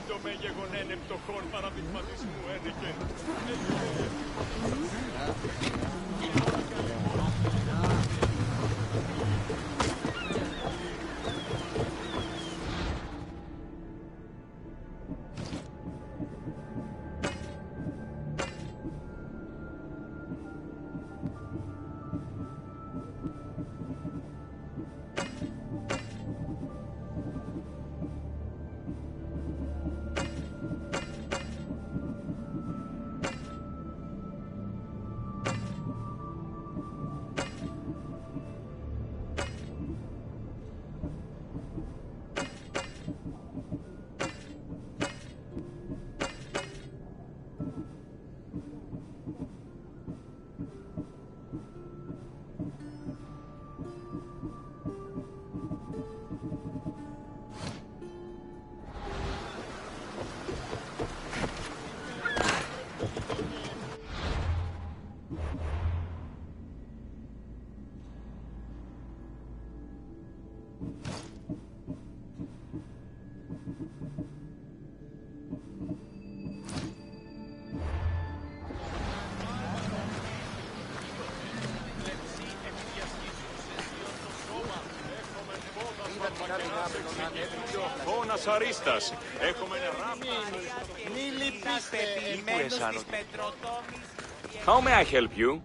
το μέγεγον ένε πτωχών παραδειγματισμού ένεκε. Φώνας αρίστας. Έχουμε νερά. Μη λυπάστε επιμένους της πετροτόμης. How may I help you?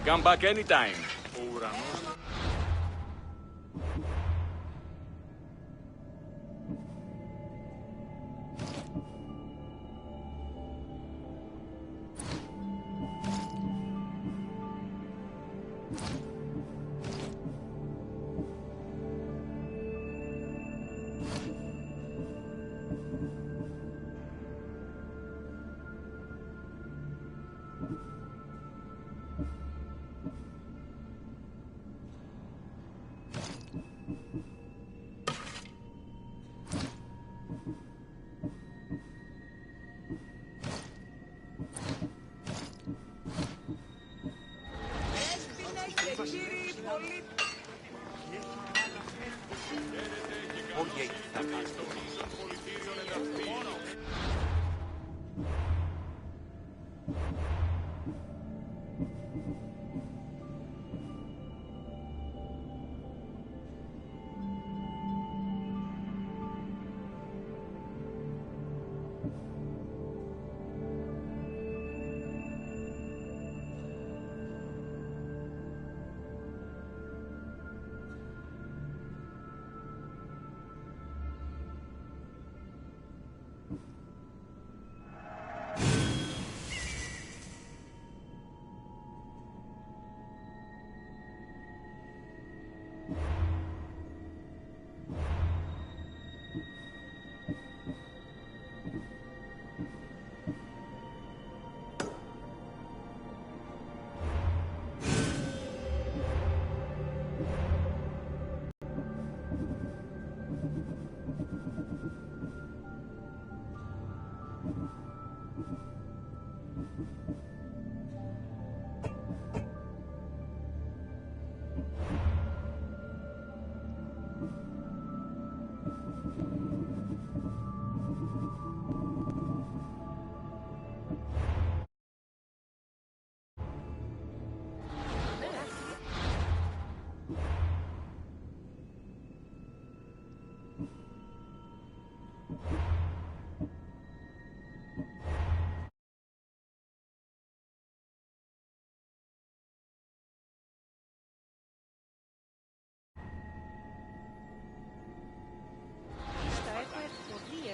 Come back anytime. Ο ουρανός...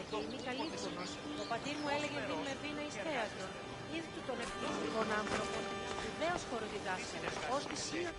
Και είμαι καλύφωνος. Ο πατήρ μου έλεγε δίνει με πείνα εις θέατρο. Είδε του τον εκπληκτικών άνθρωπο, σπουδαίος χοροδιδάσκαλος, ως τη σία.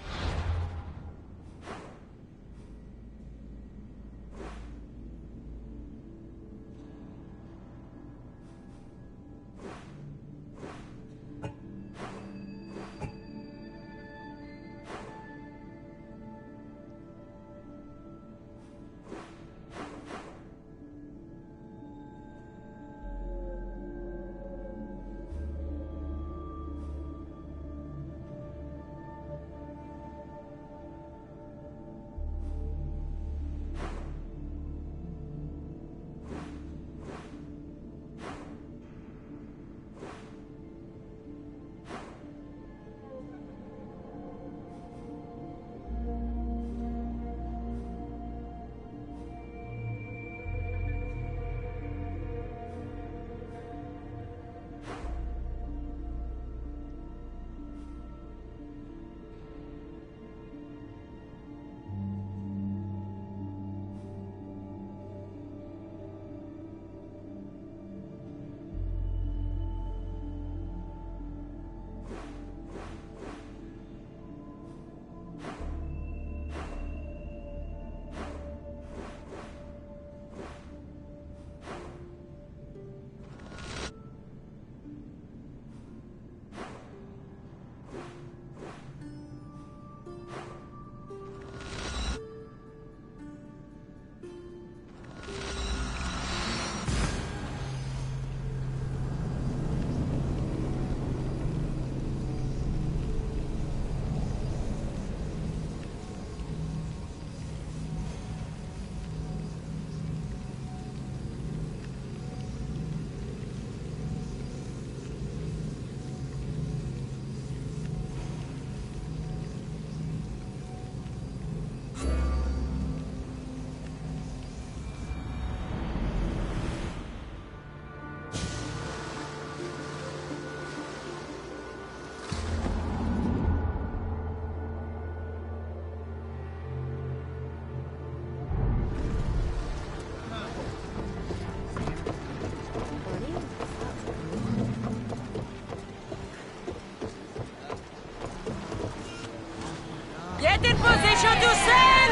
Get in position to sail!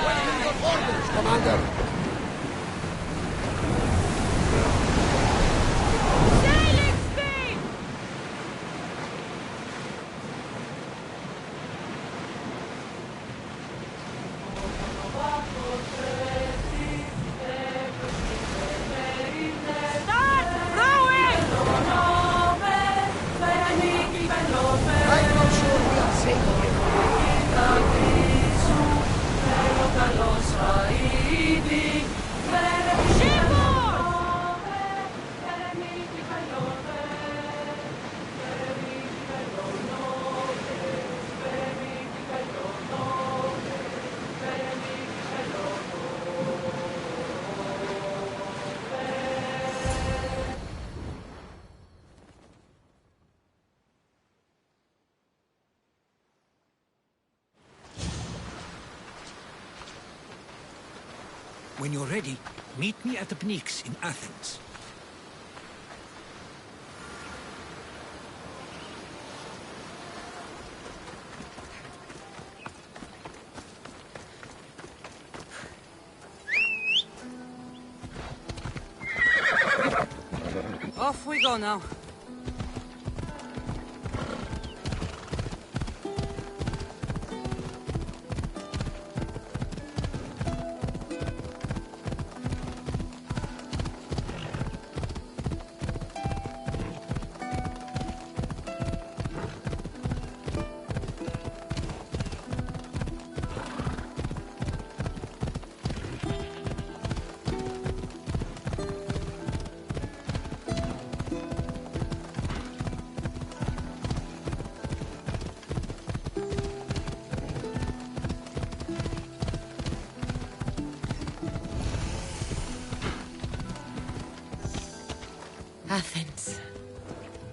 Waiting your orders, Commander. Sailing speed! Start rowing! I'm not sure we are safe here. When you're ready, meet me at the Pnyx in Athens. Off we go now.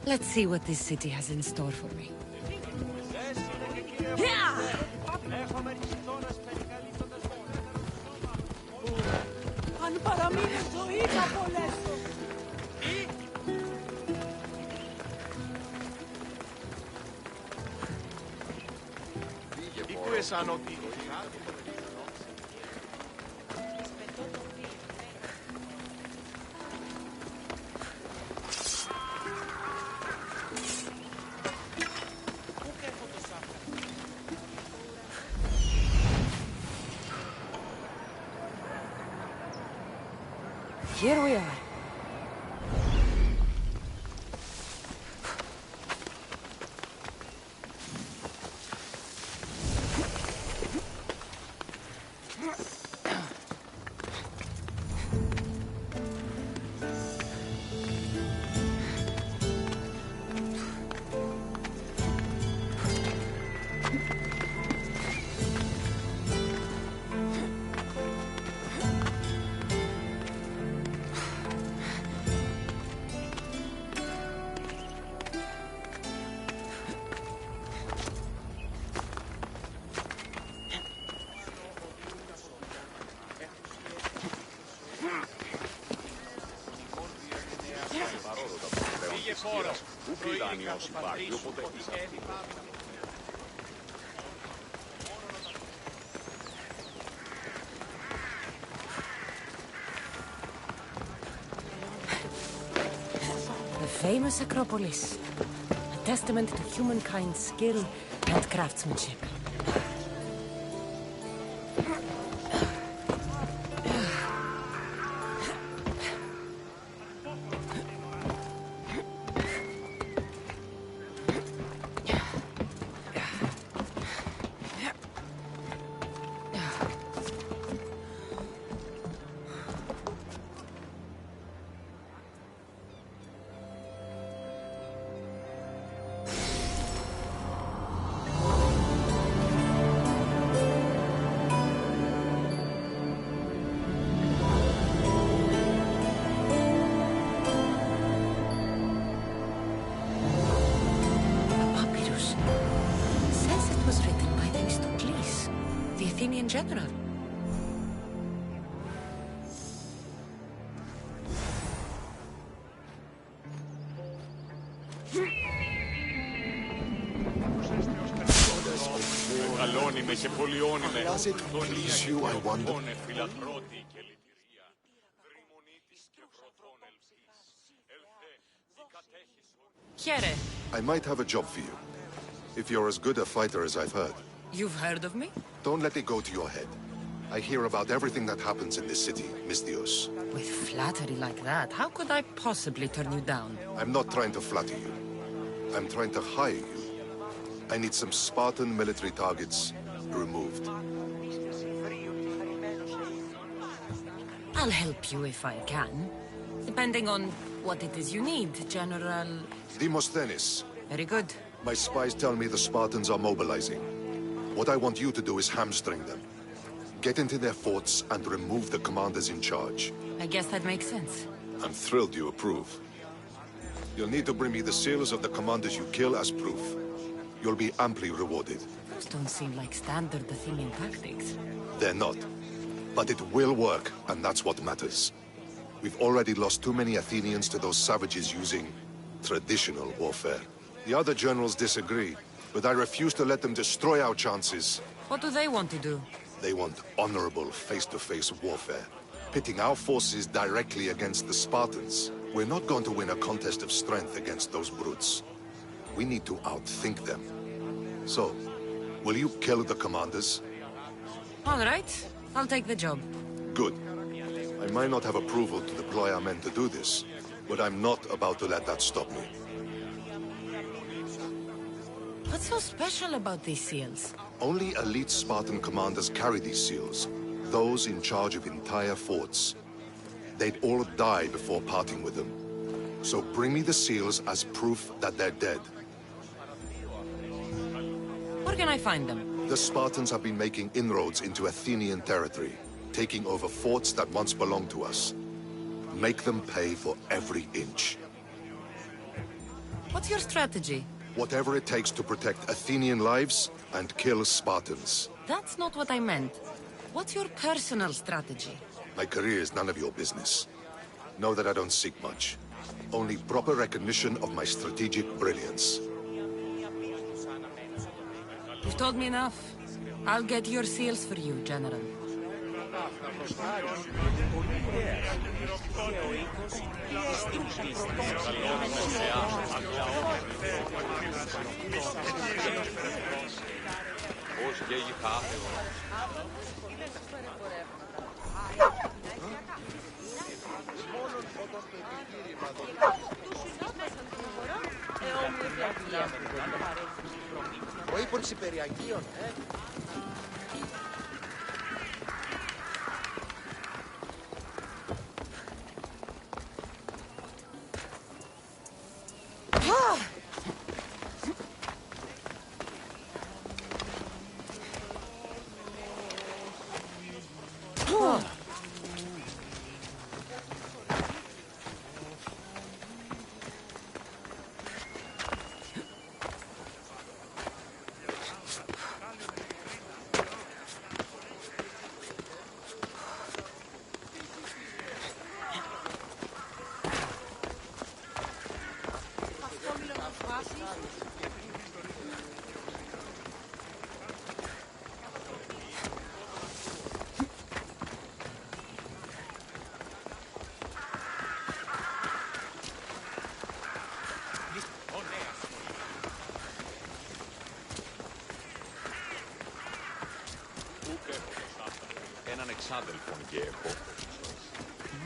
Let's see what this city has in store for me. Αν παραμείνει ζωή, θα απολέσω. Here we are. Ούκη δανειός υπάρχει, οπότε The famous Acropolis. A testament to humankind's skill and craftsmanship. In general. Μεγαλώνει με και πολιώνει με. Does it please you, I wonder? Φιλατρώτη και λυτηρία. Δρυμονίτης και πρωτών ελπής. Ελθέ, η κατέχεις. Chiere, I might have a job for you. If you're as good a fighter as I've heard. you've heard of me? Don't let it go to your head. I hear about everything that happens in this city, Mystios. With flattery like that, how could I possibly turn you down? I'm not trying to flatter you. I'm trying to hire you. I need some Spartan military targets removed. I'll help you if I can. Depending on what it is you need, General... Demosthenes. Very good. My spies tell me the Spartans are mobilizing. What I want you to do is hamstring them. Get into their forts and remove the commanders in charge. I guess that makes sense. I'm thrilled you approve. You'll need to bring me the seals of the commanders you kill as proof. You'll be amply rewarded. Those don't seem like standard Athenian tactics. They're not. But it will work, and that's what matters. We've already lost too many Athenians to those savages using traditional warfare. The other generals disagree, but I refuse to let them destroy our chances. What do they want to do? They want honorable face-to-face warfare, pitting our forces directly against the Spartans. We're not going to win a contest of strength against those brutes. We need to outthink them. So, will you kill the commanders? All right, I'll take the job. Good. I might not have approval to deploy our men to do this, but I'm not about to let that stop me. What's so special about these seals? Only elite Spartan commanders carry these seals, those in charge of entire forts. They'd all die before parting with them. So bring me the seals as proof that they're dead. Where can I find them? The Spartans have been making inroads into Athenian territory, taking over forts that once belonged to us. Make them pay for every inch. What's your strategy? Whatever it takes to protect Athenian lives and kill Spartans. That's not what I meant. What's your personal strategy? My career is none of your business. Know that I don't seek much. Only proper recognition of my strategic brilliance. You've told me enough. I'll get your seals for you, General. Ο ύπορ της Υπεριακίων, Έναν εξάδελφον και έχω.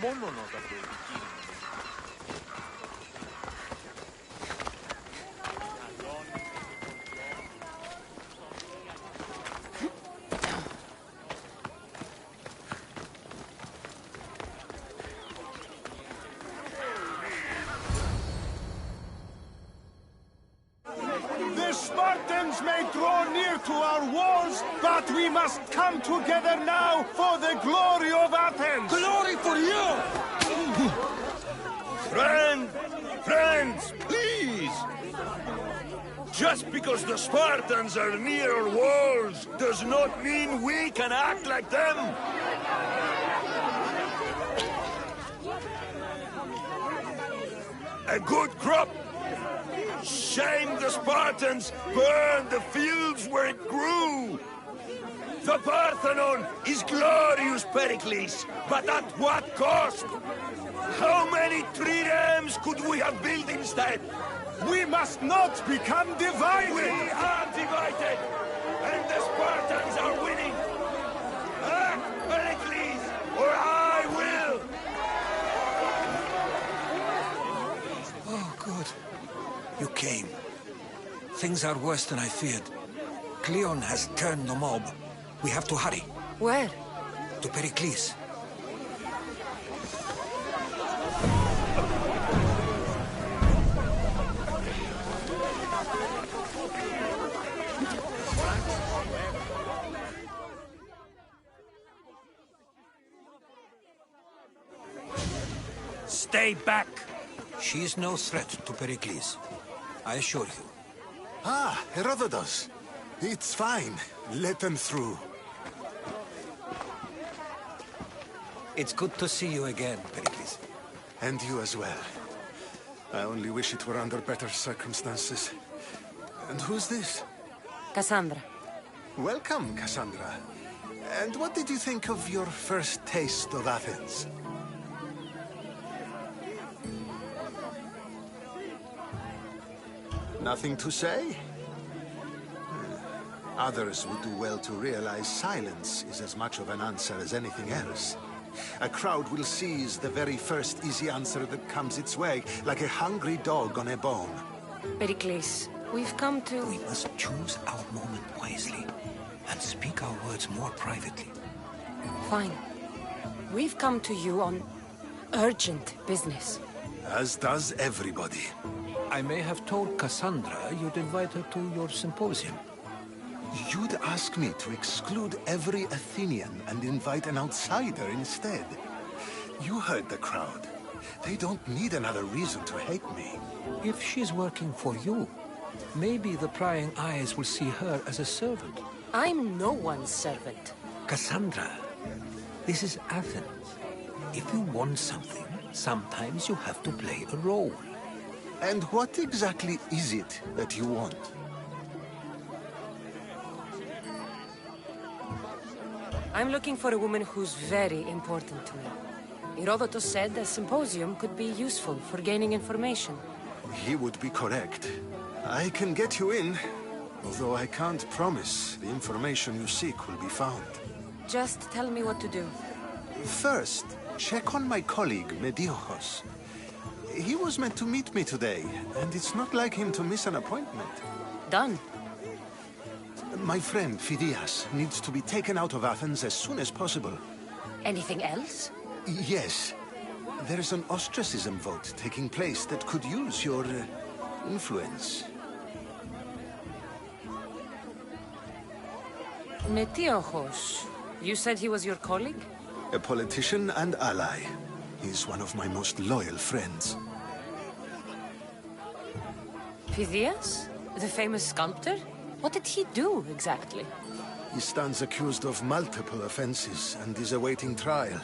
Μόνον όταν το επικίνδυνο. The Spartans may draw near to our walls, but we must come together now for the glory of Athens! Glory for you! Friends, please! Just because the Spartans are near our walls does not mean we can act like them! A good crop! Shame the Spartans burned the fields where it grew! The Parthenon is glorious, Pericles, but at what cost? How many triremes could we have built instead? We must not become divided! We are divided, and the Spartans are winning! Act, Pericles, or I will! Oh, good. You came. Things are worse than I feared. Cleon has turned the mob. We have to hurry. Where? To Pericles. Stay back! She is no threat to Pericles. I assure you. Ah, Herodotus. It's fine. Let them through. It's good to see you again, Pericles. And you as well. I only wish it were under better circumstances. And who's this? Cassandra. Welcome, Cassandra. And what did you think of your first taste of Athens? Nothing to say? Others would do well to realize silence is as much of an answer as anything else. A crowd will seize the very first easy answer that comes its way, like a hungry dog on a bone. Pericles, we've come to... We must choose our moment wisely and speak our words more privately. Fine. We've come to you on urgent business. As does everybody. I may have told Cassandra you'd invite her to your symposium. You'd ask me to exclude every Athenian and invite an outsider instead. You heard the crowd. They don't need another reason to hate me. If she's working for you, maybe the prying eyes will see her as a servant. I'm no one's servant. Cassandra, this is Athens. If you want something, sometimes you have to play a role. And what exactly is it that you want? I'm looking for a woman who's very important to me. Herodotus said a symposium could be useful for gaining information. He would be correct. I can get you in, although I can't promise the information you seek will be found. Just tell me what to do. First, check on my colleague, Mediochos. He was meant to meet me today, and it's not like him to miss an appointment. Done. My friend, Phidias, needs to be taken out of Athens as soon as possible. Anything else? Yes. There's an ostracism vote taking place that could use your influence. Metiochos. You said he was your colleague? A politician and ally. He's one of my most loyal friends. Phidias? The famous sculptor? What did he do, exactly? He stands accused of multiple offenses and is awaiting trial.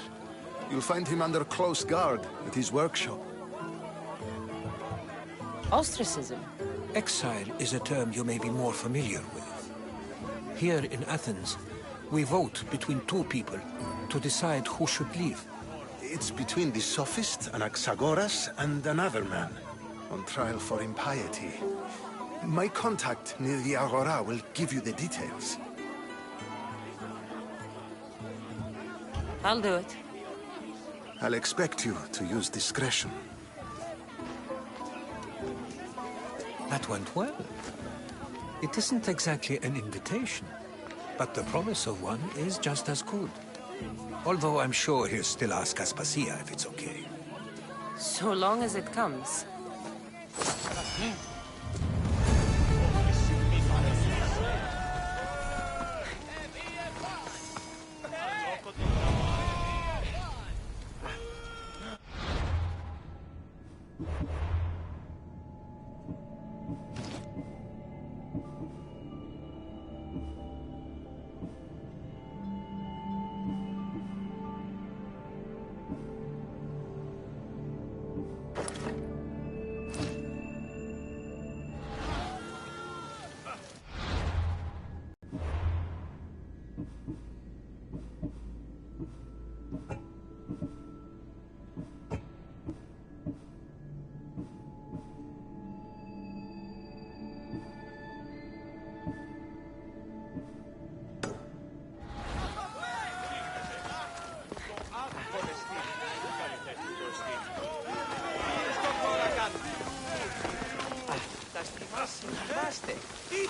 You'll find him under close guard at his workshop. Ostracism? Exile is a term you may be more familiar with. Here in Athens, we vote between two people to decide who should leave. It's between the sophist, Anaxagoras, and another man, on trial for impiety. My contact near the Agora will give you the details. I'll do it. I'll expect you to use discretion. That went well. It isn't exactly an invitation, but the promise of one is just as good. Although I'm sure he'll still ask Aspasia if it's okay. So long as it comes.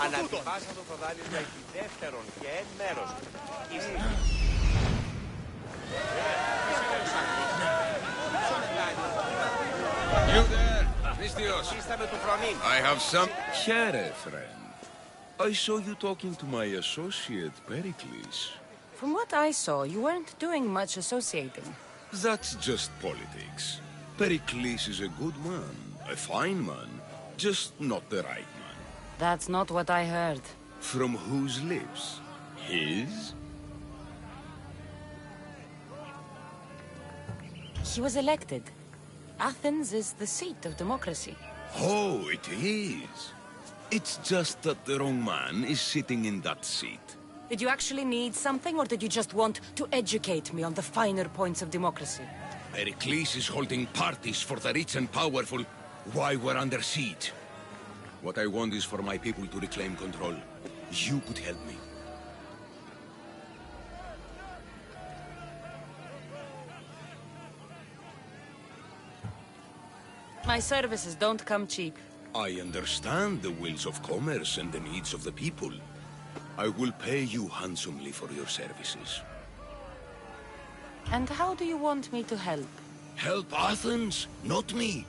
Ανατυπάσα το προδάλιο για δεύτερον και εν μέρος. You there, Mystios. Σύσταμε του φρονήν. I have some... Here, friend. I saw you talking to my associate, Pericles. From what I saw, you weren't doing much associating. That's just politics. Pericles is a good man, a fine man, just not the right man. That's not what I heard. From whose lips? His? He was elected. Athens is the seat of democracy. Oh, it is. It's just that the wrong man is sitting in that seat. Did you actually need something, or did you just want to educate me on the finer points of democracy? Pericles is holding parties for the rich and powerful while we're under siege. What I want is for my people to reclaim control. You could help me. My services don't come cheap. I understand the wills of commerce and the needs of the people. I will pay you handsomely for your services. And how do you want me to help? Help Athens, not me.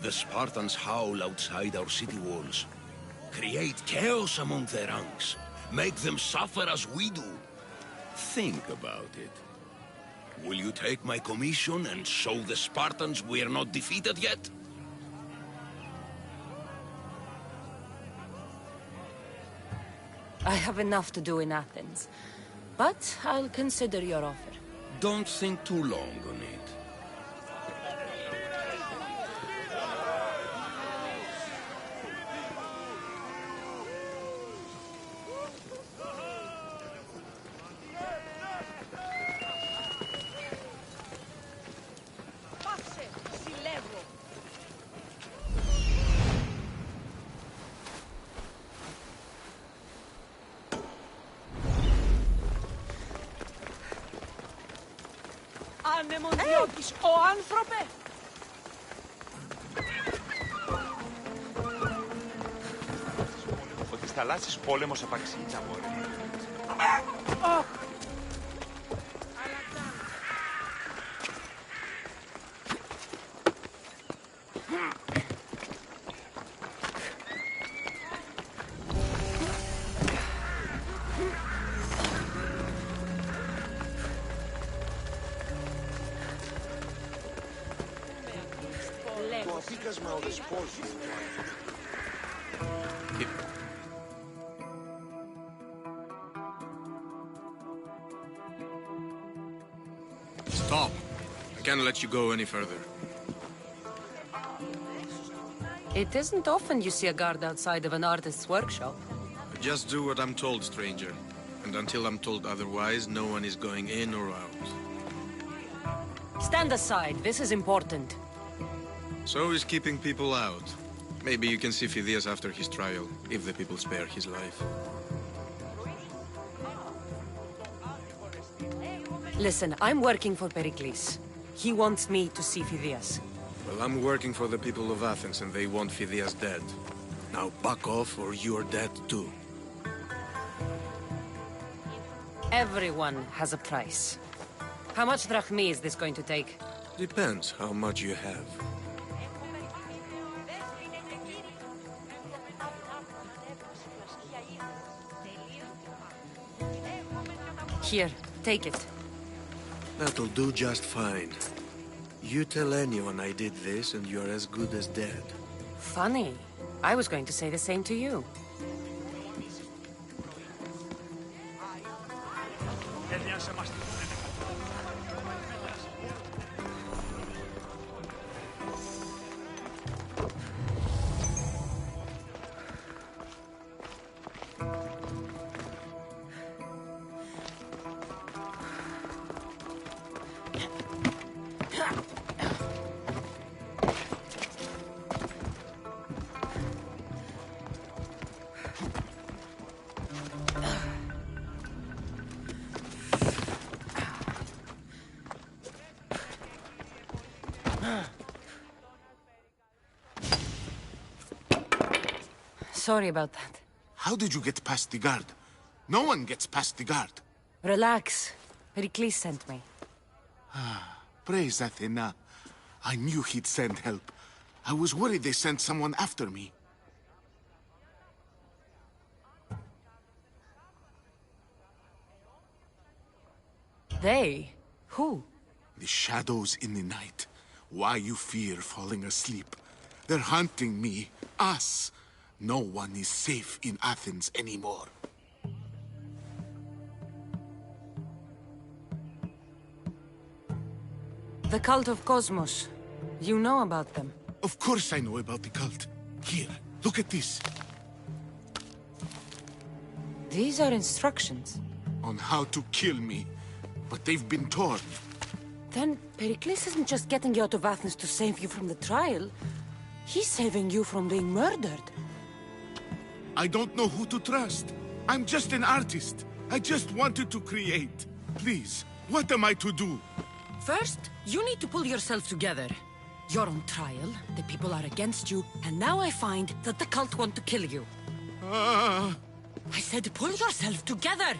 The Spartans howl outside our city walls. Create chaos among their ranks. Make them suffer as we do. Think about it. Will you take my commission and show the Spartans we're not defeated yet? I have enough to do in Athens, but I'll consider your offer. Don't think too long on it. Ανεμοδιώκης, ο άνθρωπε! Ο της θαλάσσης πόλεμος απαξίτσα, μωρέ. Το αφήκασμα ο δεσπόζης. Stop. I can't let you go any further. It isn't often you see a guard outside of an artist's workshop. Just do what I'm told, stranger. And until I'm told otherwise, no one is going in or out. Stand aside. This is important. So is keeping people out. Maybe you can see Phidias after his trial, if the people spare his life. Listen, I'm working for Pericles. He wants me to see Phidias. Well, I'm working for the people of Athens, and they want Phidias dead. Now back off, or you're dead too. Everyone has a price. How much drachmi is this going to take? Depends how much you have. Here, take it. That'll do just fine. You tell anyone I did this, and you're as good as dead. Funny. I was going to say the same to you. Sorry about that. How did you get past the guard? No one gets past the guard. Relax. Pericles sent me. Praise Athena. I knew he'd send help. I was worried they sent someone after me. They? Who? The shadows in the night. Why you fear falling asleep. They're hunting me. Us. No one is safe in Athens anymore. The cult of Cosmos. You know about them? Of course I know about the cult. Here, look at this. These are instructions. On how to kill me. But they've been torn. Then Pericles isn't just getting you out of Athens to save you from the trial. He's saving you from being murdered. I don't know who to trust. I'm just an artist. I just wanted to create. Please, what am I to do? First, you need to pull yourself together. You're on trial, the people are against you, and now I find that the cult want to kill you. I said pull yourself together!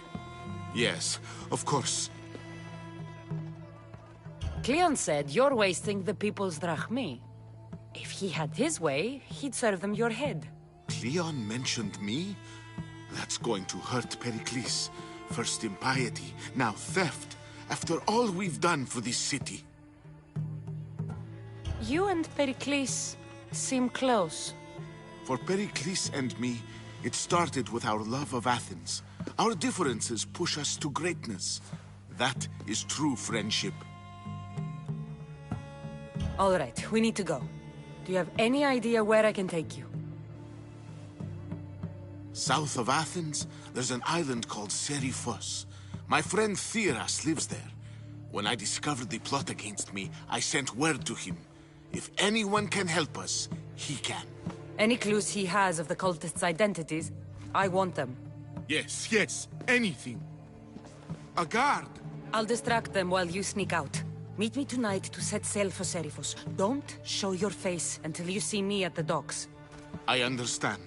Yes, of course. Cleon said you're wasting the people's drachmi. If he had his way, he'd serve them your head. Cleon mentioned me? That's going to hurt Pericles. First impiety, now theft. after all we've done for this city. You and Pericles seem close. For Pericles and me, it started with our love of Athens. Our differences push us to greatness. That is true friendship. All right, we need to go. Do you have any idea where I can take you? South of Athens, there's an island called Seriphos. My friend Theras lives there. When I discovered the plot against me, I sent word to him. If anyone can help us, he can. Any clues he has of the cultists' identities? I want them. Yes, yes, anything. A guard! I'll distract them while you sneak out. Meet me tonight to set sail for Seriphos. Don't show your face until you see me at the docks. I understand.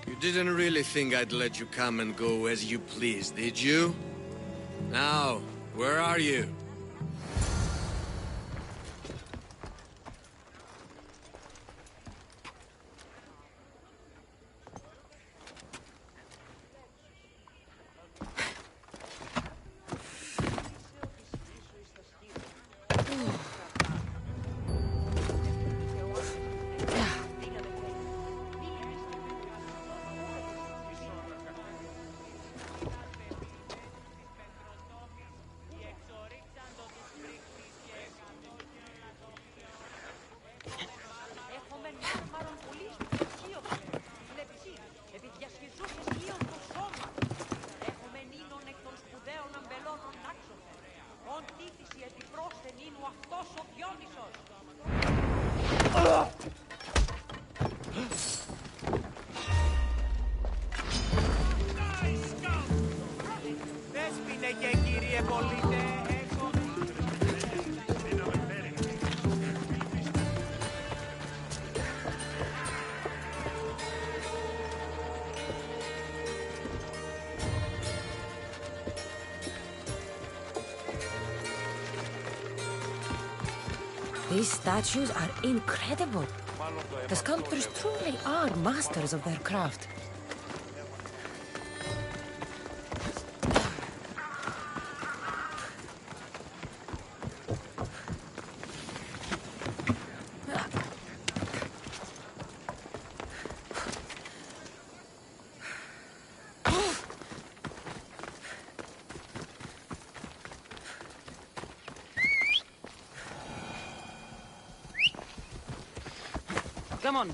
You didn't really think I'd let you come and go as you please, did you? Now, where are you? These statues are incredible. The sculptors truly are masters of their craft. Come on.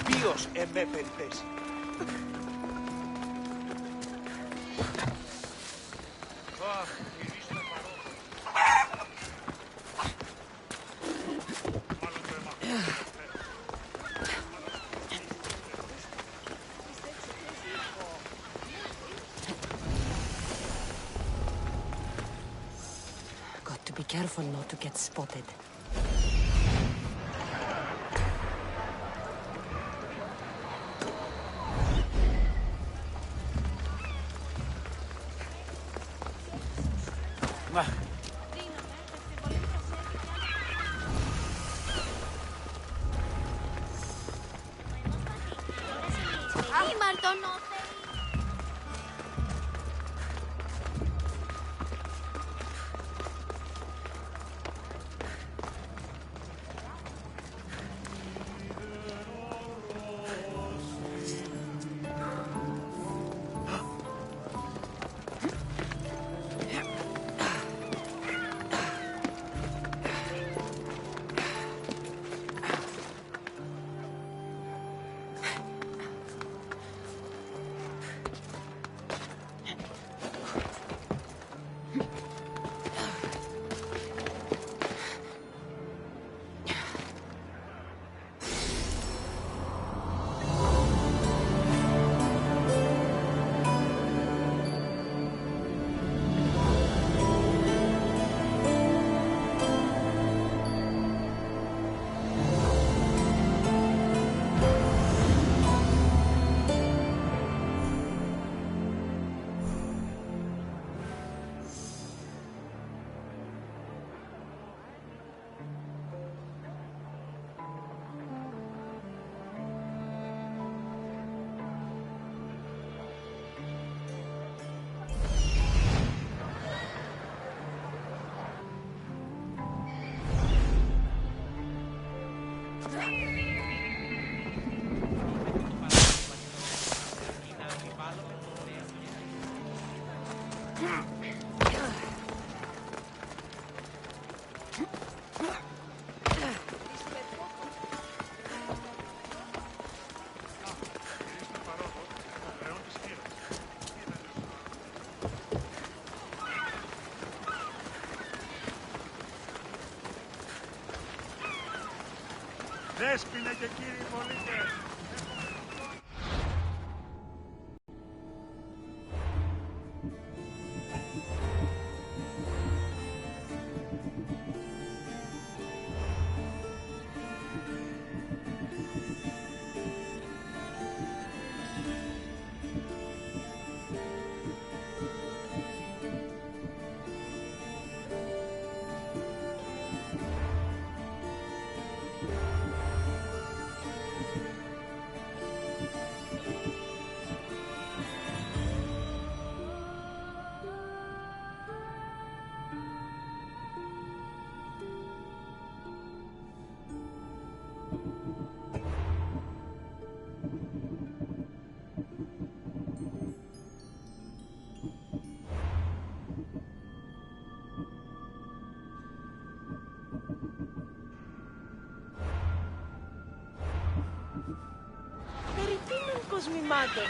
Ποιος εμέ περιπέσει. Got to be careful not to get spotted. Δέσποινα και κύριοι πολίτες. Περί τίνων κοσμημάτων.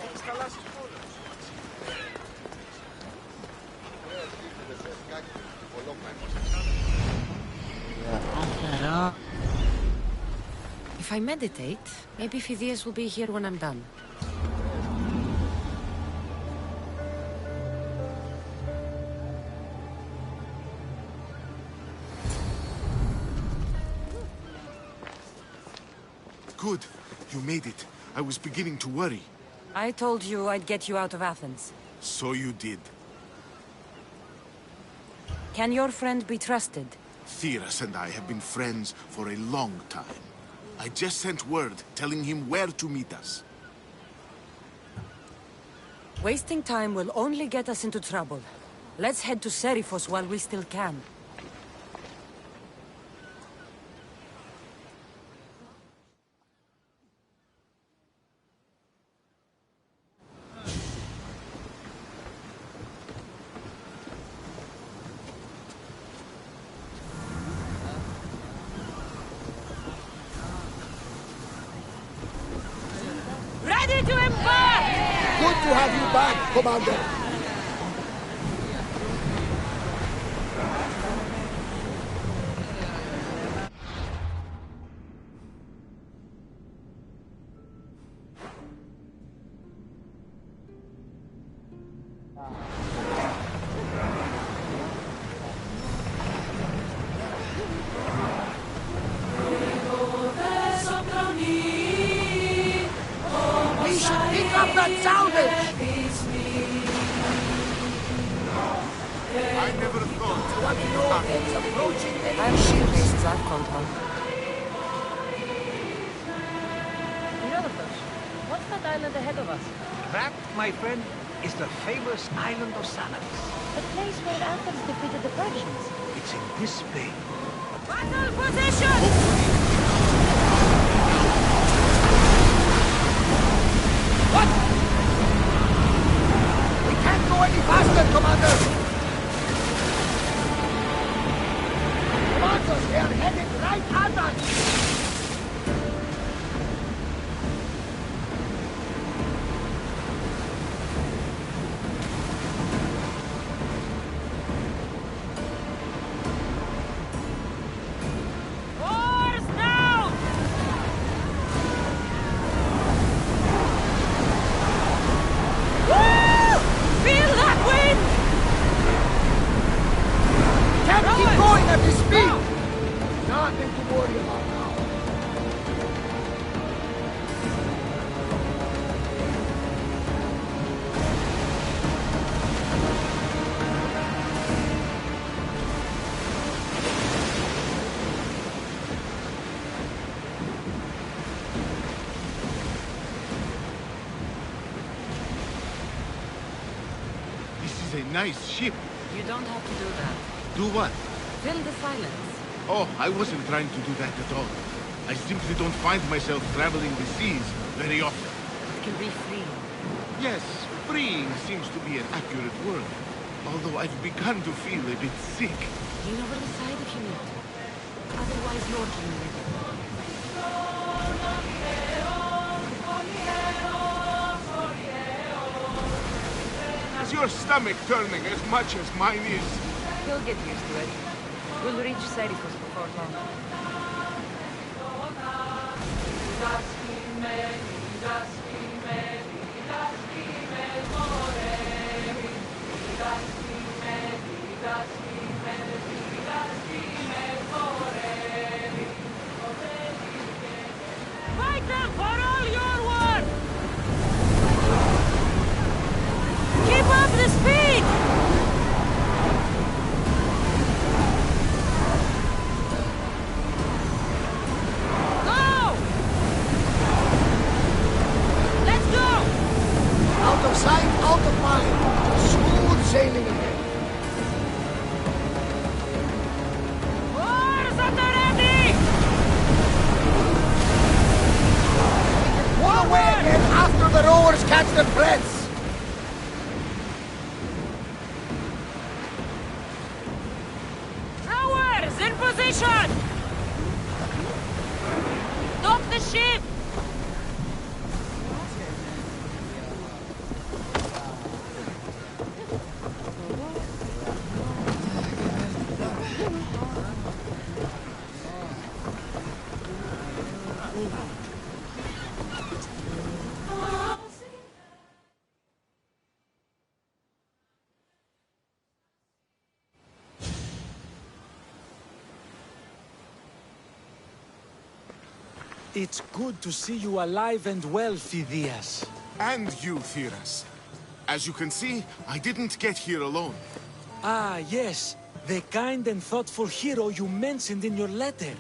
Έχεις χαλάσει πόλεμος. If I meditate, maybe Phidias will be here when I'm done. Good. You made it. I was beginning to worry. I told you I'd get you out of Athens. So you did. Can your friend be trusted? Theras and I have been friends for a long time. I just sent word telling him where to meet us. Wasting time will only get us into trouble. Let's head to Seriphos while we still can. Ready to embark! Good to have you back, Commander. We should pick up that salvage! I never thought. What do you know? It's approaching the I'm serious, that control. Herodotus, what's that island ahead of us? That, my friend, is the famous island of Salamis. The place where Athens defeated the Persians. It's in this bay. Battle position! What? We can't go any faster, Commander! Commanders, they are headed right at us! Oars down! Woo! Feel that wind! Can't keep going at this speed! Nothing to worry about now. This is a nice ship. You don't have to do that. Do what? Fill the silence. Oh, I wasn't trying to do that at all. I simply don't find myself traveling the seas very often. It can be freeing. Yes, freeing seems to be an accurate word. Although I've begun to feel a bit sick. Lean over the side if you need to. Otherwise, Lord can read it. Is your stomach turning as much as mine is? He'll get used to it. We'll reach Serifos before long. Fight them for all your worth! Keep up the speed! Go! Let's go! Out of sight, out of mind. Smooth sailing again. Oars at the ready! Pull away again after the rowers catch their breaths. Rowers, in position! Stop the ship! It's good to see you alive and well, Phidias. And you, Theras. As you can see, I didn't get here alone. Ah, yes. The kind and thoughtful hero you mentioned in your letter.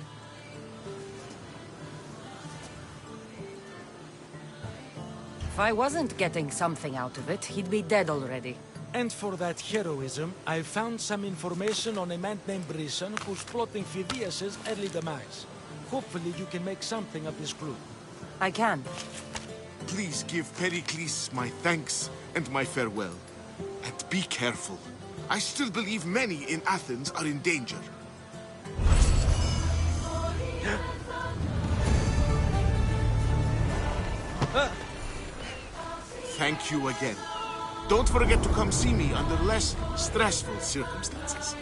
If I wasn't getting something out of it, he'd be dead already. And for that heroism, I found some information on a man named Brisson who's plotting Phidias' early demise. Hopefully you can make something of this clue. I can. Please give Pericles my thanks and my farewell. And be careful. I still believe many in Athens are in danger. Thank you again. Don't forget to come see me under less stressful circumstances.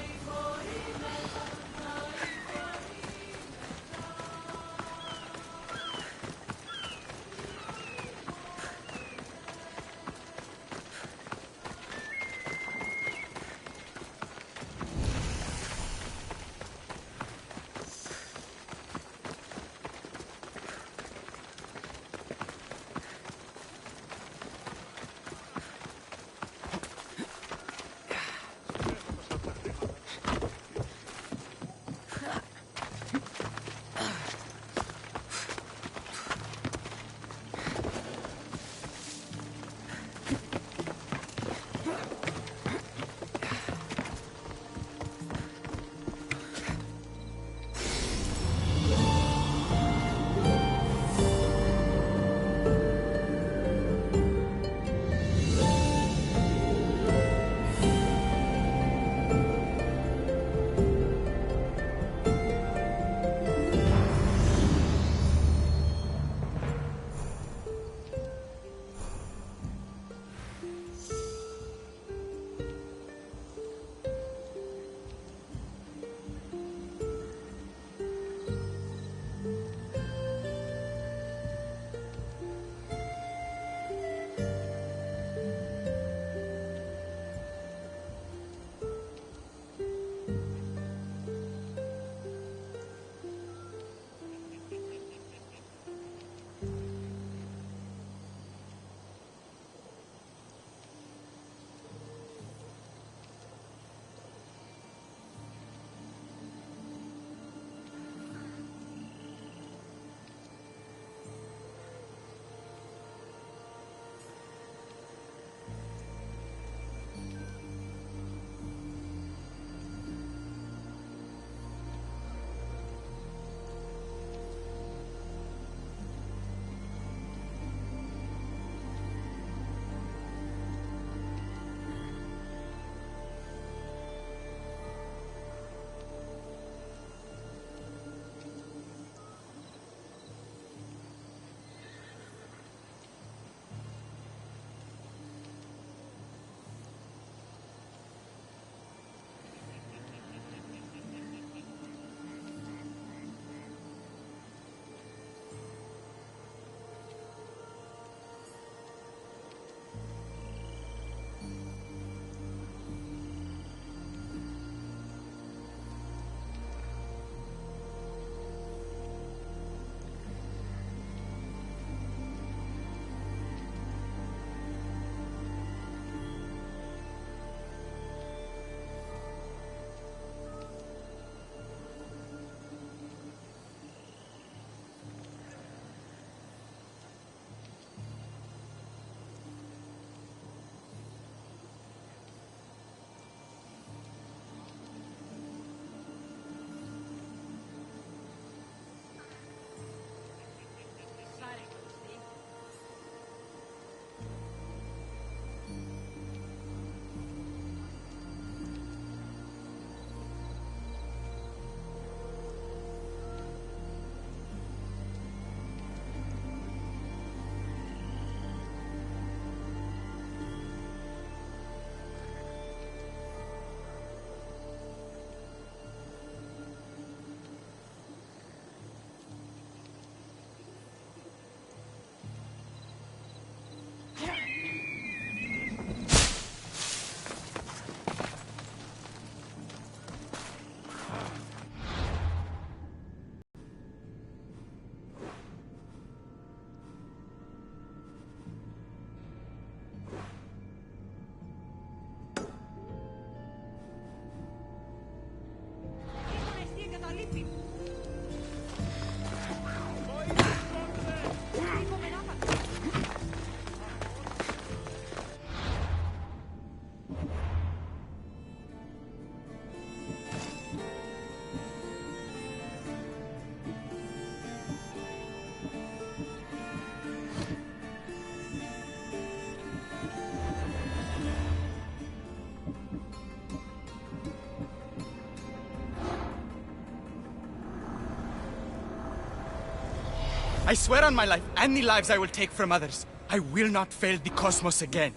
I swear on my life and the lives I will take from others, I will not fail the cosmos again.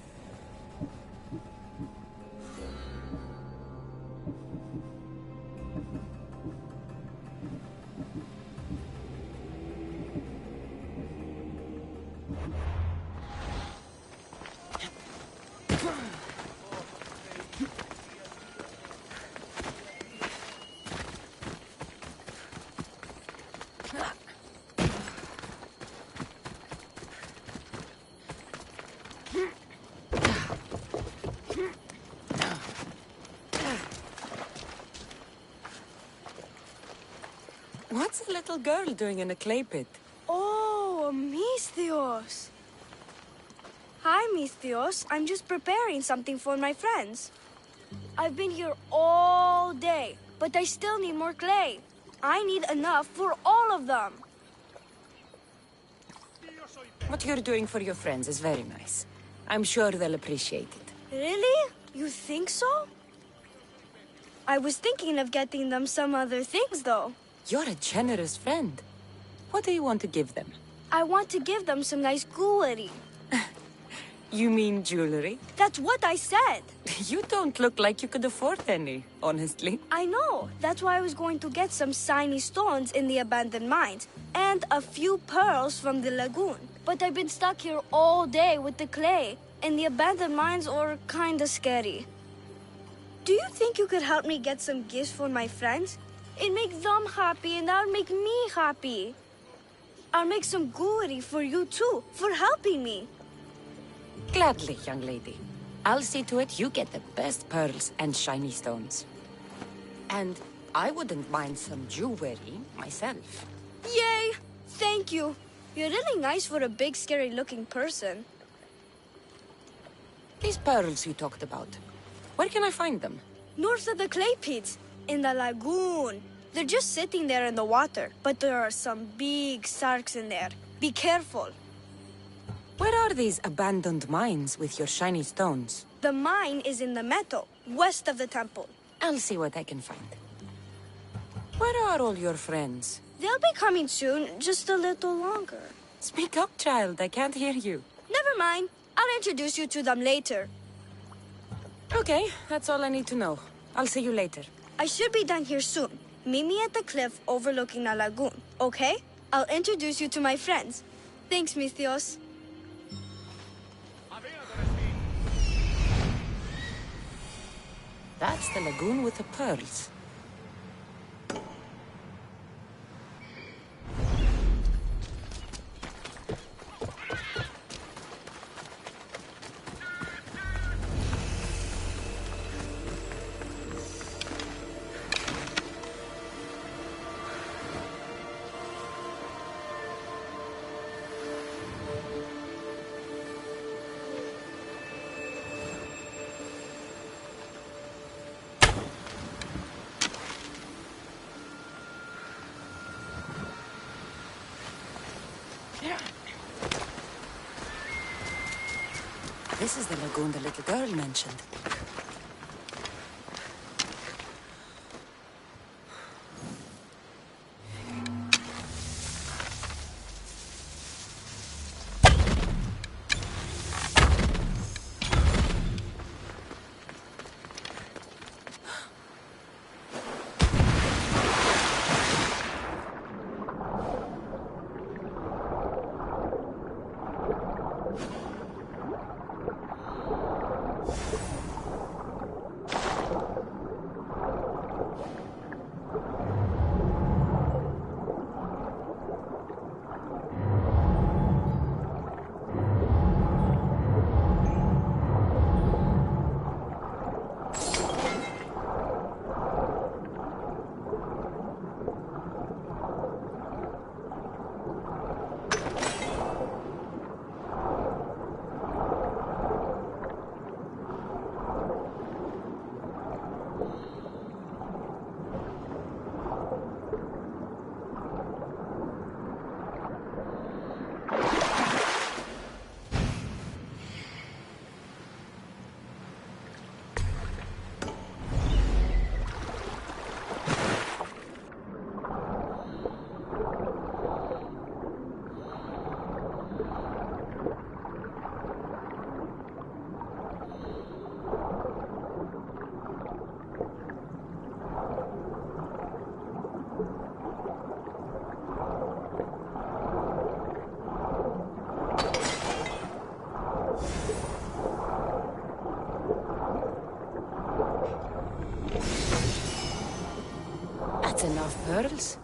What's a little girl doing in a clay pit? Oh, Misthios. Hi, Misthios. I'm just preparing something for my friends. I've been here all day, but I still need more clay. I need enough for all of them. What you're doing for your friends is very nice. I'm sure they'll appreciate it. Really? You think so? I was thinking of getting them some other things, though. You're a generous friend. What do you want to give them? I want to give them some nice gooery. You mean jewelry? That's what I said. You don't look like you could afford any, honestly. I know. That's why I was going to get some shiny stones in the abandoned mines and a few pearls from the lagoon. But I've been stuck here all day with the clay, and the abandoned mines are kinda scary. Do you think you could help me get some gifts for my friends? It'd make them happy, and that'll make me happy. I'll make some gooery for you, too, for helping me. Gladly, young lady. I'll see to it you get the best pearls and shiny stones. And I wouldn't mind some jewelry myself. Yay! Thank you. You're really nice for a big, scary-looking person. These pearls you talked about, where can I find them? North of the clay pits, in the lagoon. They're just sitting there in the water, but there are some big sharks in there. Be careful. Where are these abandoned mines with your shiny stones? The mine is in the meadow, west of the temple. I'll see what I can find. Where are all your friends? They'll be coming soon, just a little longer. Speak up, child. I can't hear you. Never mind. I'll introduce you to them later. Okay, that's all I need to know. I'll see you later. I should be done here soon. Meet me at the cliff overlooking the lagoon, okay? I'll introduce you to my friends. Thanks, Misthios. That's the lagoon with the pearls. This is the lagoon the little girl mentioned. That's enough pearls.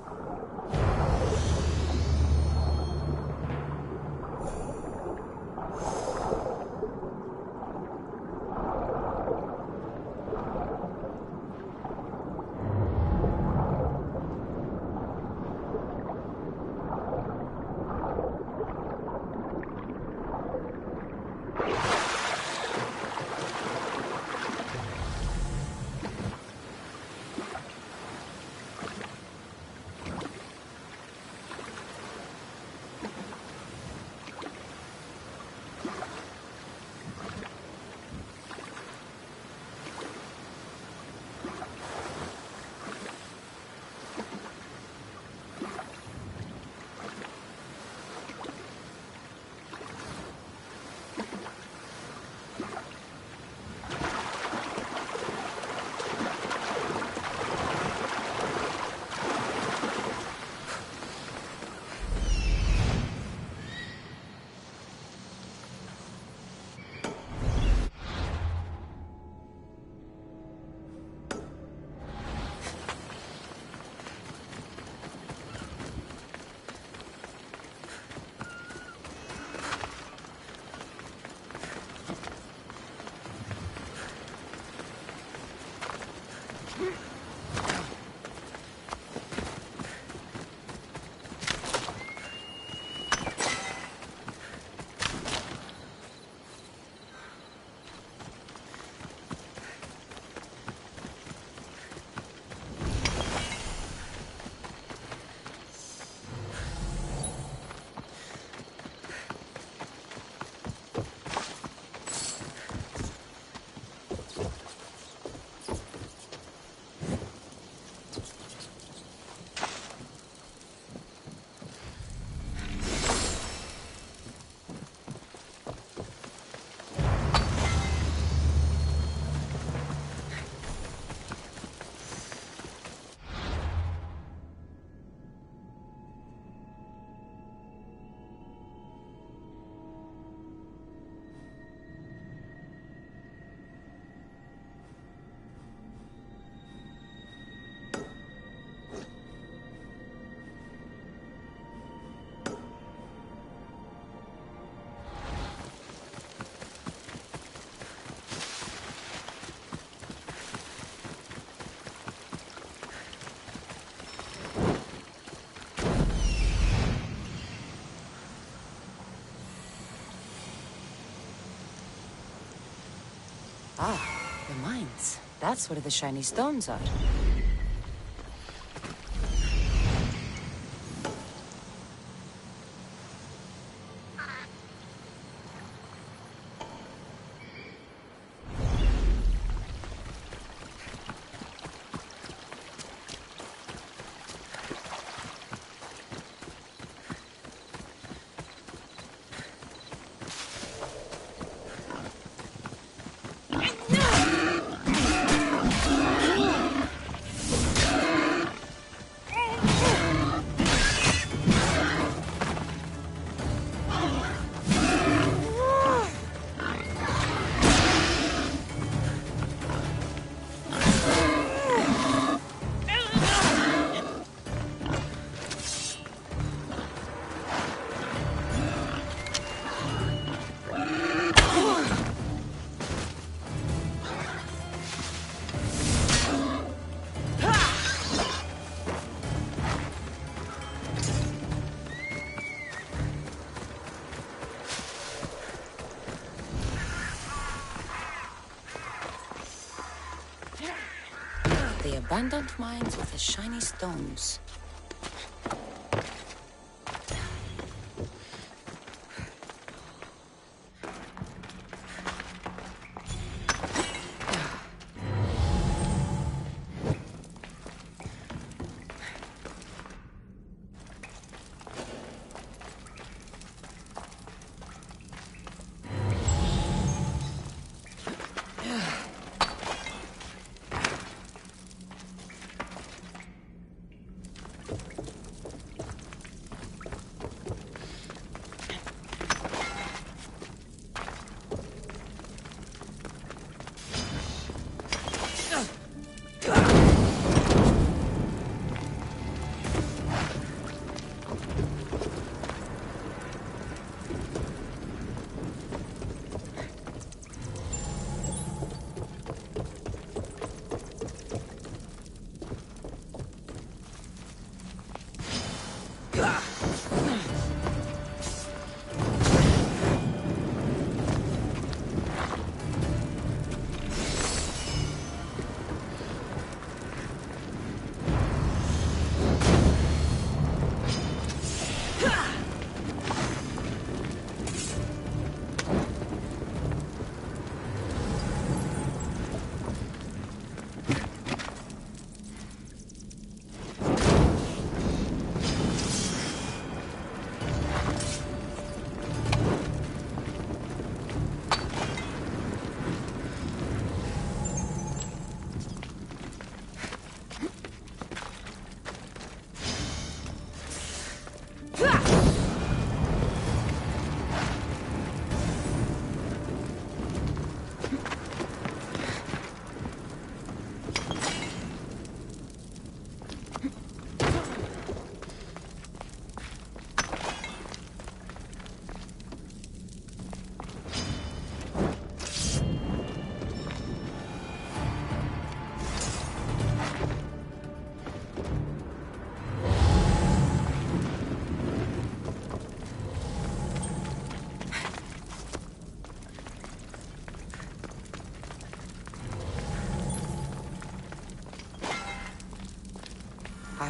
Ah, the mines. That's where the shiny stones are. The abandoned mines with the shiny stones.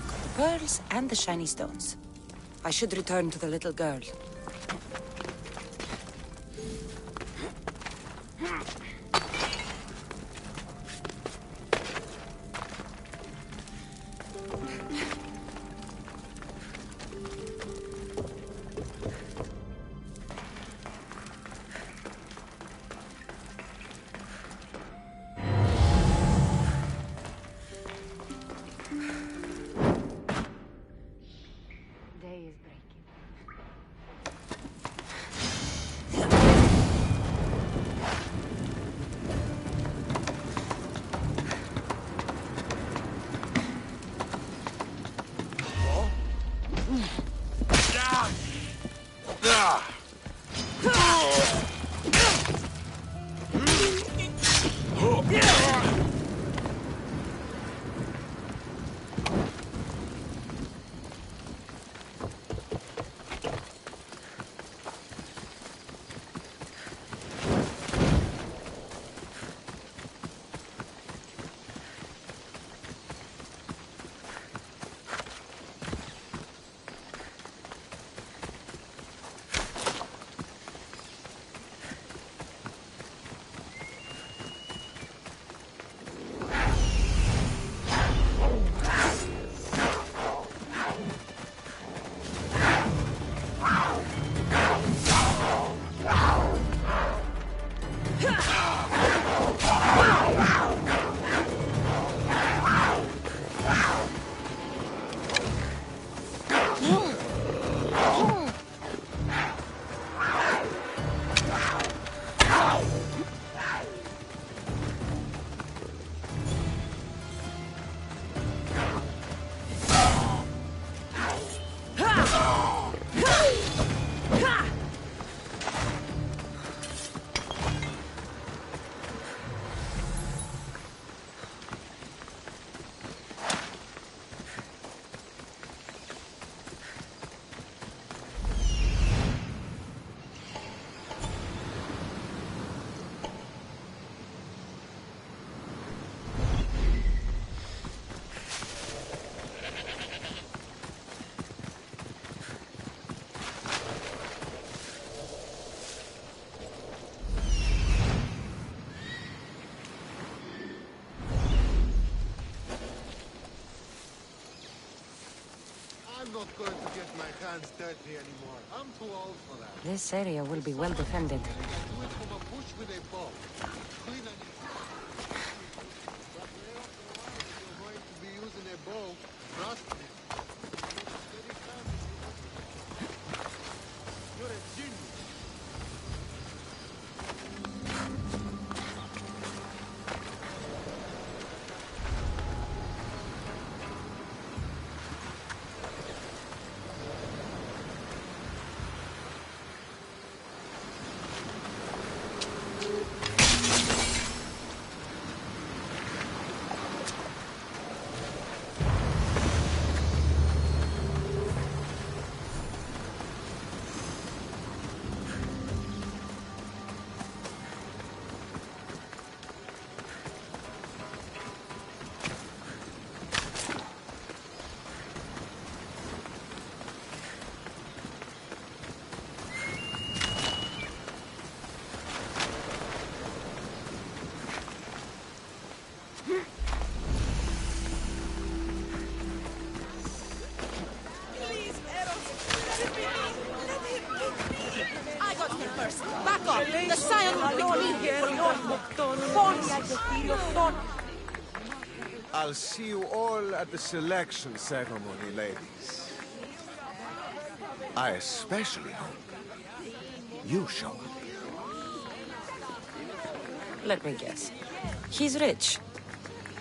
I've got the pearls and the shiny stones. I should return to the little girl. I'm not going to get my hands dirty anymore. I'm too old for that. This area will be well defended. Do it from a bush with a bow. Clean and but lay off the line if you're going to be using a bow. Trust me. You're a genius. Back off! The Scion will be I'll see you all at the selection ceremony, ladies. I especially hope you show up. Let me guess. He's rich.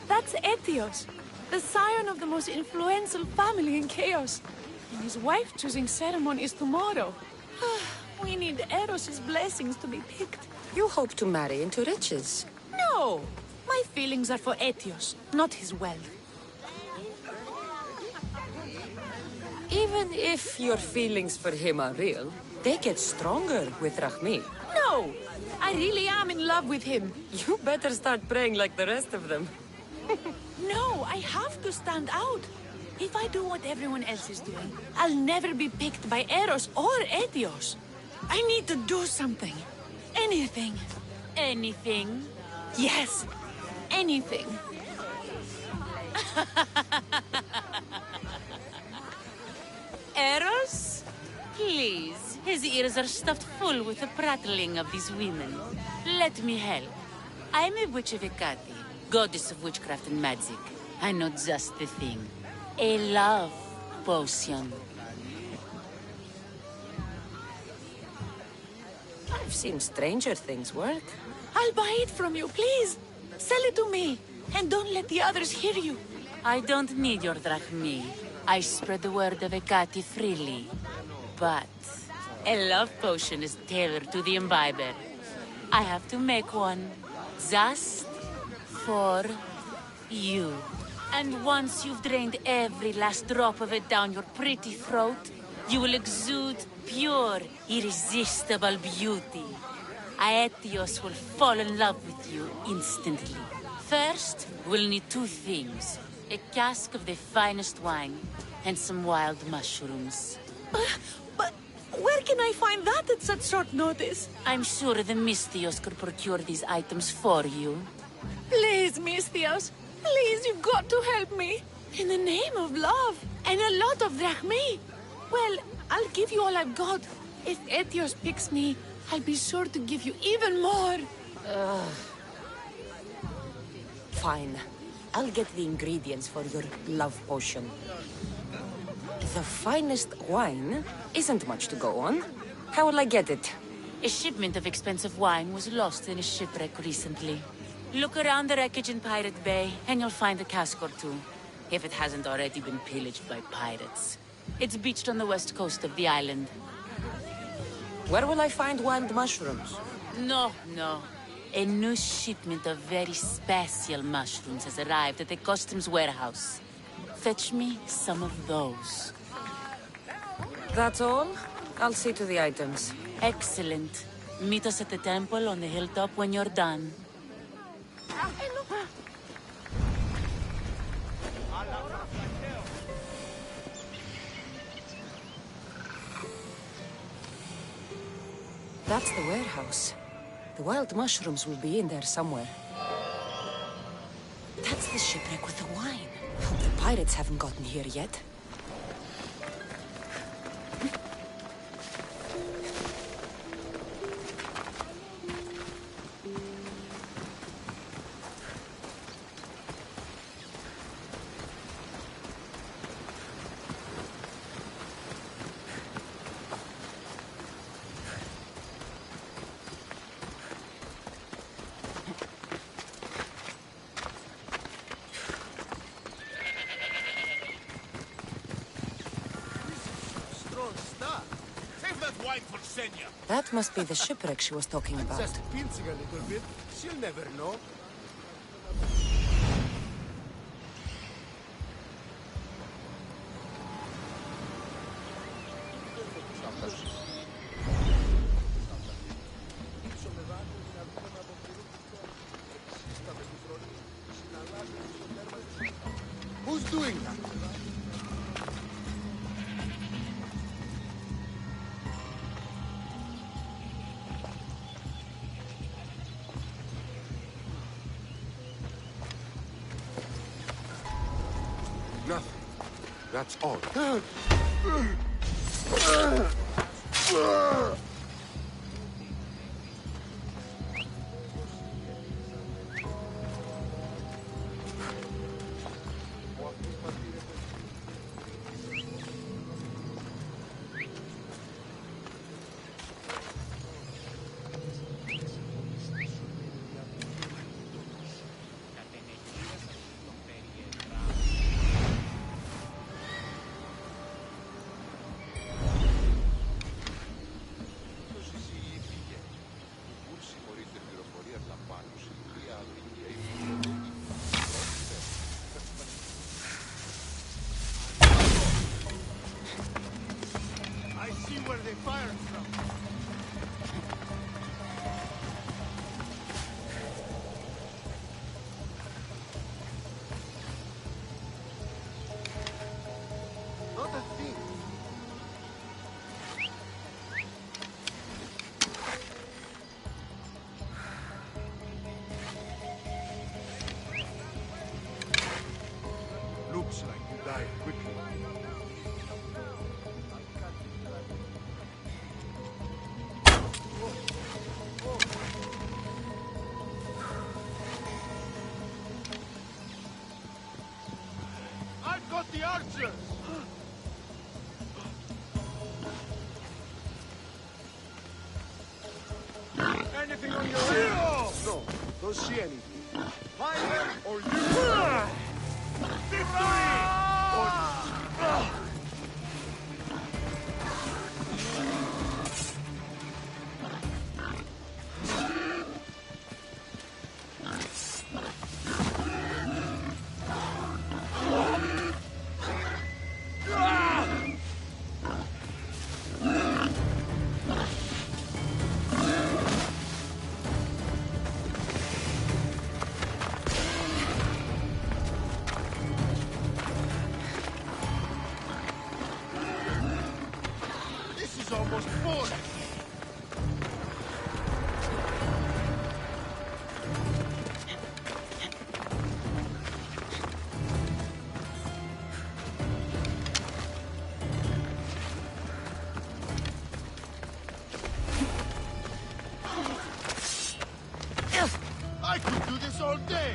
That's Etios, the scion of the most influential family in Chaos. And his wife-choosing ceremony is tomorrow. We need Eros's blessings to be picked. You hope to marry into riches. No! My feelings are for Etios, not his wealth. Even if your feelings for him are real, they get stronger with Rahmi. No! I really am in love with him. You better start praying like the rest of them. No, I have to stand out. If I do what everyone else is doing, I'll never be picked by Eros or Etios. I need to do something. Anything. Anything? Yes, anything. Eros? Please, his ears are stuffed full with the prattling of these women. Let me help. I'm a witch of Hecate, goddess of witchcraft and magic. I know just the thing. A love potion. I've seen stranger things work. I'll buy it from you, please. Sell it to me, and don't let the others hear you. I don't need your drachmi. I spread the word of Hecate freely. But a love potion is tailored to the imbiber. I have to make one just for you. And once you've drained every last drop of it down your pretty throat, you will exude pure, irresistible beauty. Aetios will fall in love with you instantly. First, we'll need two things. A cask of the finest wine and some wild mushrooms. But where can I find that at such short notice? I'm sure the Mystios could procure these items for you. Please, Mystios. Please, you've got to help me. In the name of love. And a lot of drachmi. Well, I'll give you all I've got. If Etios picks me, I'll be sure to give you even more. Fine. I'll get the ingredients for your love potion. The finest wine isn't much to go on. How will I get it? A shipment of expensive wine was lost in a shipwreck recently. Look around the wreckage in Pirate Bay, and you'll find a cask or two. If it hasn't already been pillaged by pirates. It's beached on the west coast of the island. Where will I find wild mushrooms? No. A new shipment of very special mushrooms has arrived at the customs warehouse. Fetch me some of those. That's all? I'll see to the items. Excellent. Meet us at the temple on the hilltop when you're done. That's the warehouse. The wild mushrooms will be in there somewhere. That's the shipwreck with the wine. Hope the pirates haven't gotten here yet. That must be the shipwreck she was talking about. Just pinching a little bit. She'll never know. Who's doing that? Nothing. That's all. Where they fired from. archers! Anything on your end? No, don't see anything. Find them or you... almost full. I could do this all day.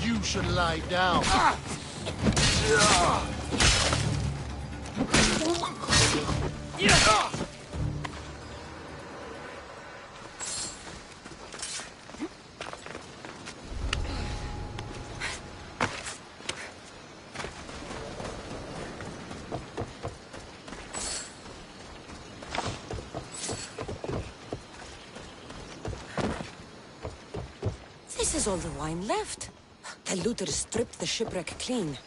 You should lie down. This is all the wine left. The looters stripped the shipwreck clean.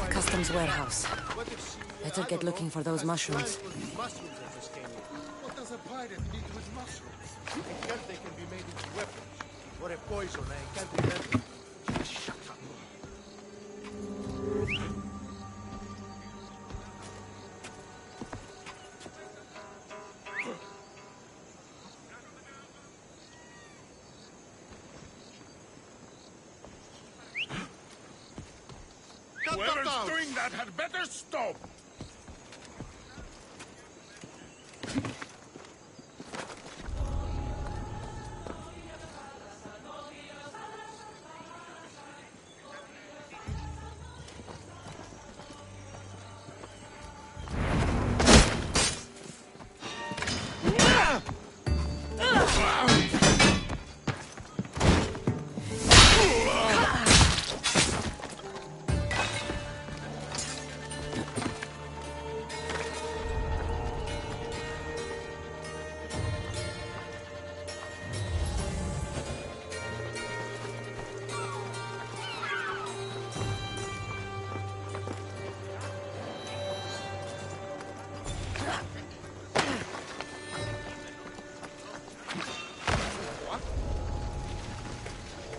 Customs warehouse. Better get looking for those mushrooms. What does a pirate need with mushrooms? I guess they can be made into weapons. Or a poison, I can't remember. Shut up. Whoever's doing that had better stop!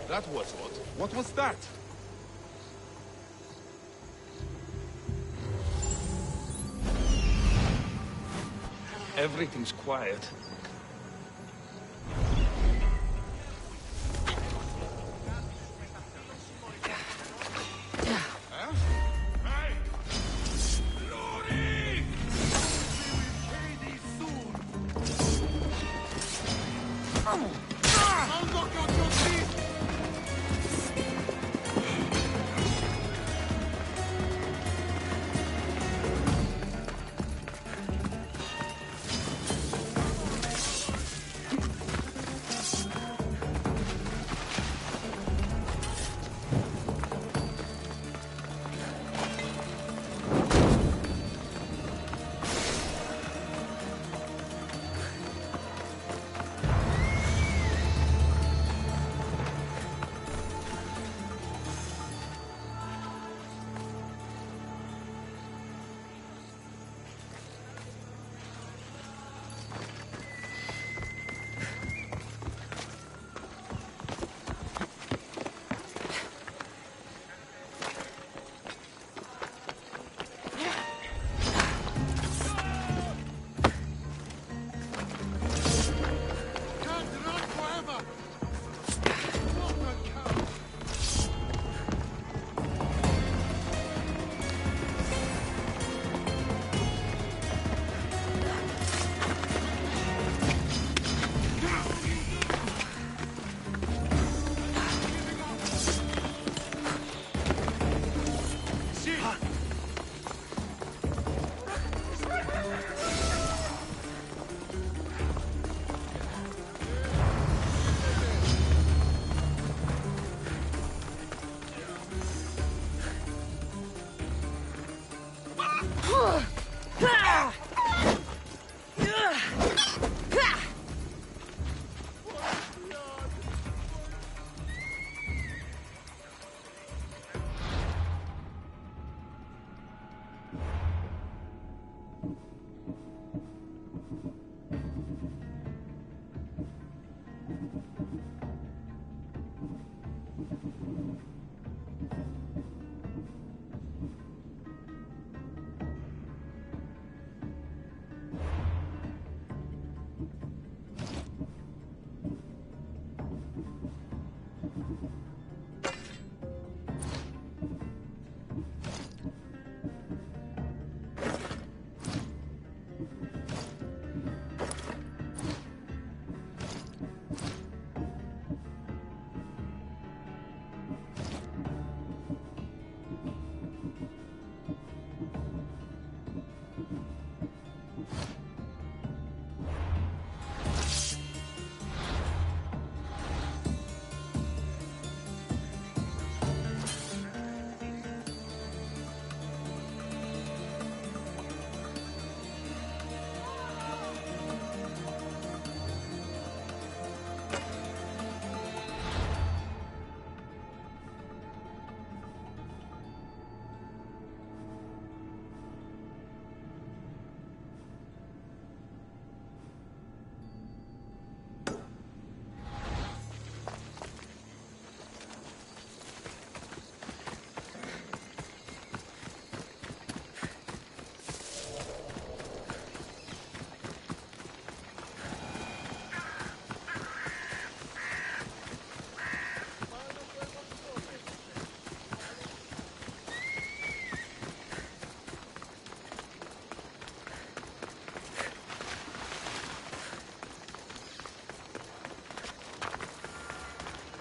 That was odd. What was that? Everything's quiet.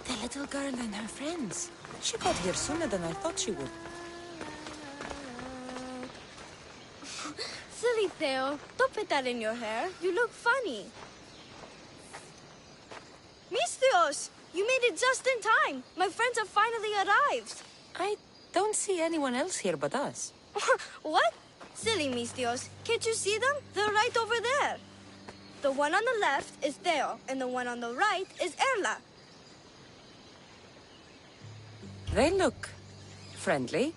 The little girl and her friends. She got here sooner than I thought she would. Silly Theo, don't put that in your hair. You look funny. Misthios! You made it just in time! My friends have finally arrived! I don't see anyone else here but us. What? Silly Misthios. Can't you see them? They're right over there. The one on the left is Theo, and the one on the right is Erla. They look friendly,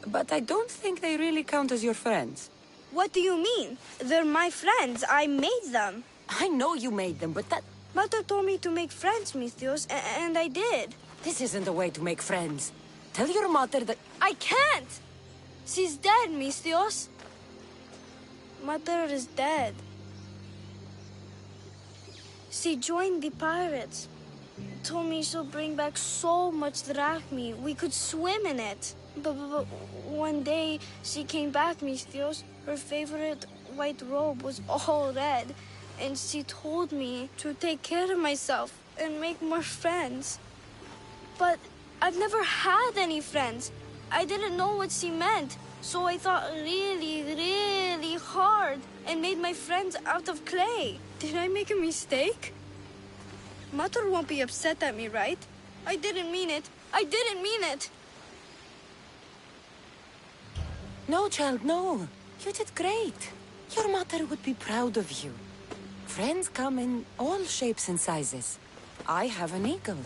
but I don't think they really count as your friends. What do you mean? They're my friends. I made them. I know you made them, but that... Mother told me to make friends, Misthios, and I did. This isn't the way to make friends. Tell your mother that... I can't! She's dead, Misthios. Mother is dead. She joined the pirates. Told me she'll bring back so much drachmi, we could swim in it. But one day, she came back, Misthios. Her favorite white robe was all red. And she told me to take care of myself and make more friends. But I've never had any friends. I didn't know what she meant. So I thought really, really hard and made my friends out of clay. Did I make a mistake? Mother won't be upset at me, right? I didn't mean it. I didn't mean it. No, child, no. You did great. Your mother would be proud of you. Friends come in all shapes and sizes. I have an eagle,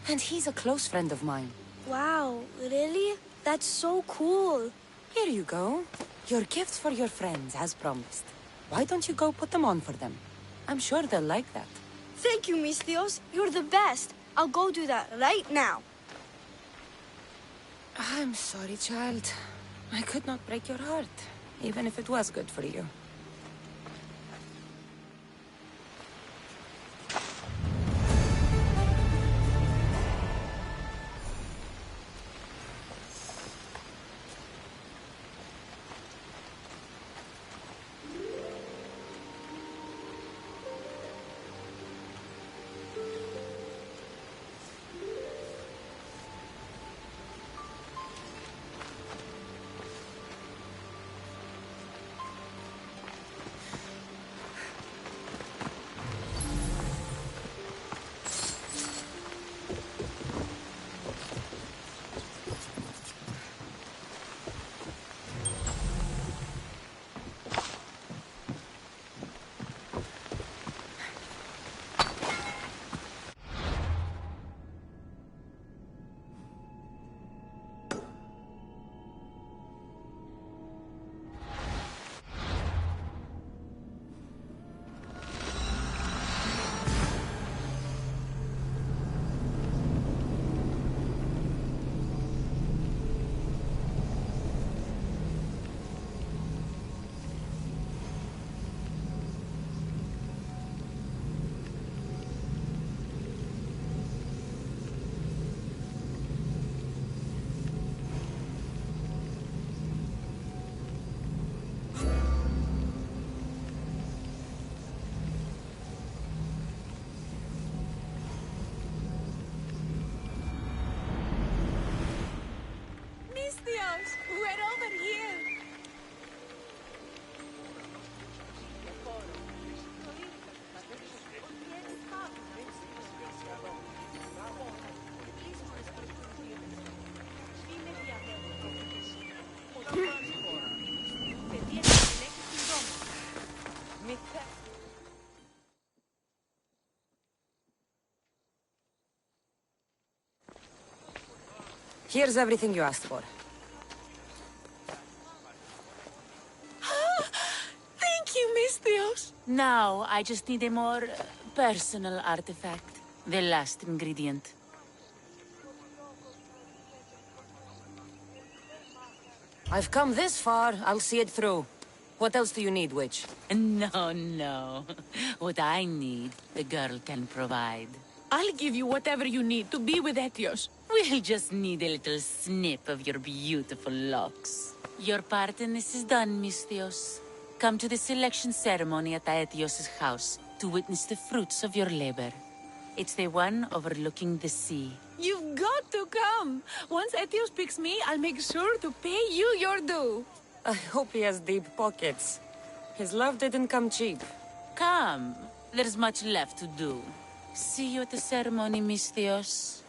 and he's a close friend of mine. Wow, really? That's so cool. Here you go. Your gifts for your friends, as promised. Why don't you go put them on for them? I'm sure they'll like that. Thank you, Misthios. You're the best. I'll go do that right now. I'm sorry, child. I could not break your heart, even if it was good for you. We're over here. Here's everything you asked for. Thank you, Misthios. Now, I just need a more personal artifact. The last ingredient. I've come this far, I'll see it through. What else do you need, witch? No. What I need, the girl can provide. I'll give you whatever you need to be with Etios. We'll just need a little snip of your beautiful locks. Your part in this is done, Misthios. Come to the selection ceremony at Aetios' house to witness the fruits of your labor. It's the one overlooking the sea. You've got to come. Once Etios picks me, I'll make sure to pay you your due. I hope he has deep pockets. His love didn't come cheap. Come. There's much left to do. See you at the ceremony, Misthios.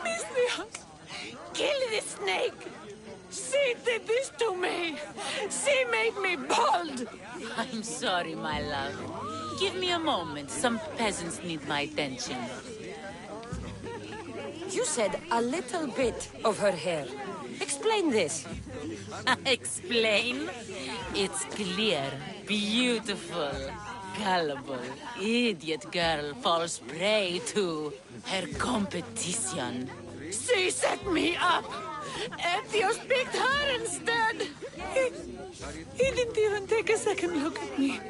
Misthios! Kill this snake! She did this to me! She made me bald! I'm sorry, my love. Give me a moment. Some peasants need my attention. You said a little bit of her hair. Explain this. Explain? It's clear, beautiful, gullible, idiot girl falls prey to her competition. She set me up! Ethios picked her instead! He didn't even take a second look at me.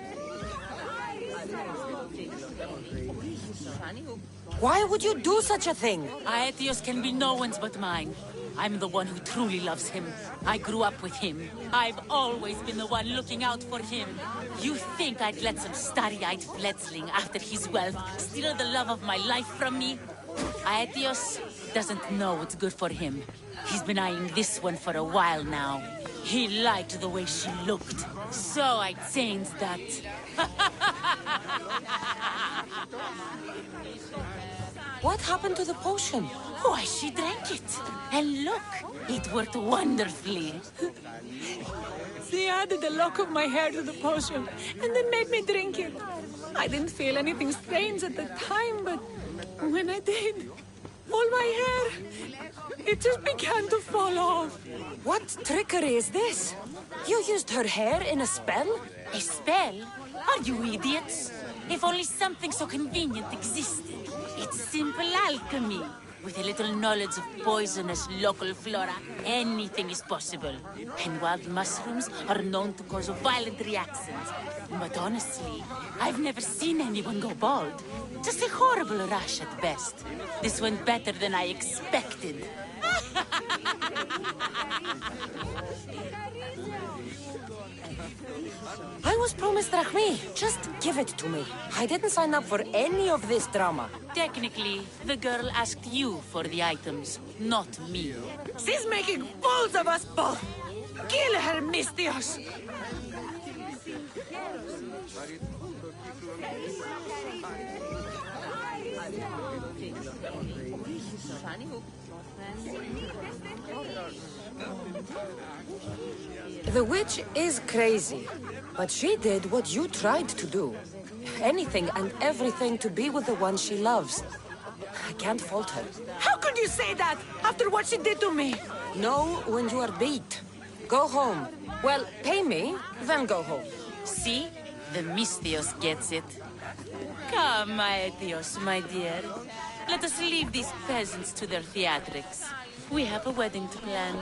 Why would you do such a thing? Aetios can be no one's but mine. I'm the one who truly loves him. I grew up with him. I've always been the one looking out for him. You think I'd let some starry-eyed fledgling after his wealth steal the love of my life from me? Aetios doesn't know what's good for him. He's been eyeing this one for a while now. He liked the way she looked. So I changed that. What happened to the potion? Why, she drank it. And look, it worked wonderfully. She added a lock of my hair to the potion and then made me drink it. I didn't feel anything strange at the time, but when I did, all my hair, it just began to fall off. What trickery is this? You used her hair in a spell? A spell? Are you idiots? If only something so convenient existed. It's simple alchemy. With a little knowledge of poisonous local flora, anything is possible. And wild mushrooms are known to cause violent reactions. But honestly, I've never seen anyone go bald. Just a horrible rash at best. This went better than I expected. I was promised Drachmi. Just give it to me. I didn't sign up for any of this drama. Technically, the girl asked you for the items, not me. She's making fools of us both! Kill her, Misthios! The witch is crazy, but she did what you tried to do. Anything and everything to be with the one she loves. I can't fault her. How could you say that after what she did to me? Know when you are beat. Go home. Well, pay me, then go home. See? The Misthios gets it. Come, Aetios, my dear. Let us leave these peasants to their theatrics. We have a wedding to plan.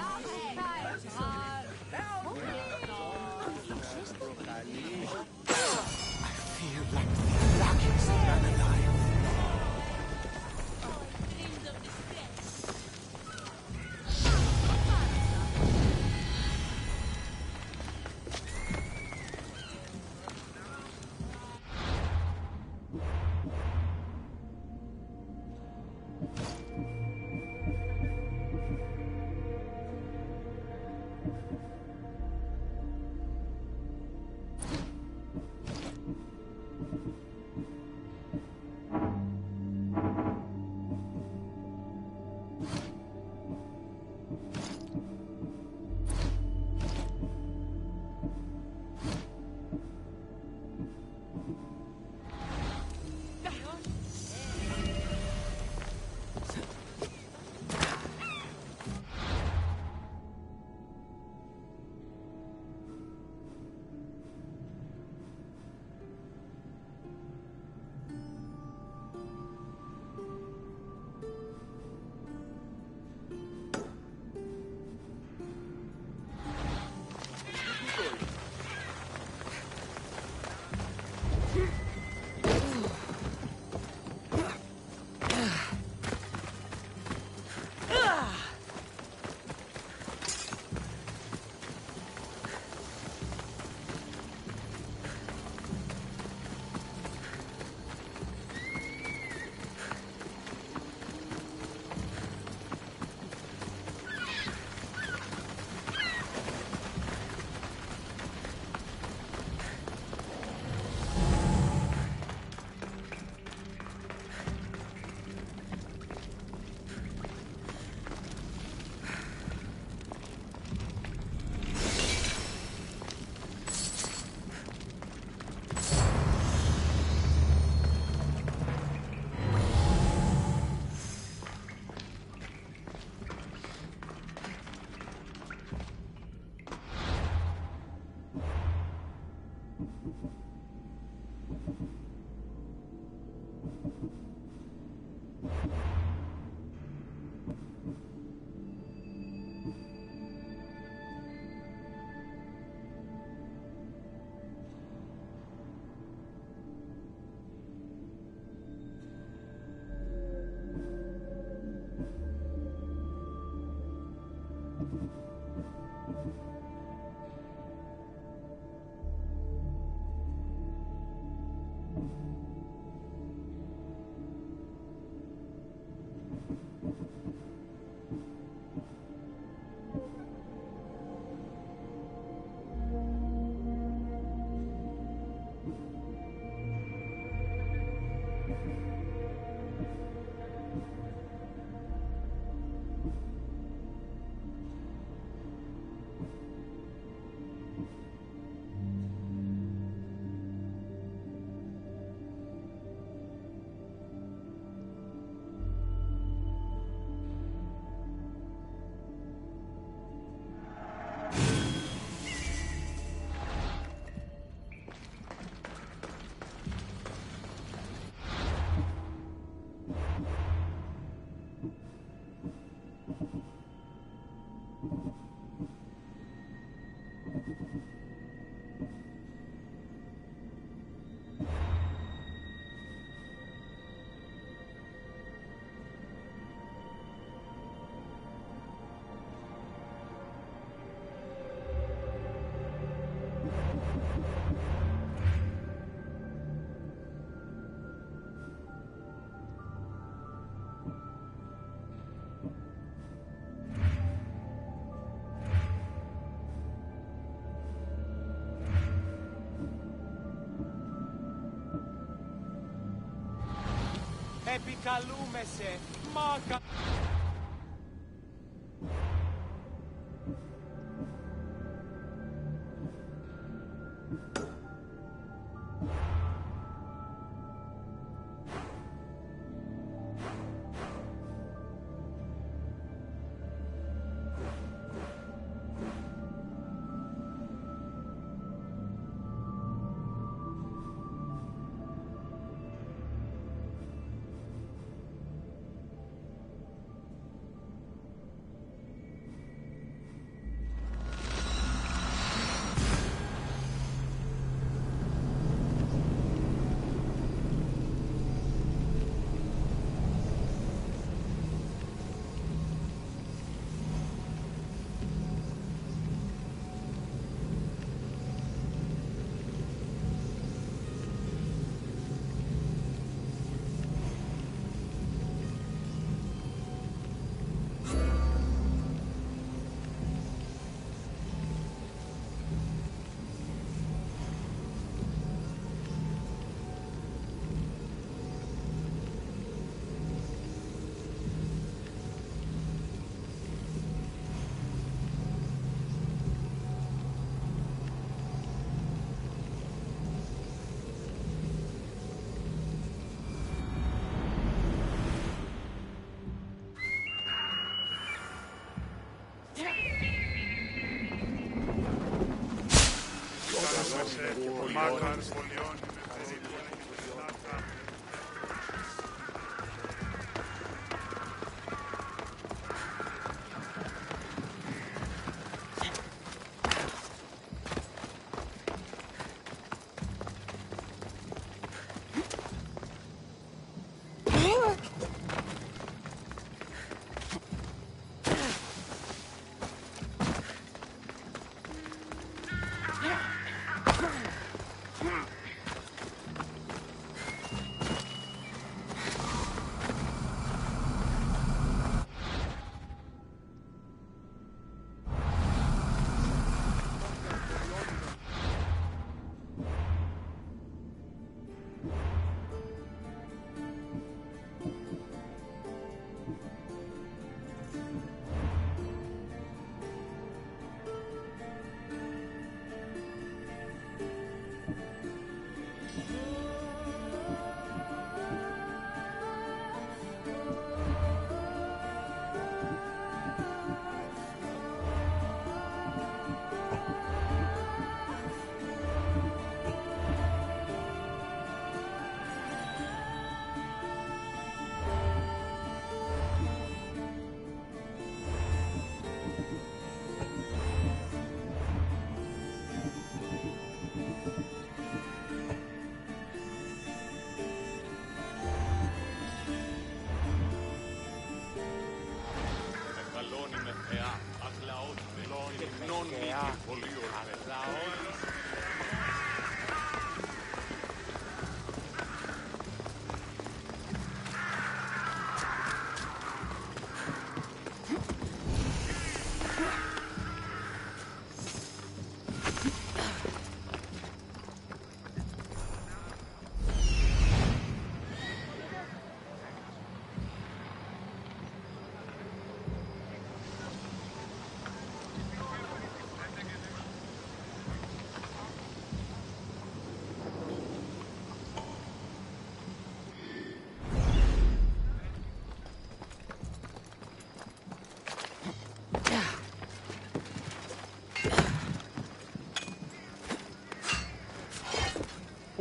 Επικαλούμεσαι, μάκα...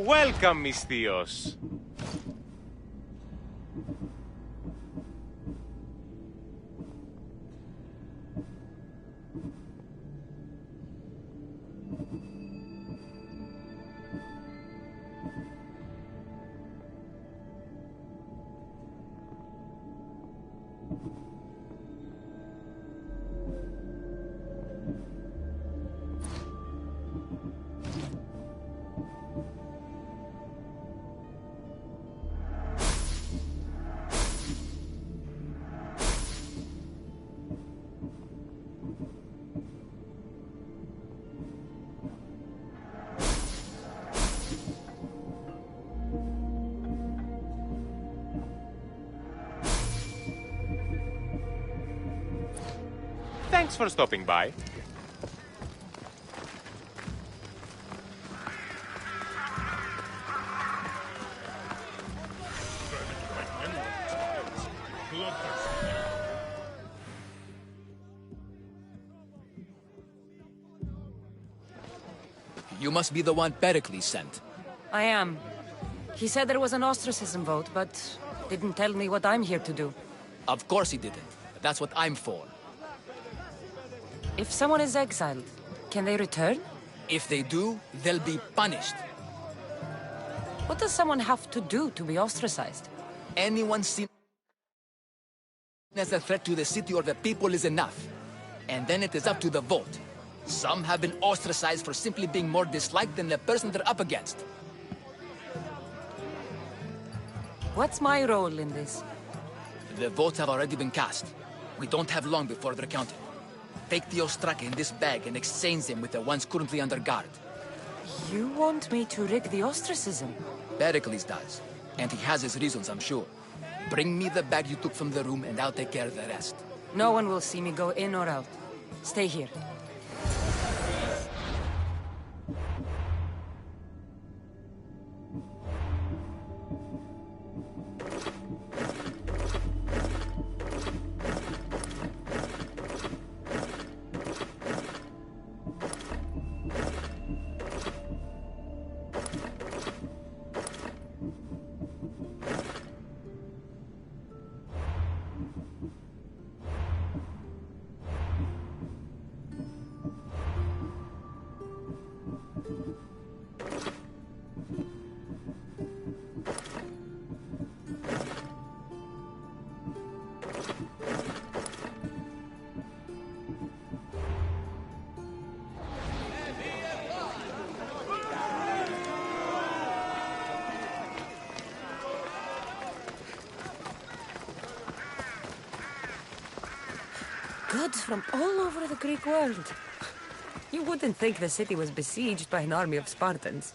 Welcome, Misthios. Thanks for stopping by. You must be the one Pericles sent. I am. He said there was an ostracism vote, but didn't tell me what I'm here to do. Of course he didn't. That's what I'm for. If someone is exiled, can they return? If they do, they'll be punished. What does someone have to do to be ostracized? Anyone seen as a threat to the city or the people is enough. And then it is up to the vote. Some have been ostracized for simply being more disliked than the person they're up against. What's my role in this? The votes have already been cast. We don't have long before they're counted. Take the ostraka in this bag and exchange them with the ones currently under guard. You want me to rig the ostracism? Pericles does. And he has his reasons, I'm sure. Bring me the bag you took from the room and I'll take care of the rest. No one will see me go in or out. Stay here. goods from all over the Greek world. You wouldn't think the city was besieged by an army of Spartans.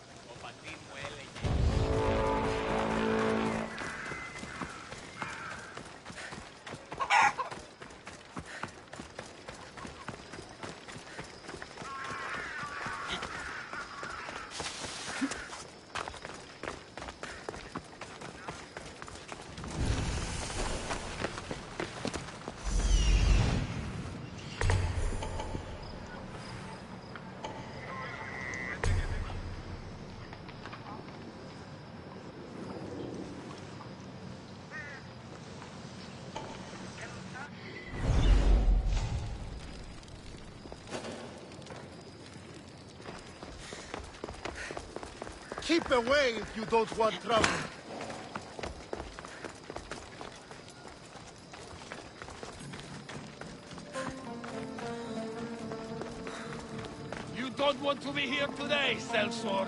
Keep away if you don't want trouble. You don't want to be here today, sellsword.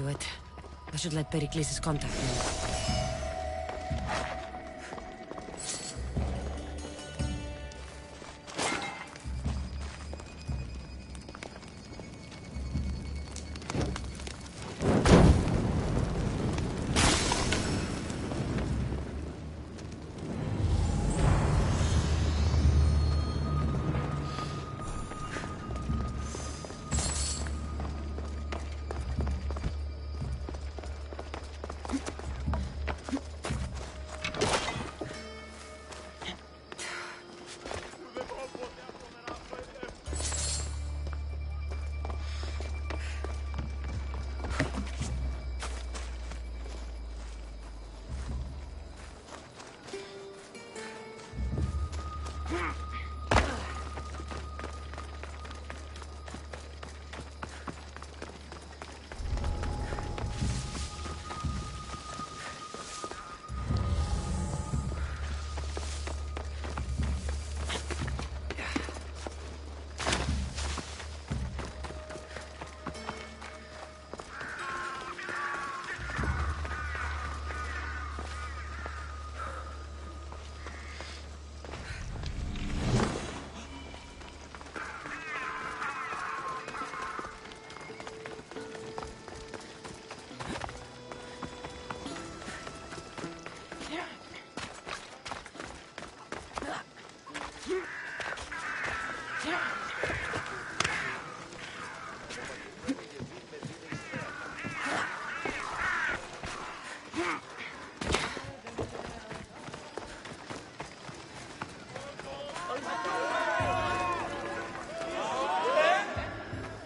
do it. I should let Pericles' contact know.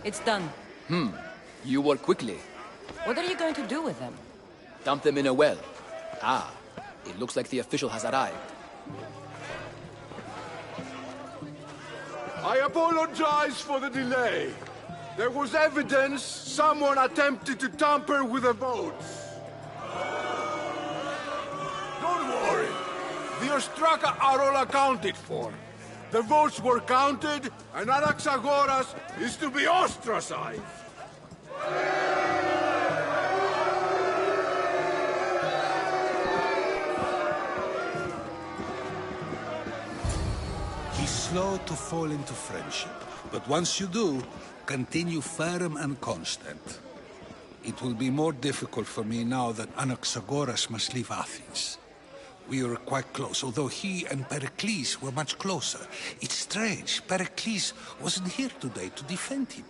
It's done. You work quickly. What are you going to do with them? Dump them in a well. Ah, it looks like the official has arrived. I apologize for the delay. There was evidence someone attempted to tamper with the votes. Don't worry. The Ostraka are all accounted for. The votes were counted, and Anaxagoras is to be ostracized. Be slow to fall into friendship, but once you do, continue firm and constant. It will be more difficult for me now that Anaxagoras must leave Athens. We were quite close, although he and Pericles were much closer. It's strange, Pericles wasn't here today to defend him.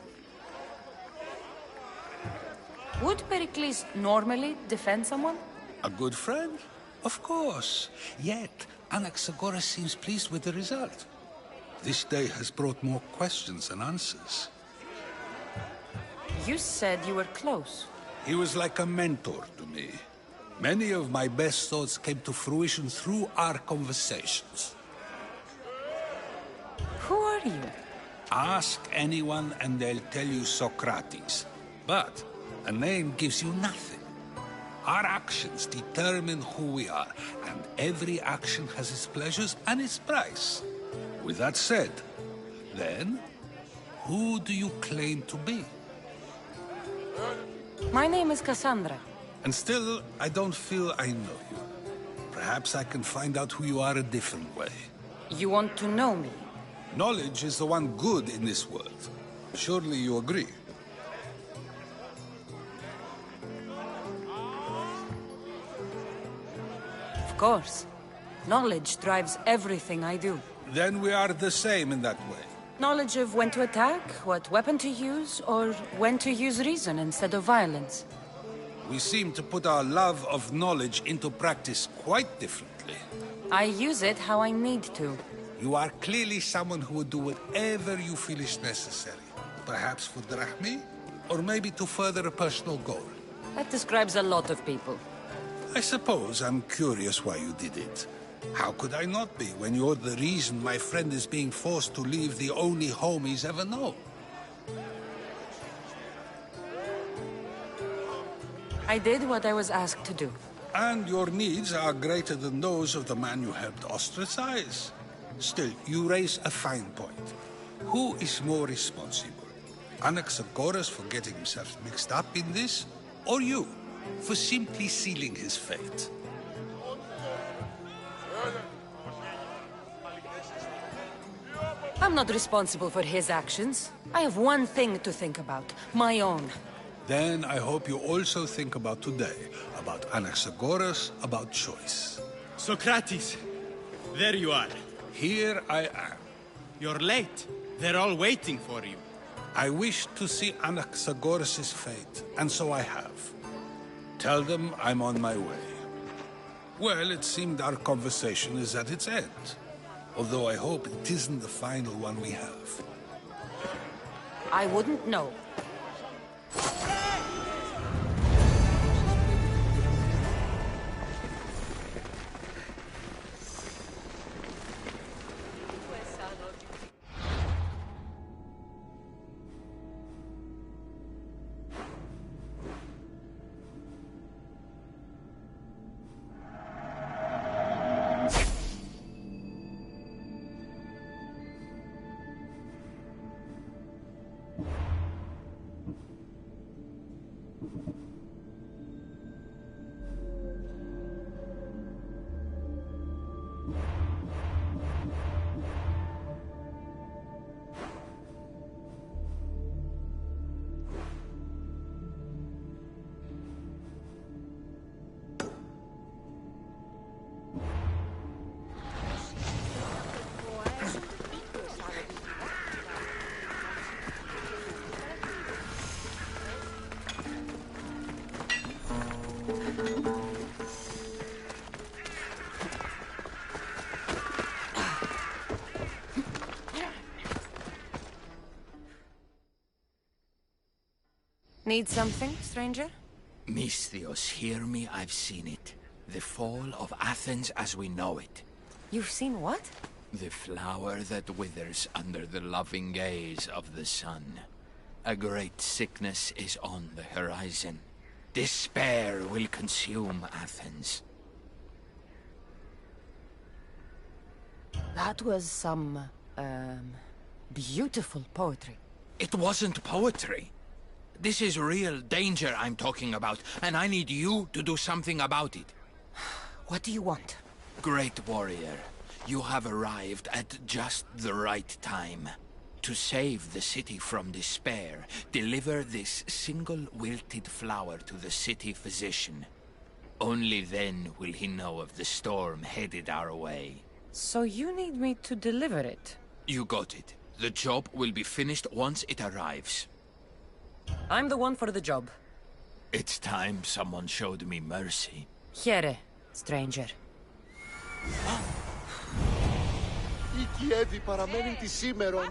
Would Pericles normally defend someone? A good friend? Of course. Yet, Anaxagoras seems pleased with the result. This day has brought more questions than answers. You said you were close. He was like a mentor to me. Many of my best thoughts came to fruition through our conversations. Who are you? Ask anyone and they'll tell you Socrates. But a name gives you nothing. Our actions determine who we are, and every action has its pleasures and its price. With that said, then, who do you claim to be? My name is Cassandra. And still, I don't feel I know you. Perhaps I can find out who you are a different way. You want to know me? Knowledge is the one good in this world. Surely you agree? Of course. Knowledge drives everything I do. Then we are the same in that way. Knowledge of when to attack, what weapon to use, or when to use reason instead of violence. We seem to put our love of knowledge into practice quite differently. I use it how I need to. You are clearly someone who would do whatever you feel is necessary. Perhaps for drachmi, or maybe to further a personal goal. That describes a lot of people. I suppose I'm curious why you did it. How could I not be when you're the reason my friend is being forced to leave the only home he's ever known? I did what I was asked to do. And your needs are greater than those of the man you helped ostracize. Still, you raise a fine point. Who is more responsible? Anaxagoras for getting himself mixed up in this, Or you, for simply sealing his fate. I'm not responsible for his actions. I have one thing to think about, my own. Then I hope you also think about today, about Anaxagoras, about choice. Socrates, there you are. Here I am. You're late. They're all waiting for you. I wish to see Anaxagoras' fate, and so I have. Tell them I'm on my way. Well, it seemed our conversation is at its end. Although I hope it isn't the final one we have. I wouldn't know. Need something, stranger? Misthios, hear me, I've seen it. The fall of Athens as we know it. You've seen what? The flower that withers under the loving gaze of the sun. A great sickness is on the horizon. Despair will consume Athens. That was some, beautiful poetry. It wasn't poetry. This is real danger I'm talking about, and I need you to do something about it. What do you want? Great warrior, you have arrived at just the right time. To save the city from despair, deliver this single wilted flower to the city physician. Only then will he know of the storm headed our way. So you need me to deliver it? You got it. The job will be finished once it arrives. I'm the one for the job. It's time someone showed me mercy. Here, stranger. Η Κιέβη παραμένει τη σήμερον.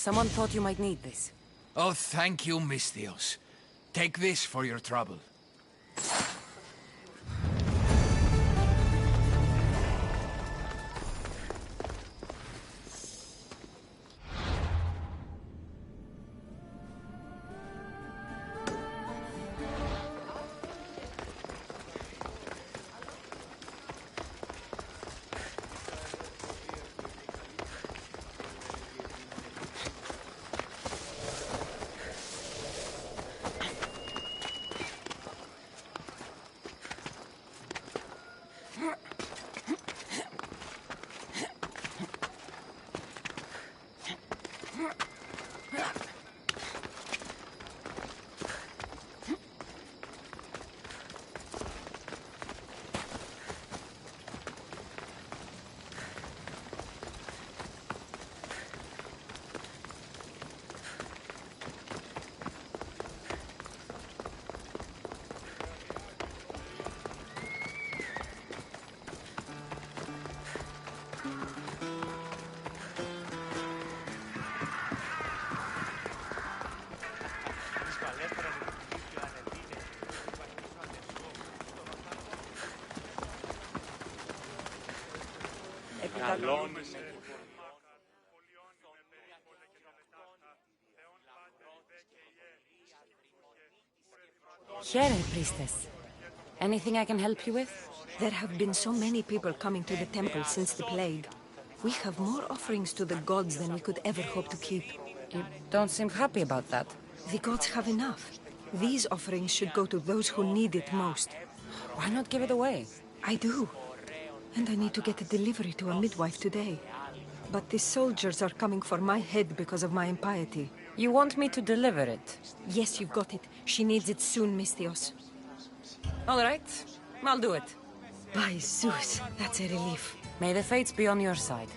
Someone thought you might need this. Oh, thank you, Misthios. Take this for your trouble. Here, priestess. Anything I can help you with? There have been so many people coming to the temple since the plague. We have more offerings to the gods than we could ever hope to keep. You don't seem happy about that. The gods have enough. These offerings should go to those who need it most. Why not give it away? I do. And I need to get a delivery to a midwife today. But the soldiers are coming for my head because of my impiety. You want me to deliver it? Yes, you've got it. She needs it soon, Misthios. All right. I'll do it. By Zeus, that's a relief. May the fates be on your side.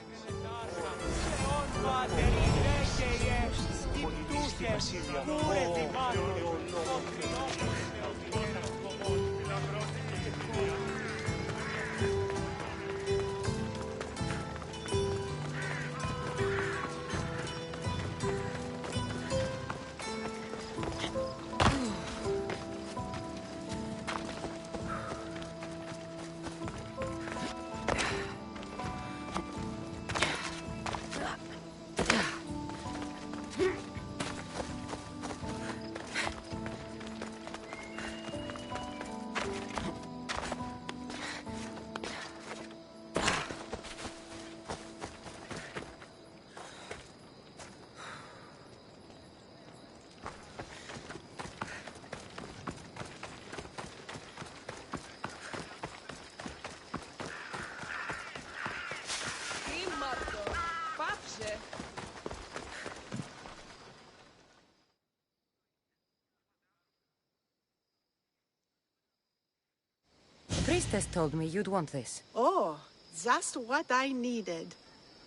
The priestess told me you'd want this. Oh, just what I needed.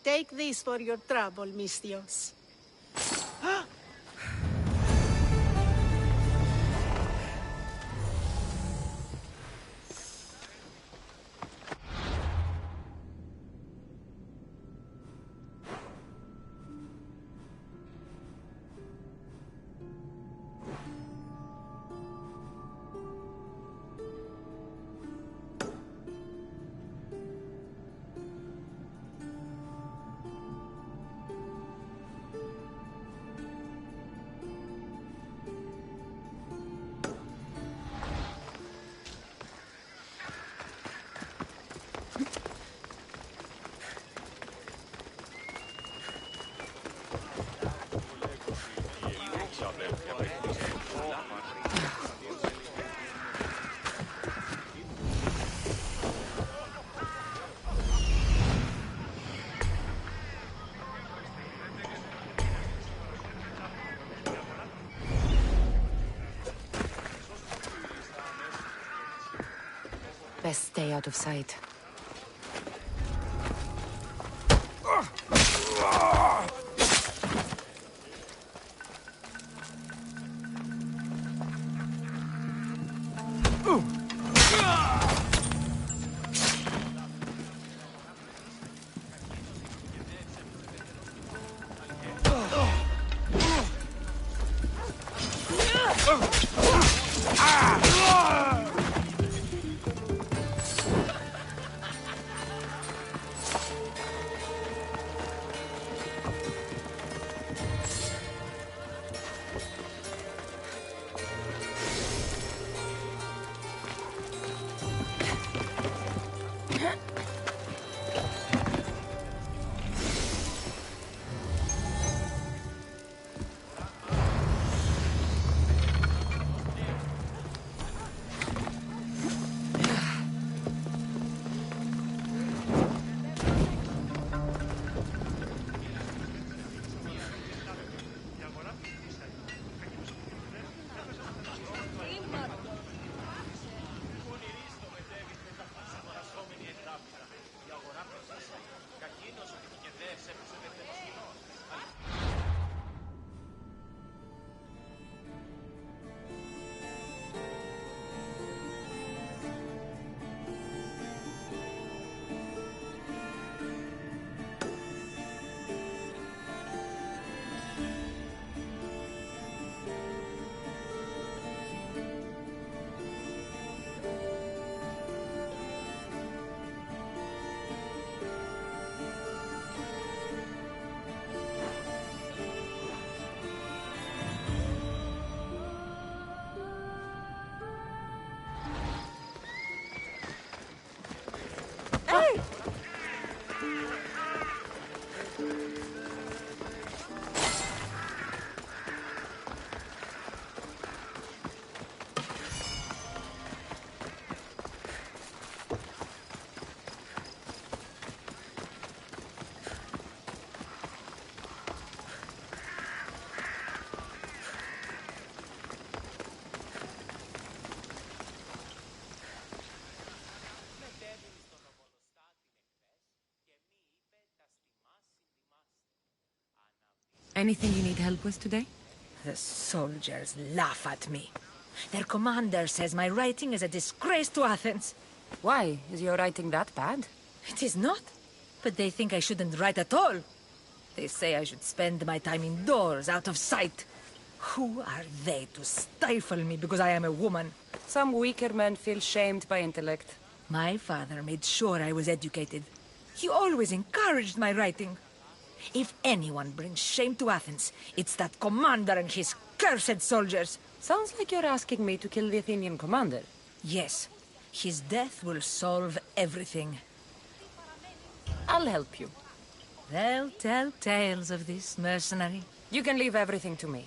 Take this for your trouble, Misthios. Best stay out of sight. Anything you need help with today? The soldiers laugh at me. Their commander says my writing is a disgrace to Athens. Why? Is your writing that bad? It is not. But they think I shouldn't write at all. They say I should spend my time indoors, out of sight. Who are they to stifle me because I am a woman? Some weaker men feel shamed by intellect. My father made sure I was educated. He always encouraged my writing. If anyone brings shame to Athens, it's that commander and his cursed soldiers. Sounds like you're asking me to kill the Athenian commander. Yes. His death will solve everything. I'll help you. They'll tell tales of this mercenary. You can leave everything to me.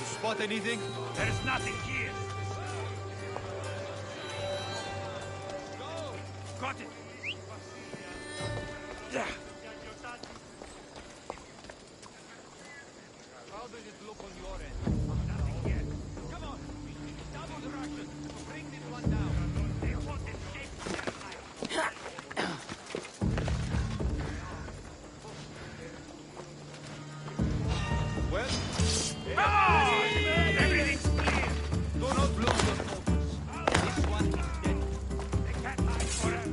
Spot anything? There's nothing here. Got it. How does it look on your end? Nothing yet. Come on. Double the Russians. Bring this one down. They want it shaped. Well? Everything's clear. Do not lose your focus. This one is dead. They can't hide forever.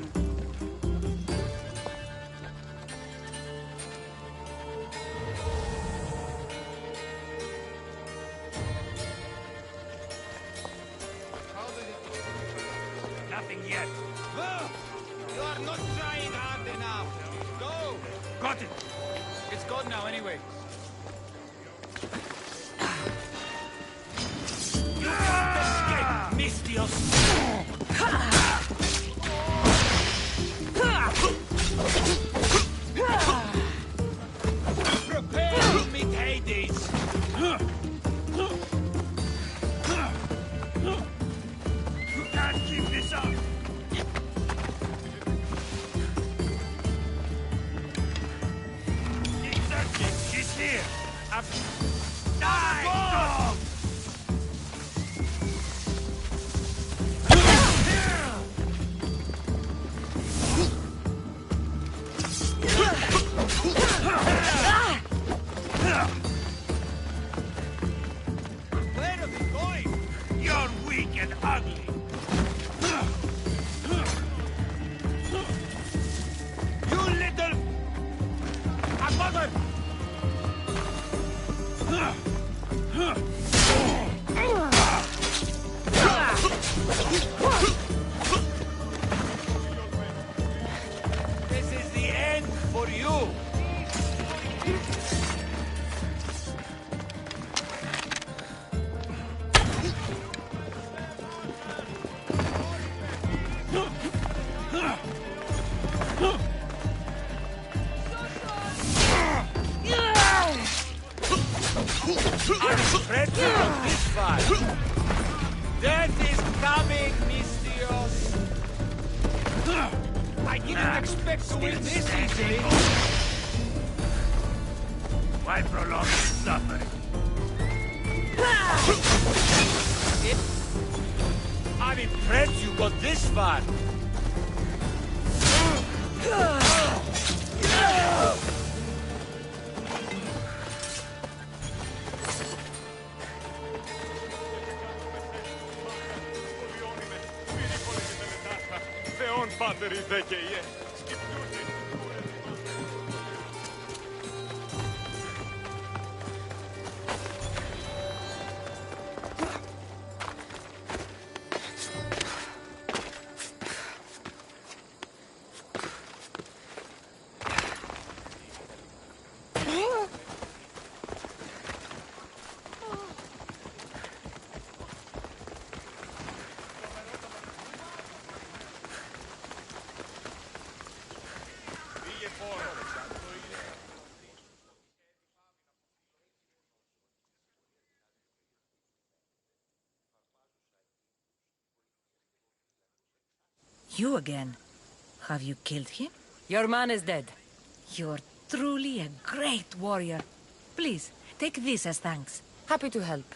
Nothing yet. You are not trying hard enough. Go. Got it. It's gone now, anyway. You can't escape, Mistios! Prepare to meet Hades! You can't keep this up! Exactly! She's here! Die! Dog! Where are we going? You're weak and ugly. You little... A mother! This is the end for you. I'm afraid you got this far. Death is coming, Mistios. I didn't expect to win this easily. Why prolong suffering? I'm impressed you got this far. Θεόν πάτερ η δέκαιε. You again. Have you killed him? Your man is dead. You're truly a great warrior. Please, take this as thanks. Happy to help.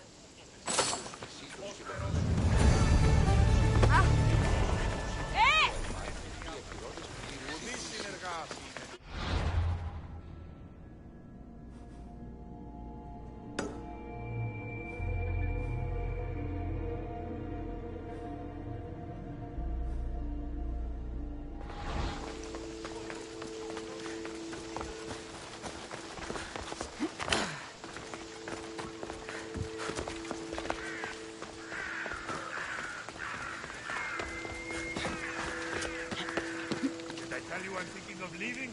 I'm thinking of leaving?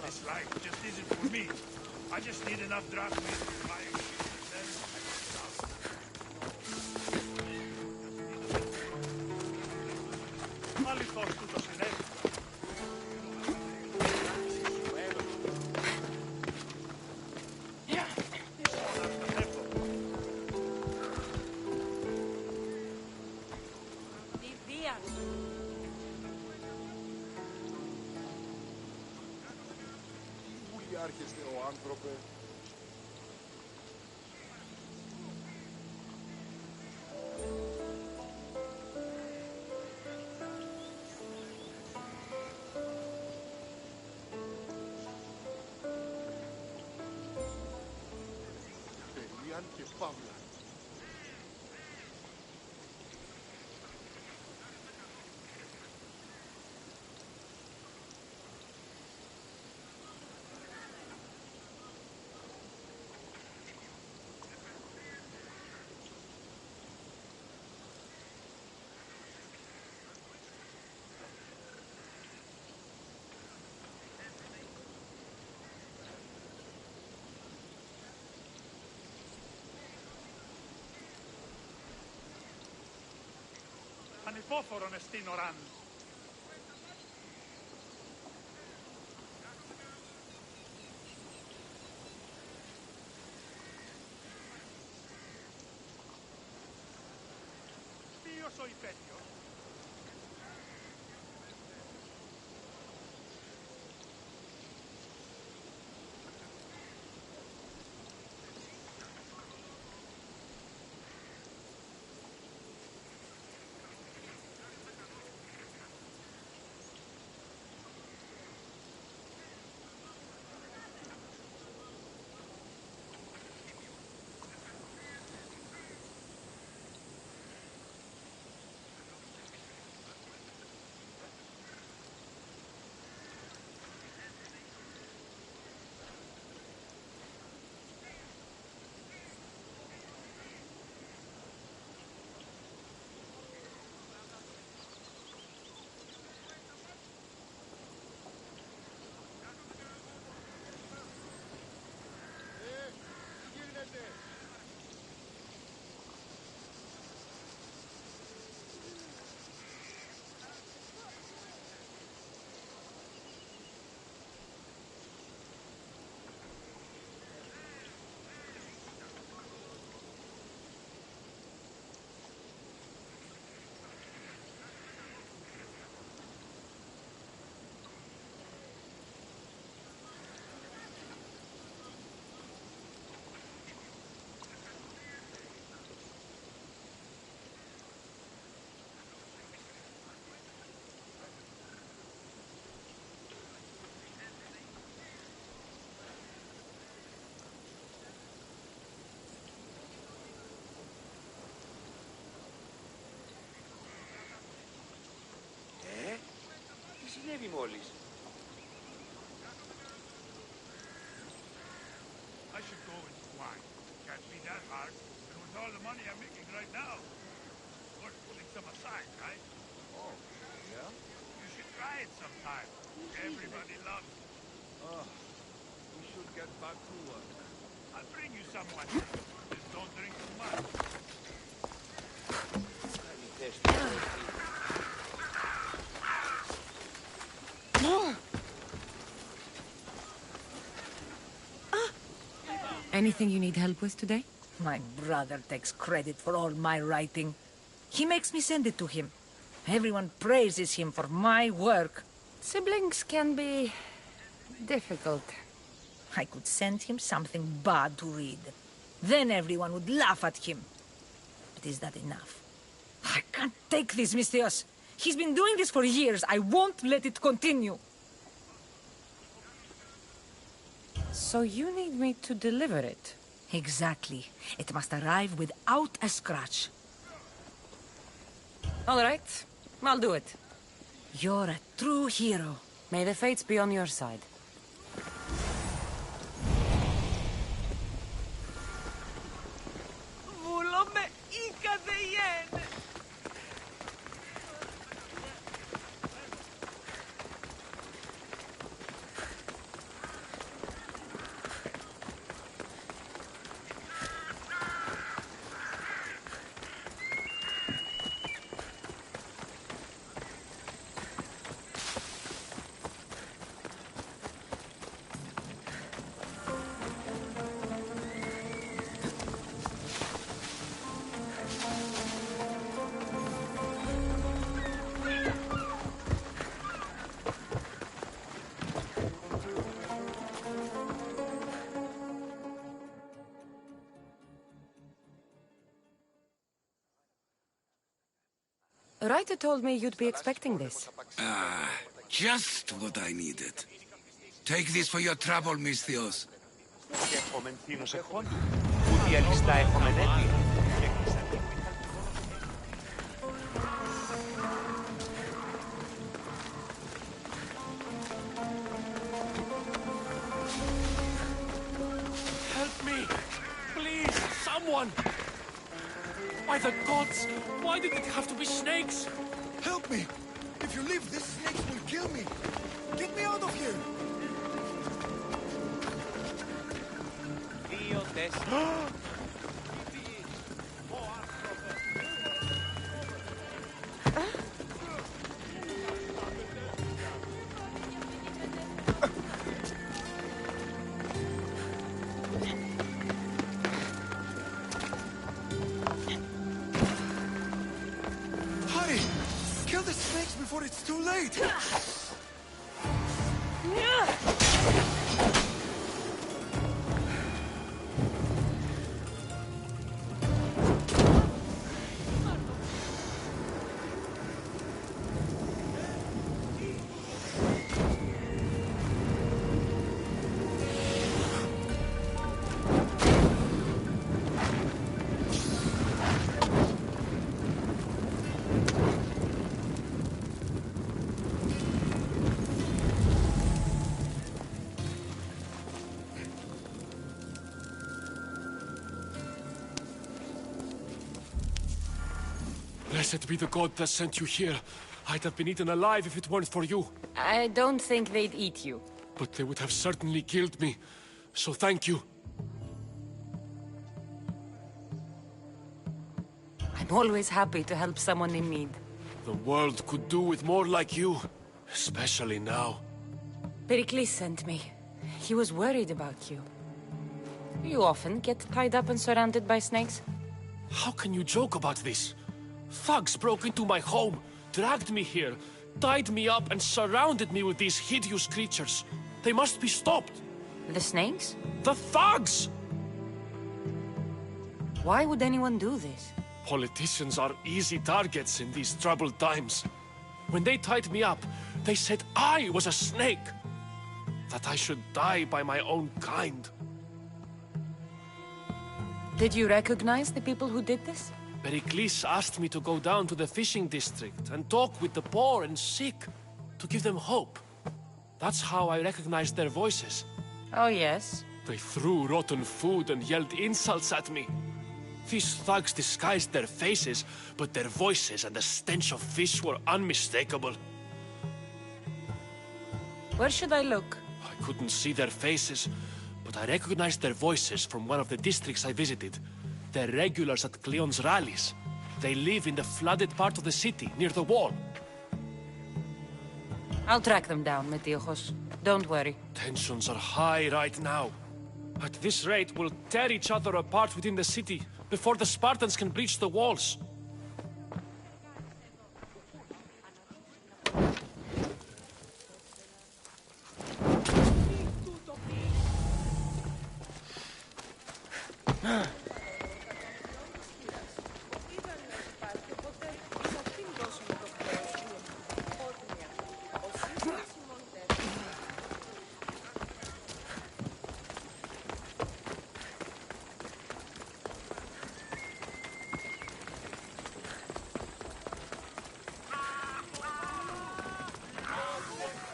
This life just isn't for me. I just need enough drachmas to buy a ship and then I can stop. Αληθώς του το συνέβη. Άρχεστε ο άνθρωπε. Τελείαν και παύλα. ανυπόφορον εστίν οράν. Ποιος ο υπέτειος? Τι συνέβη μόλις? I should go and wine. Can't be that hard. And with all the money I'm making right now, worth putting some aside, right? Oh, yeah? You should try it sometime. Everybody loves it. Oh, we should get back to work. I'll bring you some one. Just don't drink too much. Let me test it. Anything you need help with today? My brother takes credit for all my writing. He makes me send it to him. Everyone praises him for my work. Siblings can be difficult. I could send him something bad to read. Then everyone would laugh at him. But is that enough? I can't take this, Misthios. He's been doing this for years. I won't let it continue. So you need me to deliver it? Exactly. It must arrive without a scratch. All right. I'll do it. You're a true hero. May the fates be on your side. Ryder told me you'd be expecting this. Ah, just what I needed. Take this for your trouble, Misthios. Help me! Please, someone! By the gods, why did it have to be snakes? Help me! If you leave, these snakes will kill me! Get me out of here! before it's too late! Blessed be the god that sent you here. I'd have been eaten alive if it weren't for you. I don't think they'd eat you. But they would have certainly killed me. So thank you. I'm always happy to help someone in need. The world could do with more like you. Especially now. Pericles sent me. He was worried about you. You often get tied up and surrounded by snakes? How can you joke about this? Thugs broke into my home, dragged me here, tied me up and surrounded me with these hideous creatures. They must be stopped. The snakes? The thugs! Why would anyone do this? Politicians are easy targets in these troubled times. When they tied me up, they said I was a snake. That I should die by my own kind. Did you recognize the people who did this? Pericles asked me to go down to the fishing district and talk with the poor and sick, to give them hope. That's how I recognized their voices. Oh, yes? They threw rotten food and yelled insults at me. These thugs disguised their faces, but their voices and the stench of fish were unmistakable. Where should I look? I couldn't see their faces, but I recognized their voices from one of the districts I visited. They're regulars at Cleon's rallies. They live in the flooded part of the city, near the wall. I'll track them down, Metiochos. Don't worry. Tensions are high right now. At this rate, we'll tear each other apart within the city, before the Spartans can breach the walls.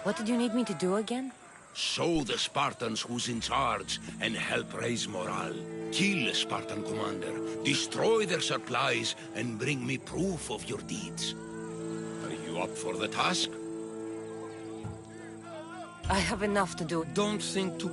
What did you need me to do again? Show the Spartans who's in charge and help raise morale. Kill a Spartan commander, destroy their supplies, and bring me proof of your deeds. Are you up for the task? I have enough to do. Don't think to...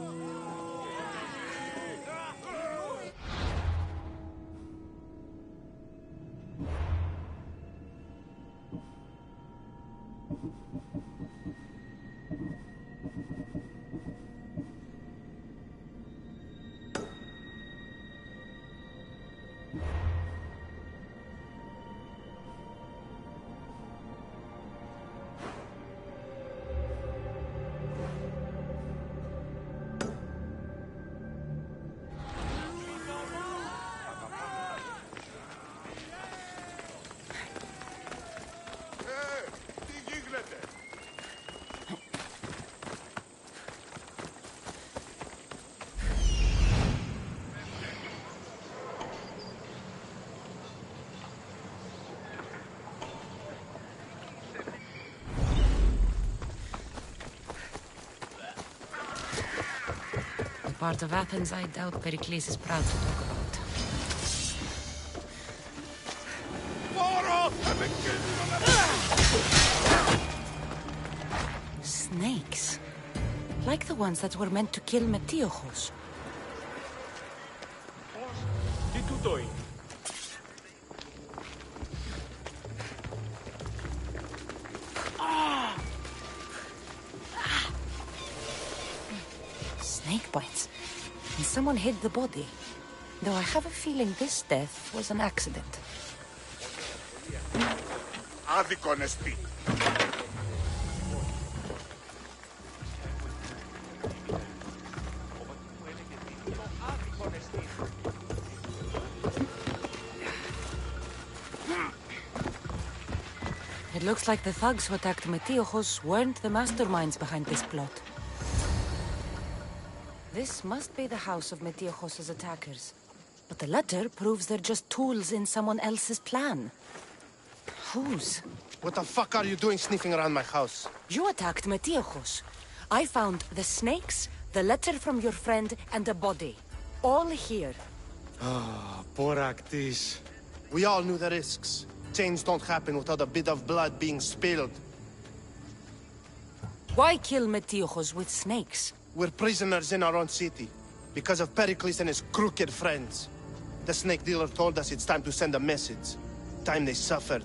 Part of Athens I doubt Pericles is proud to talk about. Snakes. Like the ones that were meant to kill Metiochos. Snake bites. And someone hid the body. Though I have a feeling this death was an accident. Άδικο να σπεί. It looks like the thugs who attacked Metiochos weren't the masterminds behind this plot. This must be the house of Metiochos' attackers. But the letter proves they're just tools in someone else's plan. Whose? What the fuck are you doing sniffing around my house? You attacked Metiochos. I found the snakes, the letter from your friend, and a body. All here. Ah, Boraktis. We all knew the risks. Change don't happen without a bit of blood being spilled. Why kill Metiochos with snakes? We're prisoners in our own city, because of Pericles and his crooked friends. The snake dealer told us it's time to send a message. Time they suffered.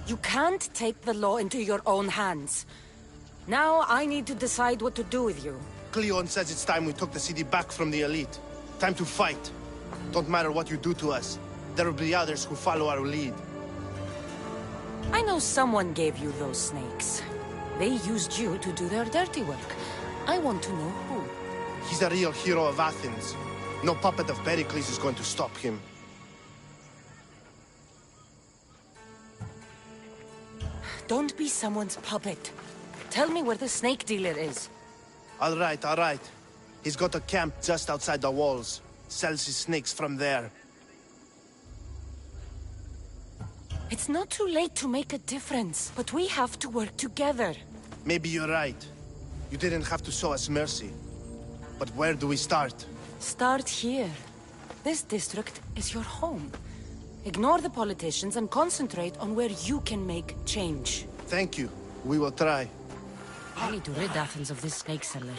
You can't take the law into your own hands. Now I need to decide what to do with you. Cleon says it's time we took the city back from the elite. Time to fight. Don't matter what you do to us. There will be others who follow our lead. I know someone gave you those snakes. They used you to do their dirty work. I want to know who. He's a real hero of Athens. No puppet of Pericles is going to stop him. Don't be someone's puppet. Tell me where the snake dealer is. All right, all right. He's got a camp just outside the walls. Sells his snakes from there. It's not too late to make a difference, but we have to work together. Maybe you're right. You didn't have to show us mercy. But where do we start? Start here. This district is your home. Ignore the politicians and concentrate on where you can make change. Thank you. We will try. I need to rid Athens of this snake seller.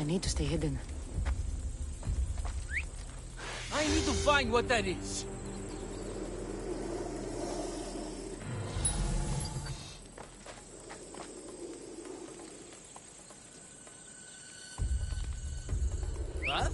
I need to stay hidden. I need to find what that is. What?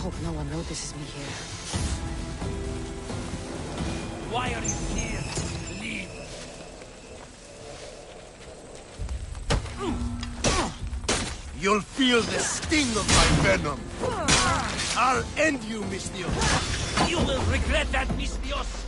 Hope no one notices me here. Why are you here? Leave. You'll feel the sting of my venom. I'll end you, Mystios. You will regret that, Mystios.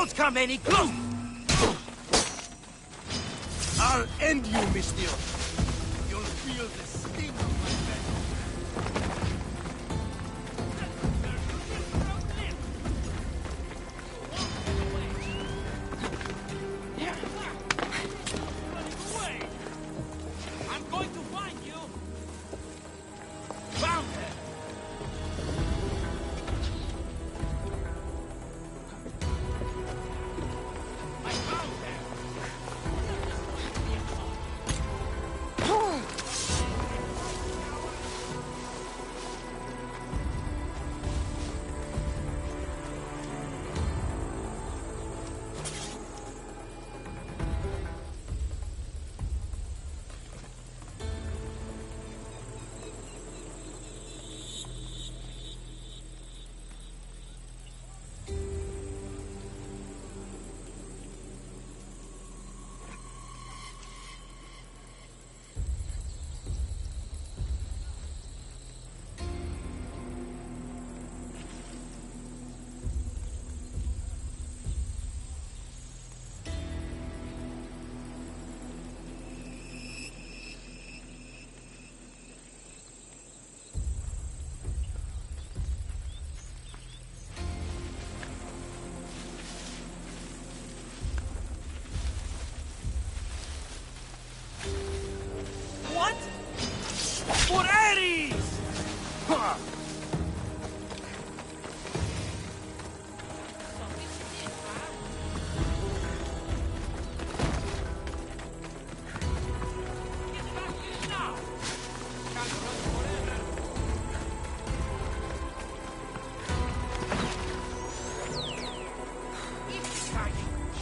Don't come any closer! I'll end you, Mistio. You'll feel the sting of my vengeance. I'm going to find you! Found her! What? For Ares! Huh.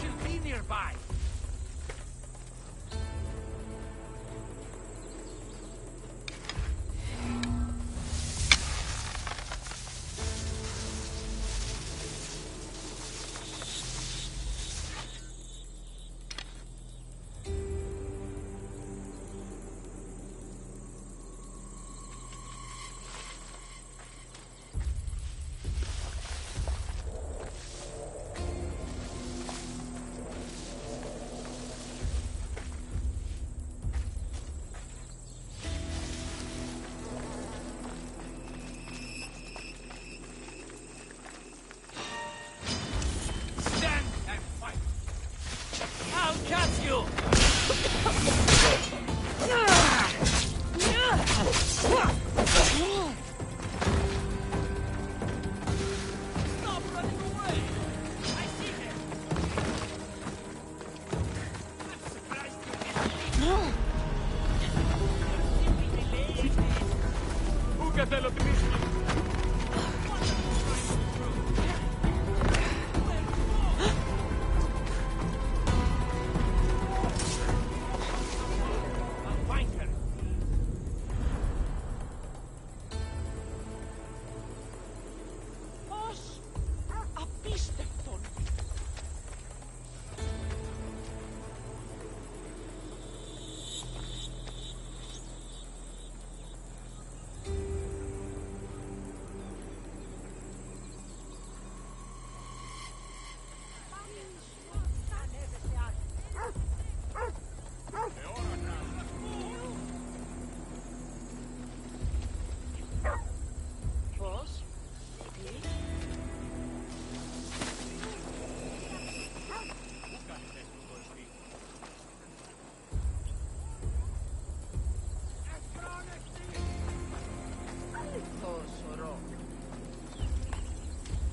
She'll be nearby. Stand and fight. I'll catch you. Stop running away. I see him. I'm surprised you didn't.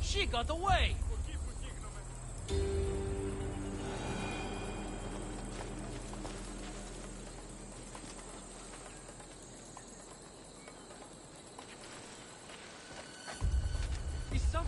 She got away! Is some...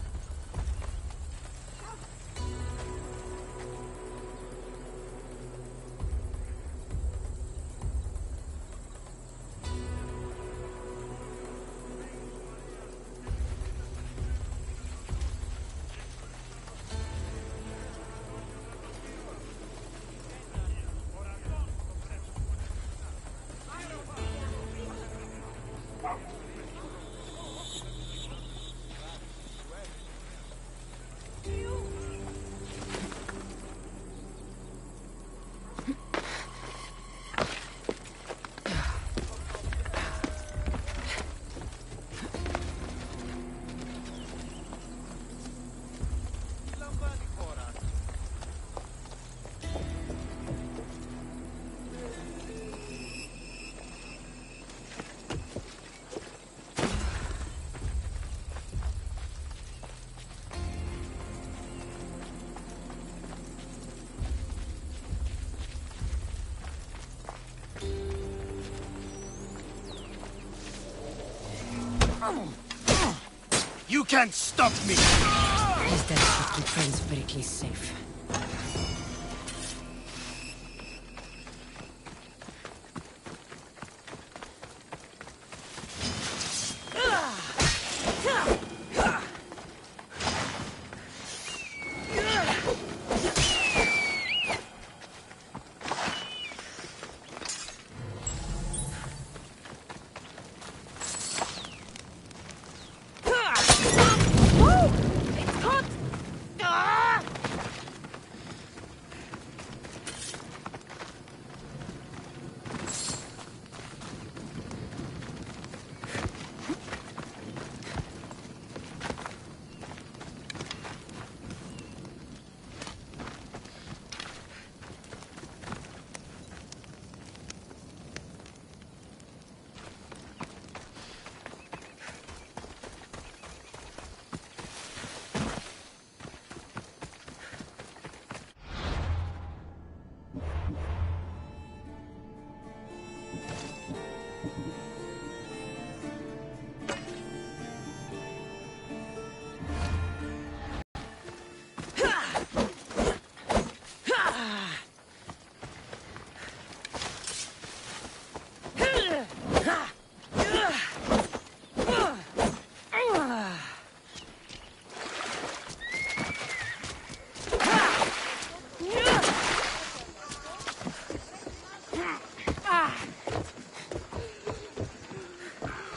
You can't stop me! His death should keep Prince Pericles safe.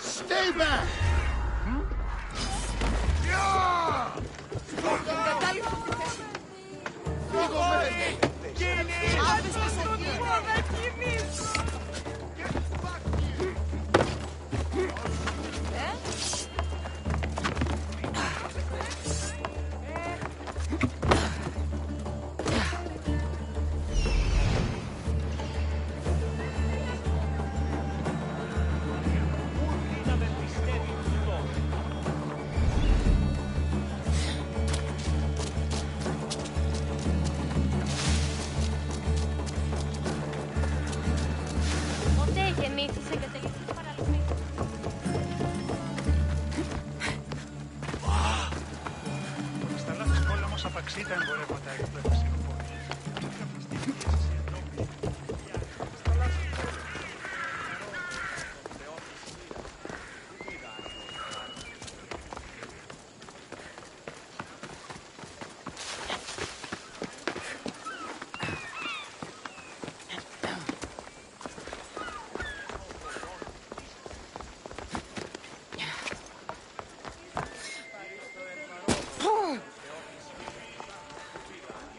Stay back! Απαξίτα εμπορεύματα εκπαίδευση ροπόρτ.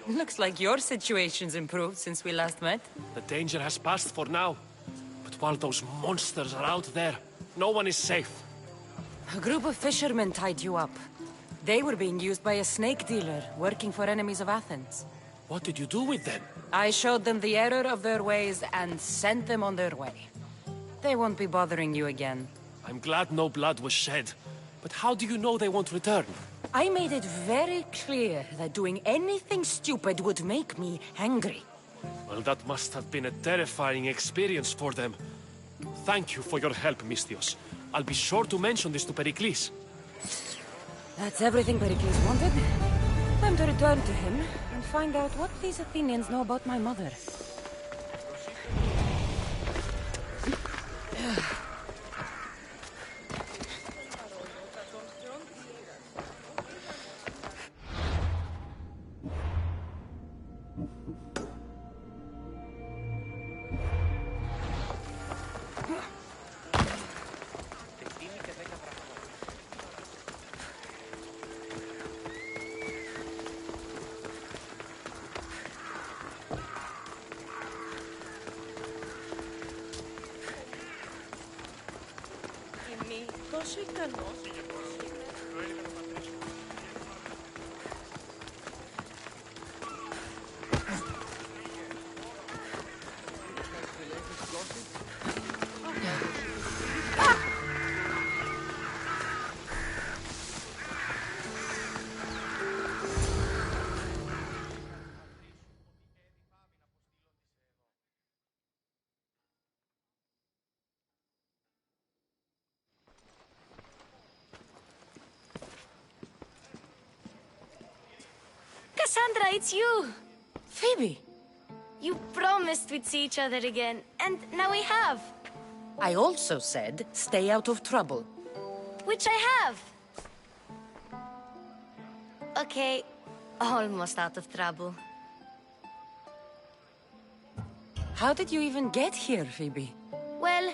Looks like your situation's improved since we last met. The danger has passed for now. But while those monsters are out there, no one is safe. A group of fishermen tied you up. They were being used by a snake dealer, working for enemies of Athens. What did you do with them? I showed them the error of their ways and sent them on their way. They won't be bothering you again. I'm glad no blood was shed. But how do you know they won't return? I made it very clear that doing anything stupid would make me angry. Well, that must have been a terrifying experience for them. Thank you for your help, Misthios. I'll be sure to mention this to Pericles. That's everything Pericles wanted. Time to return to him and find out what these Athenians know about my mother. Τόσο ικανός. Cassandra, it's you! Phoebe! You promised we'd see each other again, and now we have. I also said, stay out of trouble. Which I have. Okay, almost out of trouble. How did you even get here, Phoebe? Well,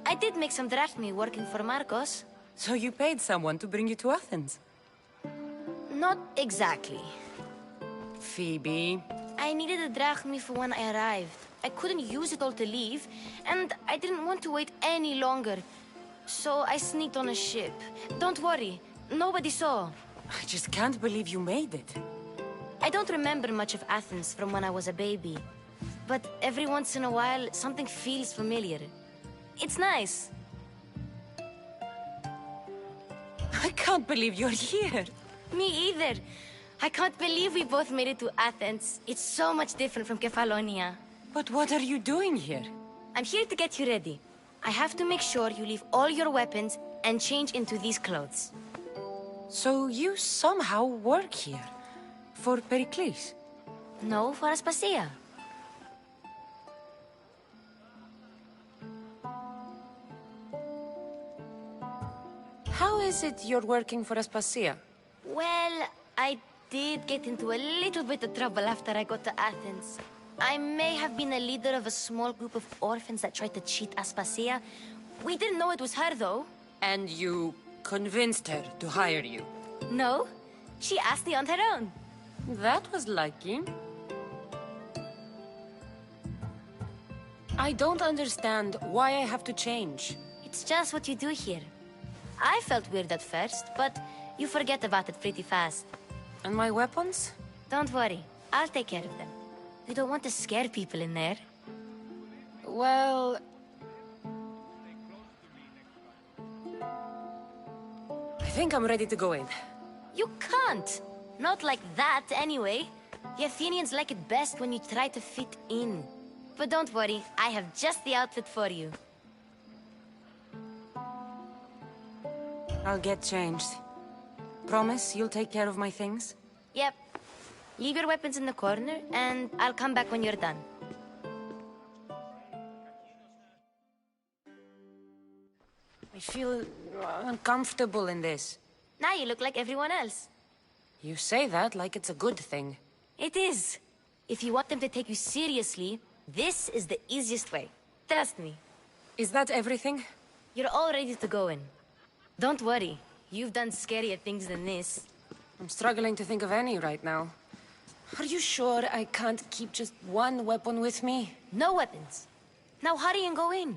I did make some drachmi working for Marcos. So you paid someone to bring you to Athens? Not exactly. Phoebe... I needed a drachmi for when I arrived. I couldn't use it all to leave, and I didn't want to wait any longer. So I sneaked on a ship. Don't worry, nobody saw. I just can't believe you made it. I don't remember much of Athens from when I was a baby. But every once in a while, something feels familiar. It's nice. I can't believe you're here. Me either. I can't believe we both made it to Athens. It's so much different from Kefalonia. But what are you doing here? I'm here to get you ready. I have to make sure you leave all your weapons and change into these clothes. So you somehow work here? For Pericles? No, for Aspasia. How is it you're working for Aspasia? Well, I did get into a little bit of trouble after I got to Athens. I may have been a leader of a small group of orphans that tried to cheat Aspasia. We didn't know it was her, though. And you convinced her to hire you? No, she asked me on her own. That was lucky. I don't understand why I have to change. It's just what you do here. I felt weird at first, but you forget about it pretty fast. And my weapons? Don't worry, I'll take care of them. You don't want to scare people in there. Well... I think I'm ready to go in. You can't! Not like that, anyway. The Athenians like it best when you try to fit in. But don't worry, I have just the outfit for you. I'll get changed. Promise you'll take care of my things? Yep. Leave your weapons in the corner, and I'll come back when you're done. I feel uncomfortable in this. Now you look like everyone else. You say that like it's a good thing. It is. If you want them to take you seriously, this is the easiest way. Trust me. Is that everything? You're all ready to go in. Don't worry. You've done scarier things than this. I'm struggling to think of any right now. Are you sure I can't keep just one weapon with me? No weapons. Now hurry and go in.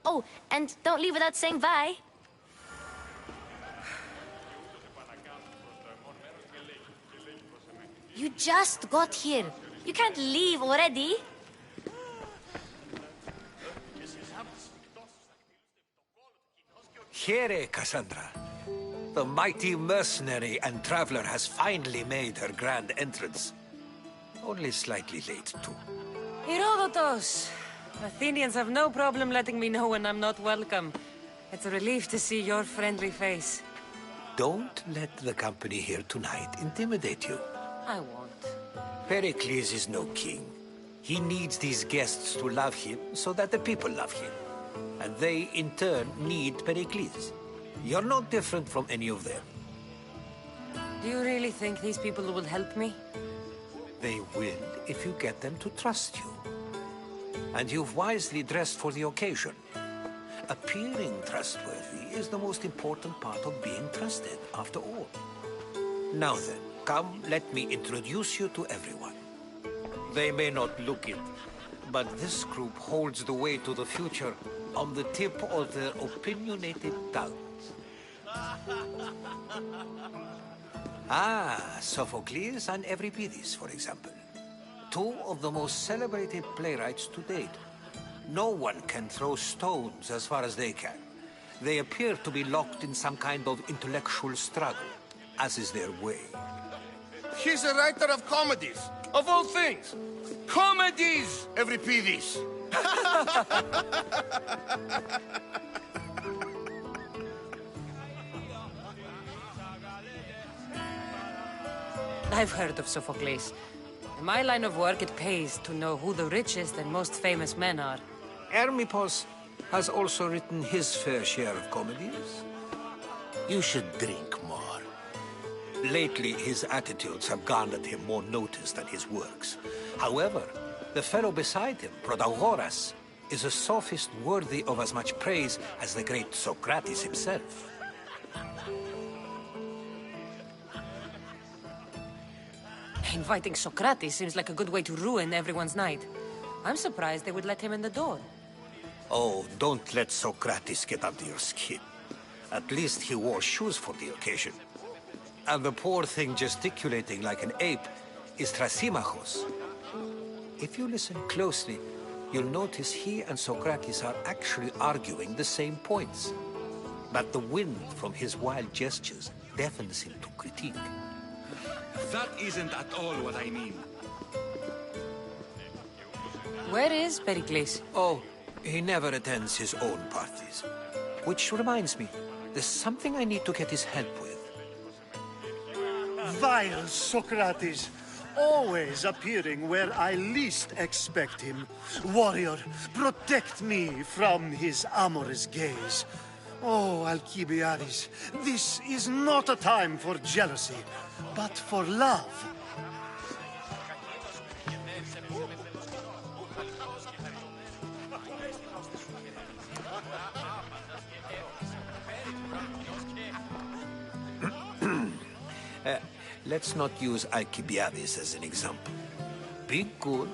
Oh, and don't leave without saying bye. You just got here. You can't leave already. Here, Cassandra. The mighty mercenary and traveler has finally made her grand entrance. Only slightly late, too. Herodotus! Athenians have no problem letting me know when I'm not welcome. It's a relief to see your friendly face. Don't let the company here tonight intimidate you. I won't. Pericles is no king. He needs these guests to love him so that the people love him. And they, in turn, need Pericles. You're no different from any of them. Do you really think these people will help me? They will if you get them to trust you. And you've wisely dressed for the occasion. Appearing trustworthy is the most important part of being trusted, after all. Now then, come, let me introduce you to everyone. They may not look it, but this group holds the way to the future on the tip of their opinionated tongues. Sophocles and Euripides, for example. Two of the most celebrated playwrights to date. No one can throw stones as far as they can. They appear to be locked in some kind of intellectual struggle, as is their way. He's a writer of comedies, of all things. Comedies, Euripides. I've heard of Sophocles. In my line of work, it pays to know who the richest and most famous men are. Hermippos has also written his fair share of comedies. You should drink more. Lately, his attitudes have garnered him more notice than his works. However, the fellow beside him, Protagoras, is a sophist worthy of as much praise as the great Socrates himself. Inviting Socrates seems like a good way to ruin everyone's night. I'm surprised they would let him in the door. Oh, don't let Socrates get under your skin. At least he wore shoes for the occasion. And the poor thing gesticulating like an ape is Thrasymachos. If you listen closely, you'll notice he and Socrates are actually arguing the same points. But the wind from his wild gestures deafens him to critique. That isn't at all what I mean. Where is Pericles? Oh, he never attends his own parties. Which reminds me, there's something I need to get his help with. Vile Socrates, always appearing where I least expect him. Warrior, protect me from his amorous gaze. Oh, Alcibiades, this is not a time for jealousy, but for love. Let's not use Alcibiades as an example. Be good,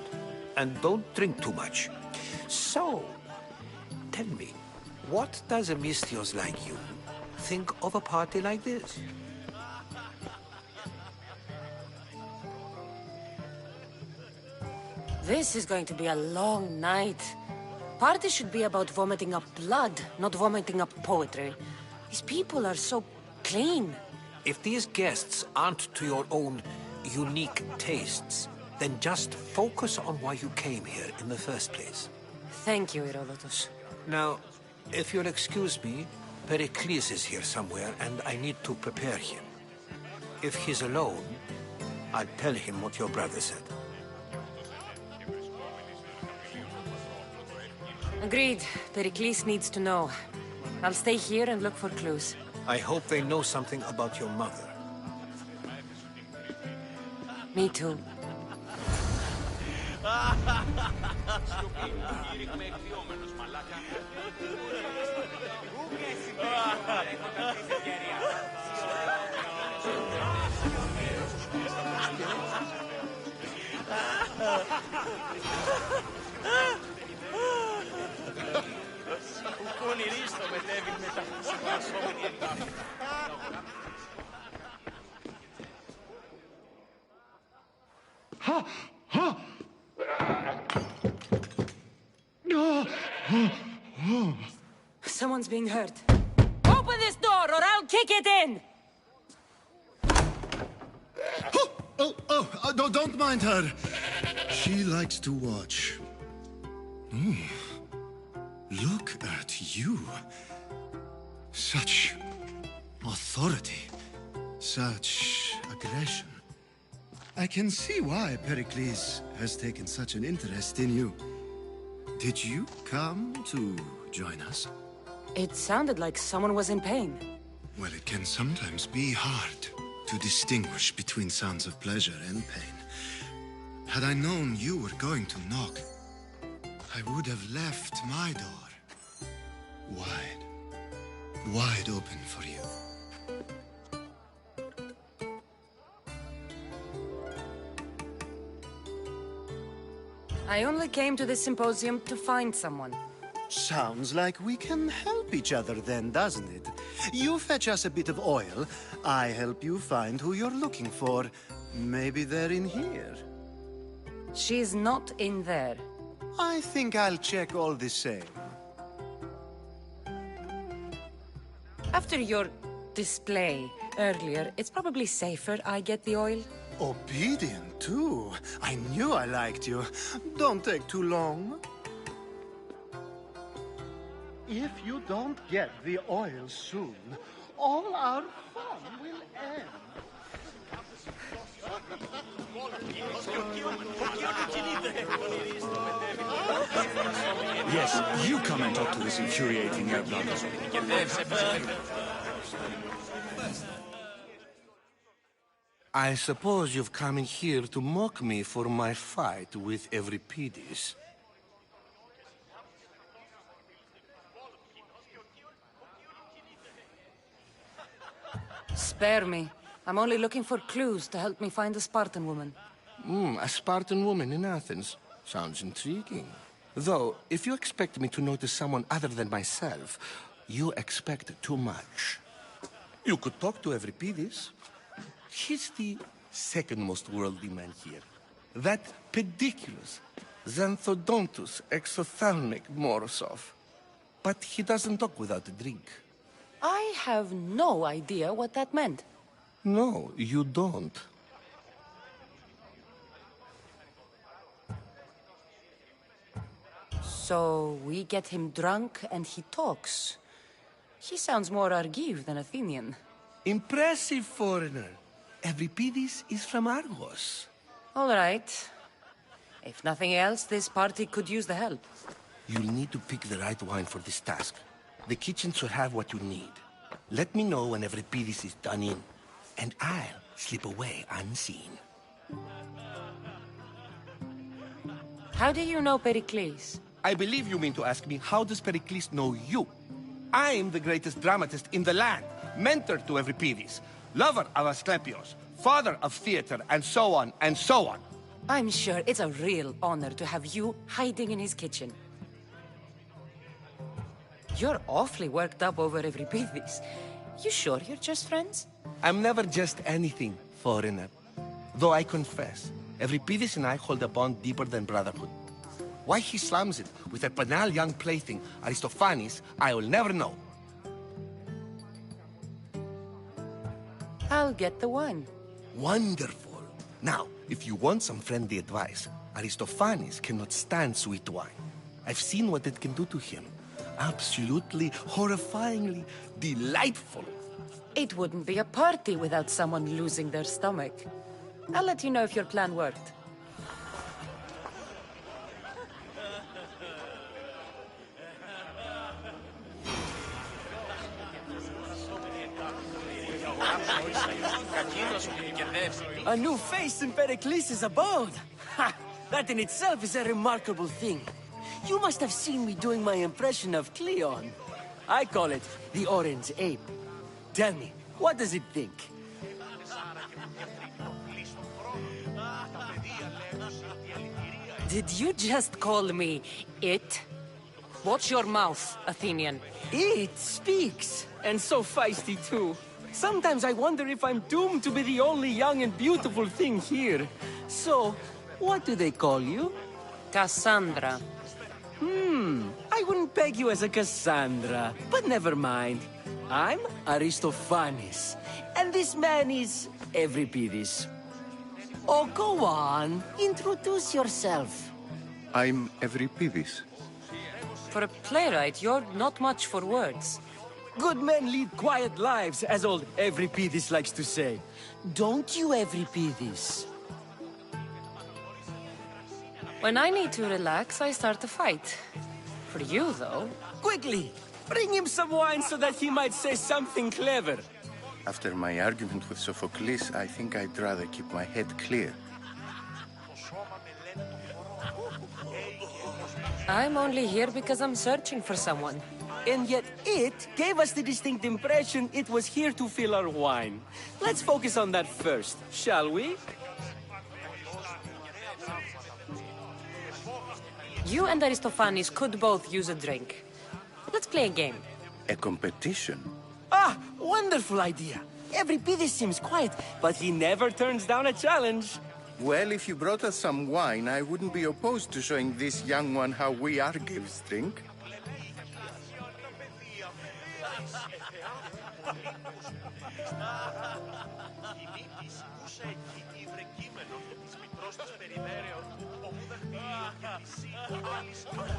and don't drink too much. So, tell me, what does a Misthios like you think of a party like this? This is going to be a long night. Parties should be about vomiting up blood, not vomiting up poetry. These people are so clean. If these guests aren't to your own unique tastes, then just focus on why you came here in the first place. Thank you, Herodotus. Now, if you'll excuse me, Pericles is here somewhere, and I need to prepare him. If he's alone, I'll tell him what your brother said. Agreed. Pericles needs to know. I'll stay here and look for clues. I hope they know something about your mother. Me too. Someone's being hurt. Open this door or I'll kick it in! Don't mind her. She likes to watch. Oh, look at you. Such authority. Such aggression. I can see why Pericles has taken such an interest in you. Did you come to join us? It sounded like someone was in pain. Well, it can sometimes be hard to distinguish between sounds of pleasure and pain. Had I known you were going to knock, I would have left my door wide open for you. I only came to this symposium to find someone. Sounds like we can help each other then, doesn't it? You fetch us a bit of oil, I help you find who you're looking for. Maybe they're in here. She's not in there. I think I'll check all the same. After your display earlier, it's probably safer I get the oil. Obedient, too. I knew I liked you. Don't take too long. If you don't get the oil soon, all our fun will end. Yes, you come and talk to this infuriating airplane. I suppose you've come in here to mock me for my fight with Euripides. Spare me. I'm only looking for clues to help me find a Spartan woman. A Spartan woman in Athens. Sounds intriguing. Though, if you expect me to notice someone other than myself, you expect too much. You could talk to Euripides. He's the second most worldly man here. That pediculous, xanthodontus exophthalmic Morosov. But he doesn't talk without a drink. I have no idea what that meant. No, you don't. So we get him drunk and he talks. He sounds more Argive than Athenian. Impressive, foreigner. Euripides is from Argos. All right. If nothing else, this party could use the help. You'll need to pick the right wine for this task. The kitchen should have what you need. Let me know when Euripides is done in, and I'll slip away unseen. How do you know Pericles? I believe you mean to ask me, how does Pericles know you? I'm the greatest dramatist in the land, mentor to Euripides, lover of Asclepios, father of theater, and so on, and so on. I'm sure it's a real honor to have you hiding in his kitchen. You're awfully worked up over Euripides. You sure you're just friends? I'm never just anything, foreigner. Though I confess, Euripides and I hold a bond deeper than brotherhood. Why he slams it with a banal young plaything, Aristophanes, I will never know. I'll get the wine. Wonderful. Now, if you want some friendly advice, Aristophanes cannot stand sweet wine. I've seen what it can do to him. Absolutely, horrifyingly delightful. It wouldn't be a party without someone losing their stomach. I'll let you know if your plan worked. A new face in Pericles' abode! Ha! That in itself is a remarkable thing. You must have seen me doing my impression of Cleon. I call it the Orange Ape. Tell me, what does it think? Did you just call me it? Watch your mouth, Athenian. It speaks, and so feisty too. Sometimes I wonder if I'm doomed to be the only young and beautiful thing here. So, what do they call you? Cassandra. I wouldn't peg you as a Cassandra, but never mind. I'm Aristophanes, and this man is Euripides. Oh, go on. Introduce yourself. I'm Euripides. For a playwright, you're not much for words. Good men lead quiet lives, as old Euripides likes to say. Don't you, Euripides? When I need to relax, I start a fight. For you, though... Quickly! Bring him some wine so that he might say something clever. After my argument with Sophocles, I think I'd rather keep my head clear. I'm only here because I'm searching for someone. And yet it gave us the distinct impression it was here to fill our wine. Let's focus on that first, shall we? You and Aristophanes could both use a drink. Let's play a game. A competition? Ah, wonderful idea. Euripides seems quiet, but he never turns down a challenge. Well, if you brought us some wine, I wouldn't be opposed to showing this young one how we Argives drink.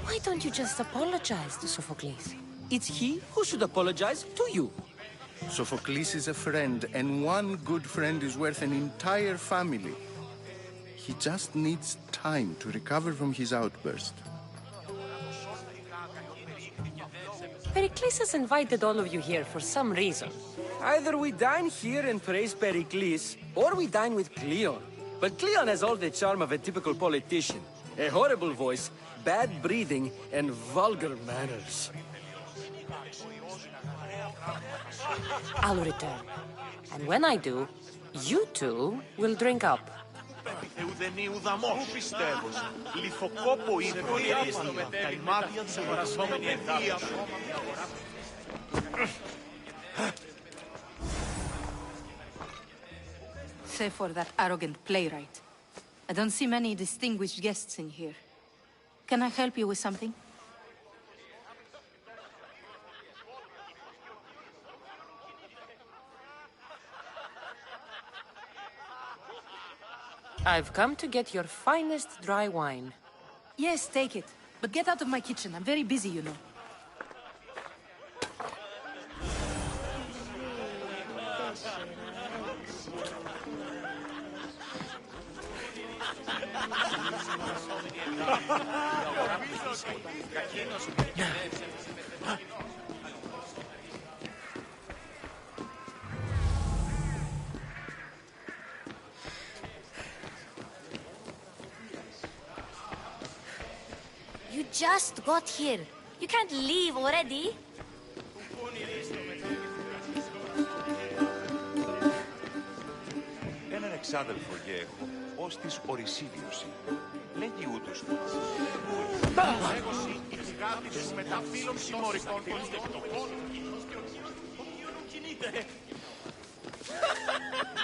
Why don't you just apologize to Sophocles? It's he who should apologize to you. Sophocles is a friend, and one good friend is worth an entire family. He just needs time to recover from his outburst. Pericles has invited all of you here for some reason. Either we dine here and praise Pericles, or we dine with Cleon. But Cleon has all the charm of a typical politician. A horrible voice, bad breeding, and vulgar manners. I'll return. And when I do, you two will drink up. Πού πιστεύω. Λιθοκόπο ύπνο η αριστεία. Καημάδια ξεβρασόμενη ενδάμια. Save for that arrogant playwright. I don't see many distinguished guests in here. Can I help you with something? I've come to get your finest dry wine. Yes, take it. But get out of my kitchen. I'm very busy, you know. You just got here. You can't leave already. Έναν εξάδελφο γε έχω, ως της Ορυσίδιουση. Λέγει ούτως. Έγωση, η γάτης με τα φύλλων συμμορικών των στεκτοπών. Κινείται.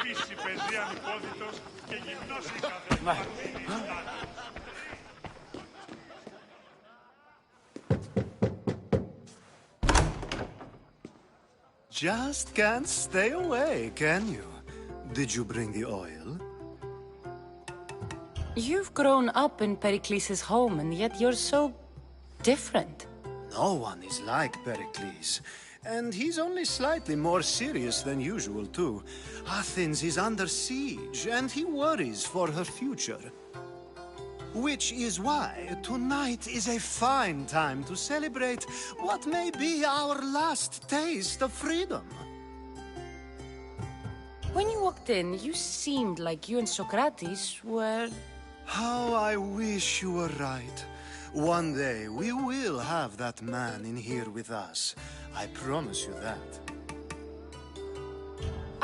Πίση παιδί ανυπόδητος και γυμνός η καθένα. Just can't stay away, can you? Did you bring the oil? You've grown up in Pericles' home, and yet you're so different. No one is like Pericles. And he's only slightly more serious than usual, too. Athens is under siege, and he worries for her future. Which is why tonight is a fine time to celebrate what may be our last taste of freedom. When you walked in, you seemed like you and Socrates were... How I wish you were right. One day we will have that man in here with us. I promise you that.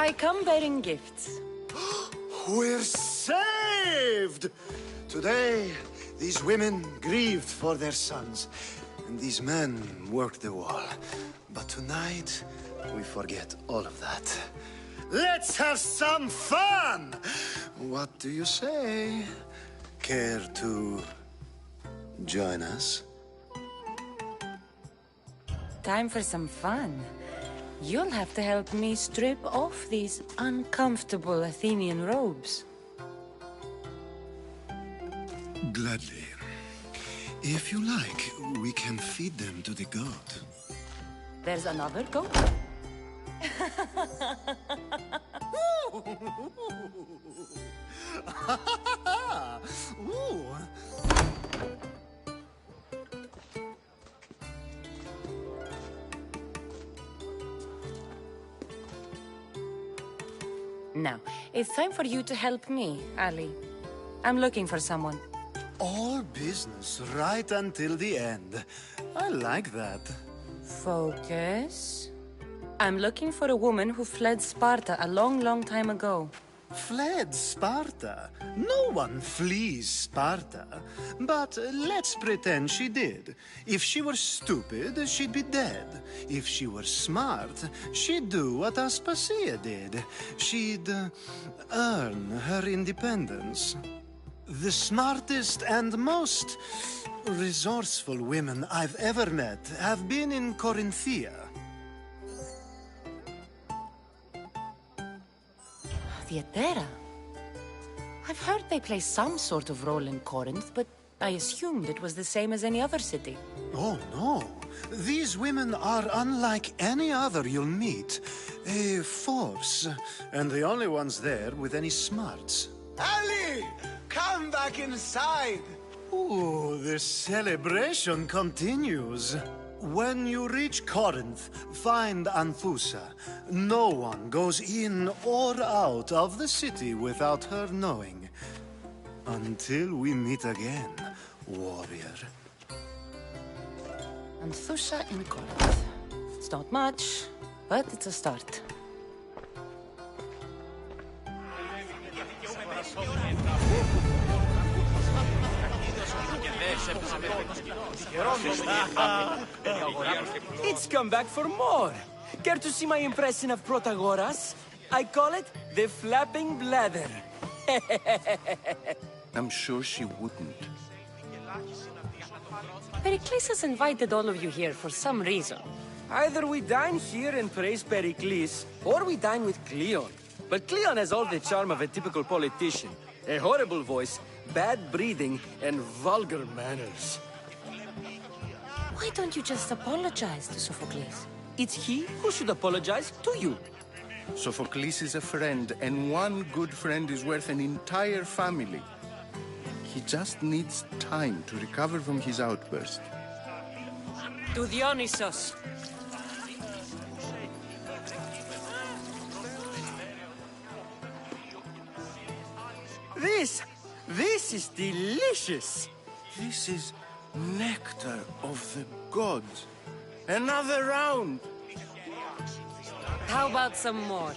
I come bearing gifts. We're saved! Today, these women grieved for their sons, and these men worked the wall. But tonight, we forget all of that. Let's have some fun! What do you say? Care to join us? Time for some fun. You'll have to help me strip off these uncomfortable Athenian robes. Gladly. If you like, we can feed them to the goat. There's another goat? Ooh. Now, it's time for you to help me, Ali. I'm looking for someone. All business right until the end. I like that. Focus. I'm looking for a woman who fled Sparta a long, long time ago. Fled Sparta? No one flees Sparta. But let's pretend she did. If she were stupid, she'd be dead. If she were smart, she'd do what Aspasia did. She'd earn her independence. The smartest and most resourceful women I've ever met have been in Corinthia. Theatera? I've heard they play some sort of role in Corinth, but I assumed it was the same as any other city. Oh, no. These women are unlike any other you'll meet. A force, and the only ones there with any smarts. Ali! Come Come back inside! Ooh, the celebration continues. When you reach Corinth, find Anfusa. No one goes in or out of the city without her knowing. Until we meet again, warrior. Anfusa in Corinth. It's not much, but it's a start. It's come back for more. Care to see my impression of Protagoras? I call it the flapping bladder. I'm sure she wouldn't. Pericles has invited all of you here for some reason. Either we dine here and praise Pericles, or we dine with Cleon. But Cleon has all the charm of a typical politician. A horrible voice, bad breeding, and vulgar manners. Why don't you just apologize to Sophocles? It's he who should apologize to you. Sophocles is a friend, and one good friend is worth an entire family. He just needs time to recover from his outburst. To Dionysos. This is delicious. This is nectar of the gods. Another round. How about some more?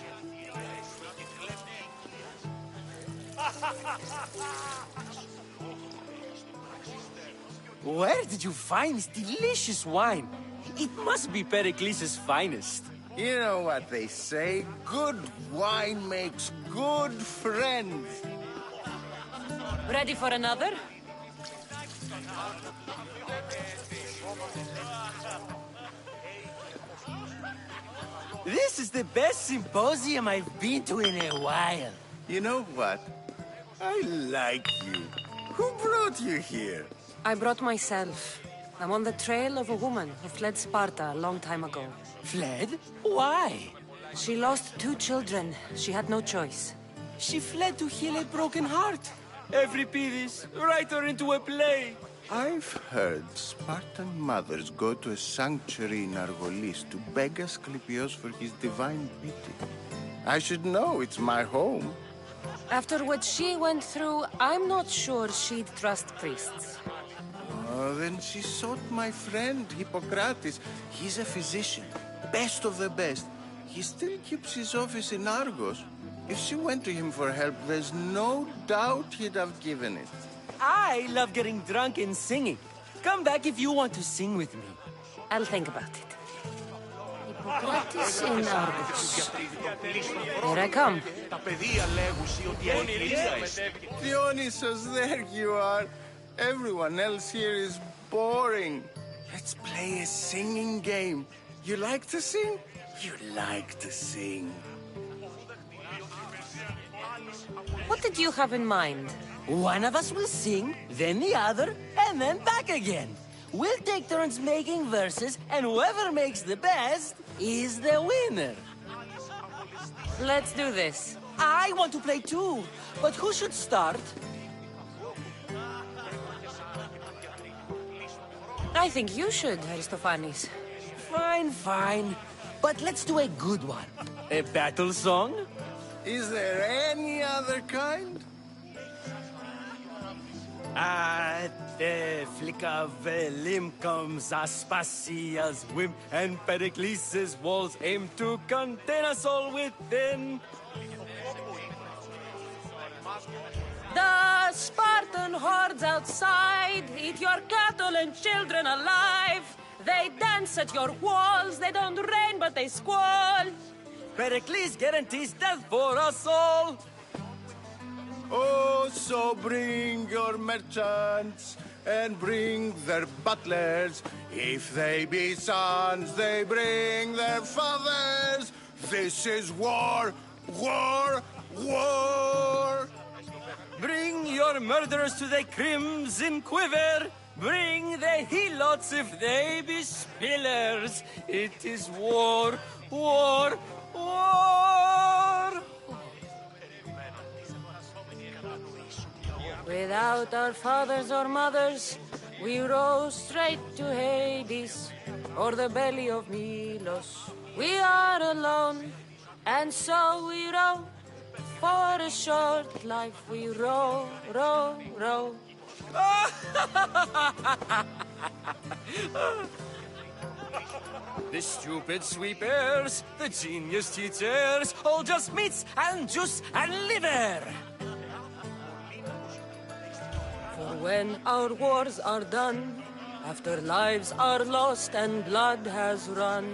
Where did you find this delicious wine? It must be Pericles' finest. You know what they say, good wine makes good friends. Ready for another? This is the best symposium I've been to in a while. You know what? I like you. Who brought you here? I brought myself. I'm on the trail of a woman who fled Sparta a long time ago. Fled? Why? She lost 2 children. She had no choice. She fled to heal a broken heart. Every Pidis, write her into a play. I've heard Spartan mothers go to a sanctuary in Argolis to beg Asclepios for his divine beauty. I should know, it's my home. After what she went through, I'm not sure she'd trust priests. Oh, then she sought my friend, Hippocrates. He's a physician, best of the best. He still keeps his office in Argos. If she went to him for help, there's no doubt he'd have given it. I love getting drunk and singing. Come back if you want to sing with me. I'll think about it. Hippocrates in Argos. Here I come. Dionysos, there you are. Everyone else here is boring. Let's play a singing game. You like to sing? You like to sing. What did you have in mind? One of us will sing, then the other, and then back again. We'll take turns making verses, and whoever makes the best is the winner. Let's do this. I want to play too, but who should start? I think you should, Aristophanes. Fine, fine. But let's do a good one. A battle song? Is there any other kind? At the flick of a limb comes Aspasia's whim, and Pericles' walls aim to contain us all within. The Spartan hordes outside eat your cattle and children alive. They dance at your walls, they don't rain but they squall. Pericles guarantees death for us all. Oh, so bring your merchants and bring their butlers. If they be sons, they bring their fathers. This is war, war, war. Bring your murderers to the crimson quiver. Bring the helots if they be spillers. It is war, war, war. Without Without our fathers or mothers, we row straight to Hades, or the belly of Milos. We are alone, and so we row. For a short life we row, row, row. The stupid sweepers, the genius teachers, all just meats and juice and liver. For when our wars are done, after lives are lost and blood has run,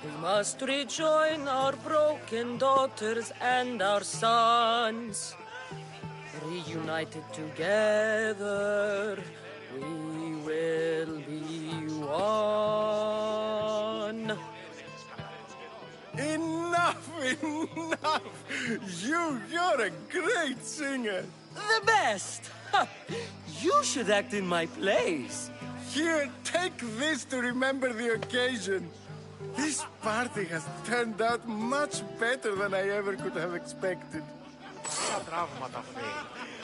we must rejoin our broken daughters and our sons. Reunited together, we will be one. Enough, enough! You're a great singer. The best! You should act in my plays. Here, take this to remember the occasion. This party has turned out much better than I ever could have expected. Τα τραύματα φέρει.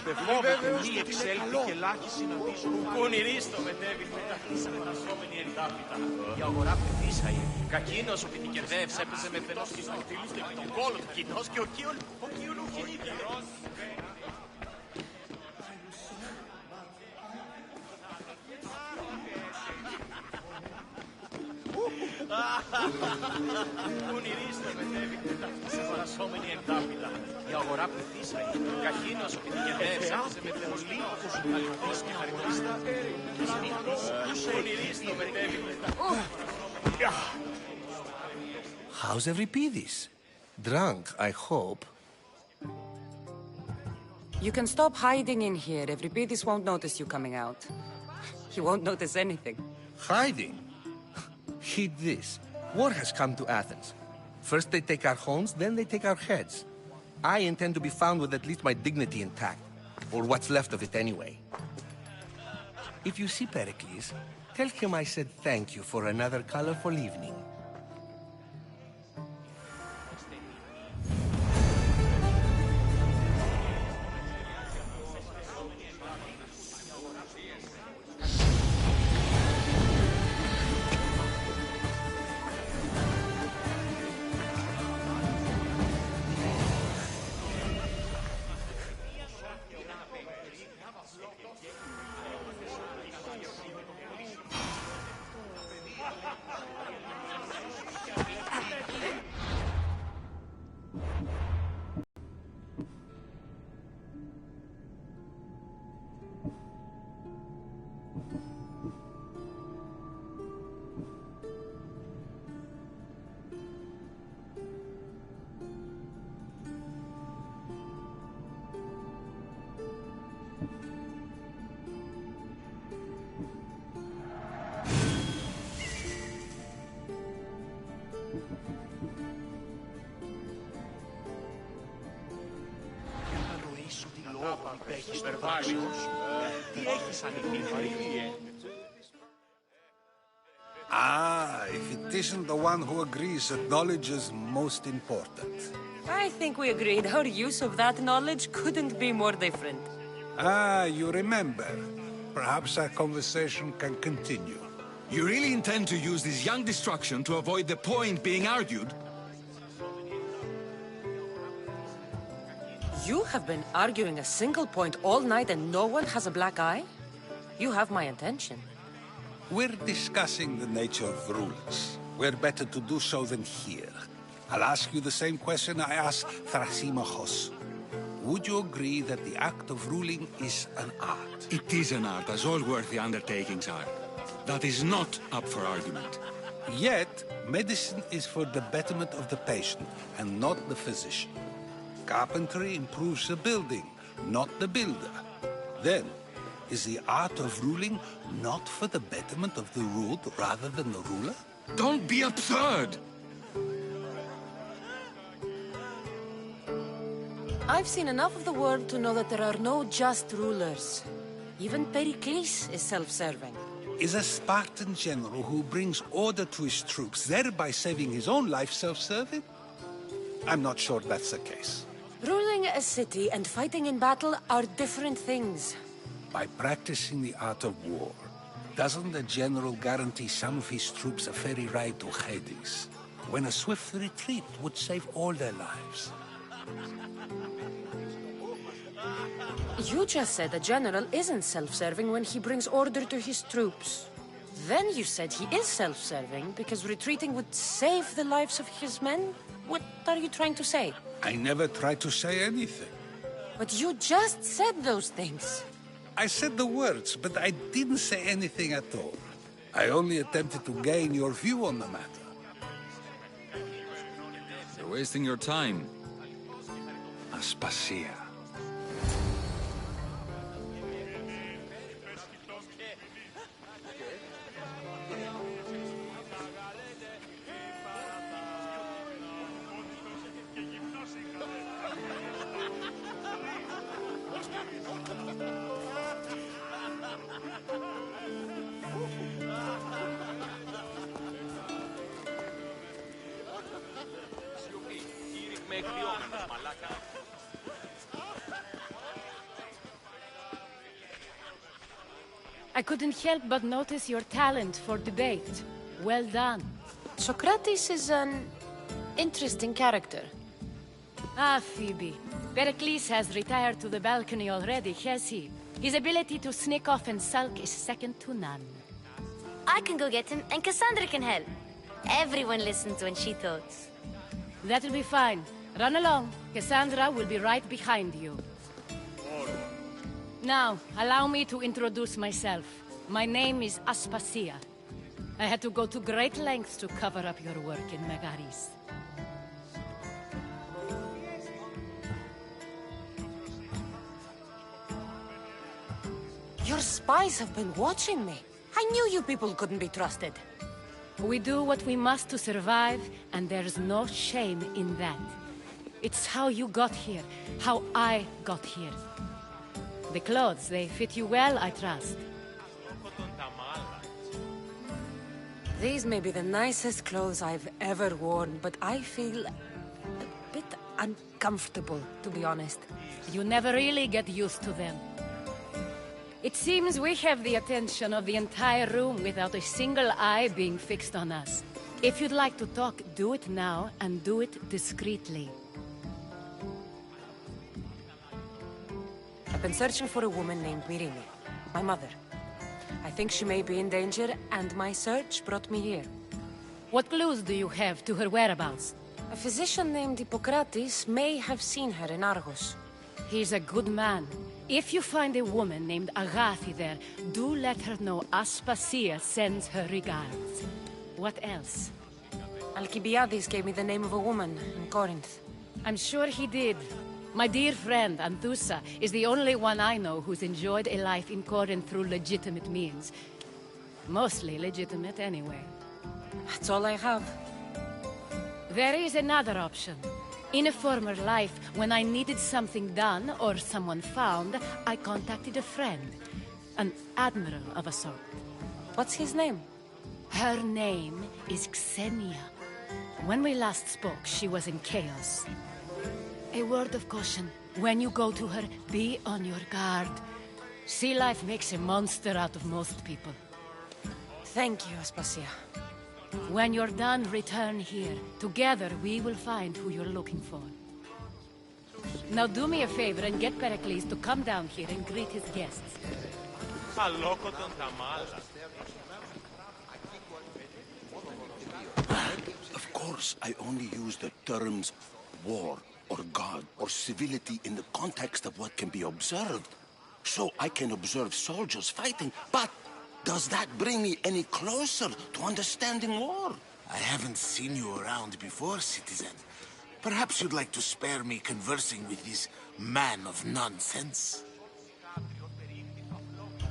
Φοβόμαι μη εξέλθει και ελάχιστη να δίσουν. Πονηρίστο μετέβη μετά χτίσαμε τα σώμενη εντάπητα. Η αγορά πετήσαει. Κακίνος ο πιτικερδεύς έπαιζε με φαινός της νοτήλους και με τον κόλο του κοινός και ο κύολου κινείται. Πονηρίστο μετέβη μετά χτίσαμε τα σώμενη εντάπητα. Η αγορά πετήσαει. Κακίνος ο πιτικερδεύς έπαιζε με φαινός της νοτήλους και χαρακτηριστά. Πονηρίστο μετέβη μετά. How's Euripides? Drunk, I hope. You can stop hiding in here. Euripides won't notice you coming out. He won't notice anything. Hiding? Heed this. War has come to Athens. First they take our homes, then they take our heads. I intend to be found with at least my dignity intact. Or what's left of it anyway. If you see Pericles, tell him I said thank you for another colorful evening. Ah, if it isn't the one who agrees that knowledge is most important. I think we agreed our use of that knowledge couldn't be more different. Ah, you remember. Perhaps our conversation can continue. You really intend to use this young destruction to avoid the point being argued? You have been arguing a single point all night and no one has a black eye? You have my attention. We're discussing the nature of rulers. Where better to do so than here? I'll ask you the same question I asked Thrasymachos. Would you agree that the act of ruling is an art? It is an art, as all worthy undertakings are. That is not up for argument. Yet, medicine is for the betterment of the patient and not the physician. Carpentry improves the building, not the builder. Then, is the art of ruling not for the betterment of the ruled rather than the ruler? Don't be absurd! I've seen enough of the world to know that there are no just rulers. Even Pericles is self-serving. Is a Spartan general who brings order to his troops, thereby saving his own life, self-serving? I'm not sure that's the case. Ruling a city and fighting in battle are different things. By practicing the art of war, doesn't the general guarantee some of his troops a ferry ride to Hades, when a swift retreat would save all their lives? You just said a general isn't self-serving when he brings order to his troops. Then you said he is self-serving because retreating would save the lives of his men? What are you trying to say? I never tried to say anything. But you just said those things. I said the words, but I didn't say anything at all. I only attempted to gain your view on the matter. You're wasting your time. Aspasia. I couldn't help but notice your talent for debate. Well done. Socrates is an interesting character. Ah, Phoebe. Pericles has retired to the balcony already, has he? His ability to sneak off and sulk is second to none. I can go get him, and Cassandra can help. Everyone listens when she talks. That'll be fine. Run along. Cassandra will be right behind you. Now, allow me to introduce myself. My name is Aspasia. I had to go to great lengths to cover up your work in Megaris. Your spies have been watching me. I knew you people couldn't be trusted. We do what we must to survive, and there's no shame in that. It's how you got here, how I got here. The clothes, they fit you well, I trust. These may be the nicest clothes I've ever worn, but I feel a bit uncomfortable, to be honest. You never really get used to them. It seems we have the attention of the entire room without a single eye being fixed on us. If you'd like to talk, do it now, and do it discreetly. I've been searching for a woman named Mirini, my mother. I think she may be in danger, and my search brought me here. What clues do you have to her whereabouts? A physician named Hippocrates may have seen her in Argos. He's a good man. If you find a woman named Agathi there, do let her know Aspasia sends her regards. What else? Alcibiades gave me the name of a woman in Corinth. I'm sure he did. My dear friend, Anthusa, is the only one I know who's enjoyed a life in Corinth through legitimate means. Mostly legitimate, anyway. That's all I have. There is another option. In a former life, when I needed something done or someone found, I contacted a friend. An admiral of a sort. What's his name? Her name is Xenia. When we last spoke, she was in chaos. A word of caution. When you go to her, be on your guard. Sea life makes a monster out of most people. Thank you, Aspasia. When you're done, return here. Together, we will find who you're looking for. Now do me a favor and get Pericles to come down here and greet his guests. Of course, I only use the terms war or God or civility in the context of what can be observed. So I can observe soldiers fighting, but does that bring me any closer to understanding war? I haven't seen you around before, citizen. Perhaps you'd like to spare me conversing with this man of nonsense?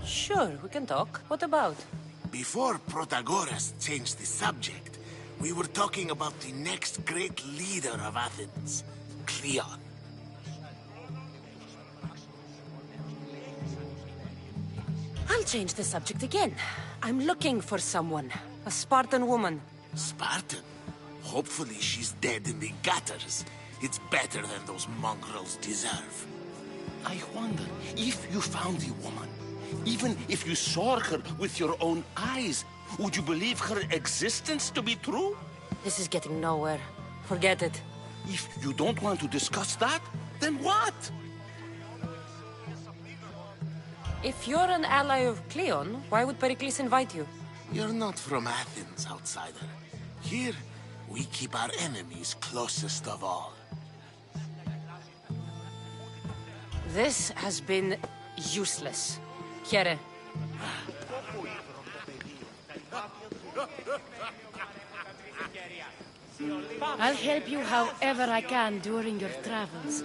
Sure, we can talk. What about? Before Protagoras changed the subject, we were talking about the next great leader of Athens, Cleon. I'll change the subject again. I'm looking for someone. A Spartan woman. Spartan? Hopefully she's dead in the gutters. It's better than those mongrels deserve. I wonder if you found the woman, even if you saw her with your own eyes, would you believe her existence to be true? This is getting nowhere. Forget it. If you don't want to discuss that, then what? If you're an ally of Cleon, why would Pericles invite you? You're not from Athens, outsider. Here, we keep our enemies closest of all. This has been useless. Here. I'll help you however I can during your travels.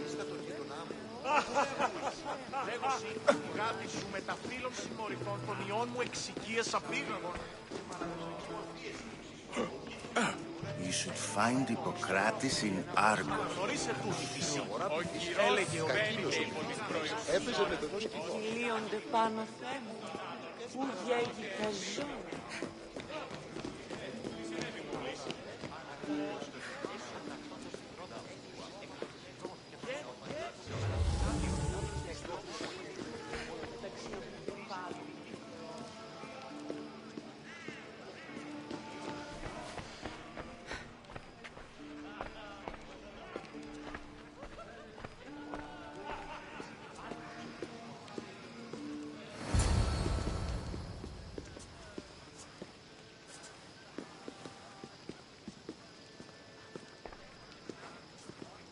You should find Hippocrates in Argos.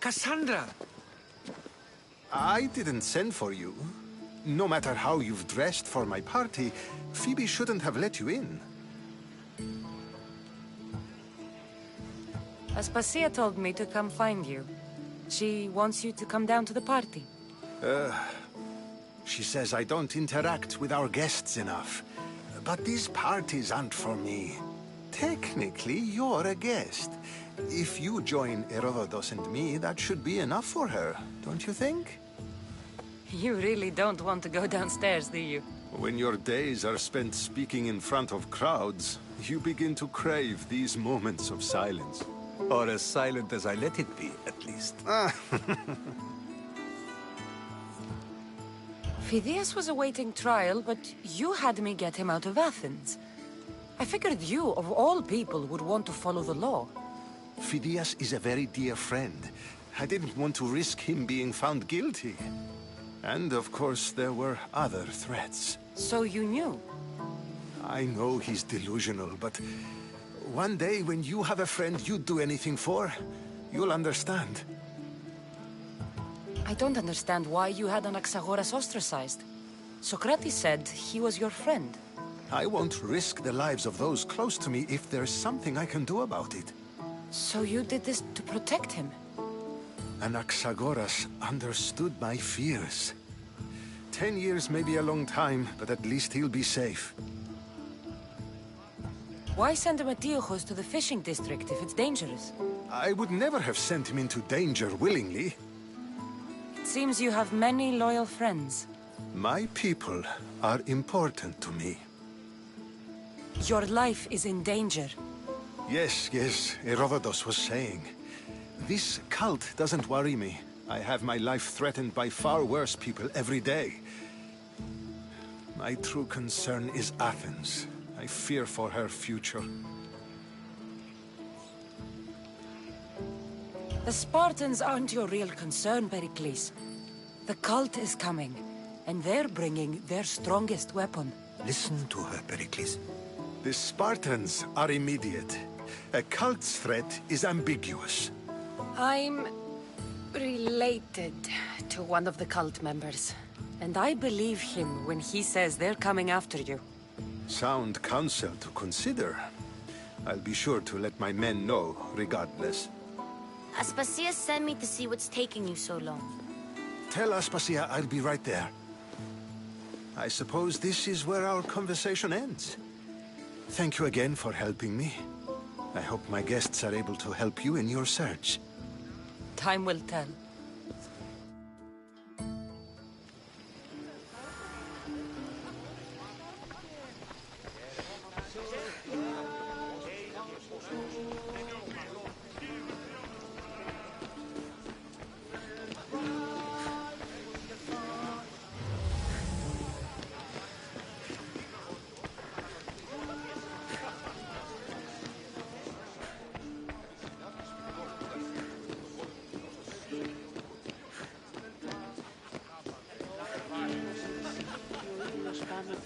Cassandra! I didn't send for you. No matter how you've dressed for my party, Phoebe shouldn't have let you in. Aspasia told me to come find you. She wants you to come down to the party. She says I don't interact with our guests enough. But these parties aren't for me. Technically, you're a guest. If you join Herodotus and me, that should be enough for her, don't you think? You really don't want to go downstairs, do you? When your days are spent speaking in front of crowds, you begin to crave these moments of silence. Or as silent as I let it be, at least. Phidias was awaiting trial, but you had me get him out of Athens. I figured you, of all people, would want to follow the law. Phidias is a very dear friend. I didn't want to risk him being found guilty. And of course, there were other threats. So you knew? I know he's delusional, but one day when you have a friend you'd do anything for, you'll understand. I don't understand why you had Anaxagoras ostracized. Socrates said he was your friend. I won't risk the lives of those close to me if there's something I can do about it. So you did this to protect him? Anaxagoras understood my fears. 10 years may be a long time, but at least he'll be safe. Why send Metiochos to the fishing district if it's dangerous? I would never have sent him into danger willingly. It seems you have many loyal friends. My people are important to me. Your life is in danger. Yes, Herodotus was saying. This cult doesn't worry me. I have my life threatened by far worse people every day. My true concern is Athens. I fear for her future. The Spartans aren't your real concern, Pericles. The cult is coming, and they're bringing their strongest weapon. Listen to her, Pericles. The Spartans are immediate. A cult's threat is ambiguous. I'm related to one of the cult members, and I believe him when he says they're coming after you. Sound counsel to consider. I'll be sure to let my men know, regardless. Aspasia sent me to see what's taking you so long. Tell Aspasia I'll be right there. I suppose this is where our conversation ends. Thank you again for helping me. I hope my guests are able to help you in your search. Time will tell.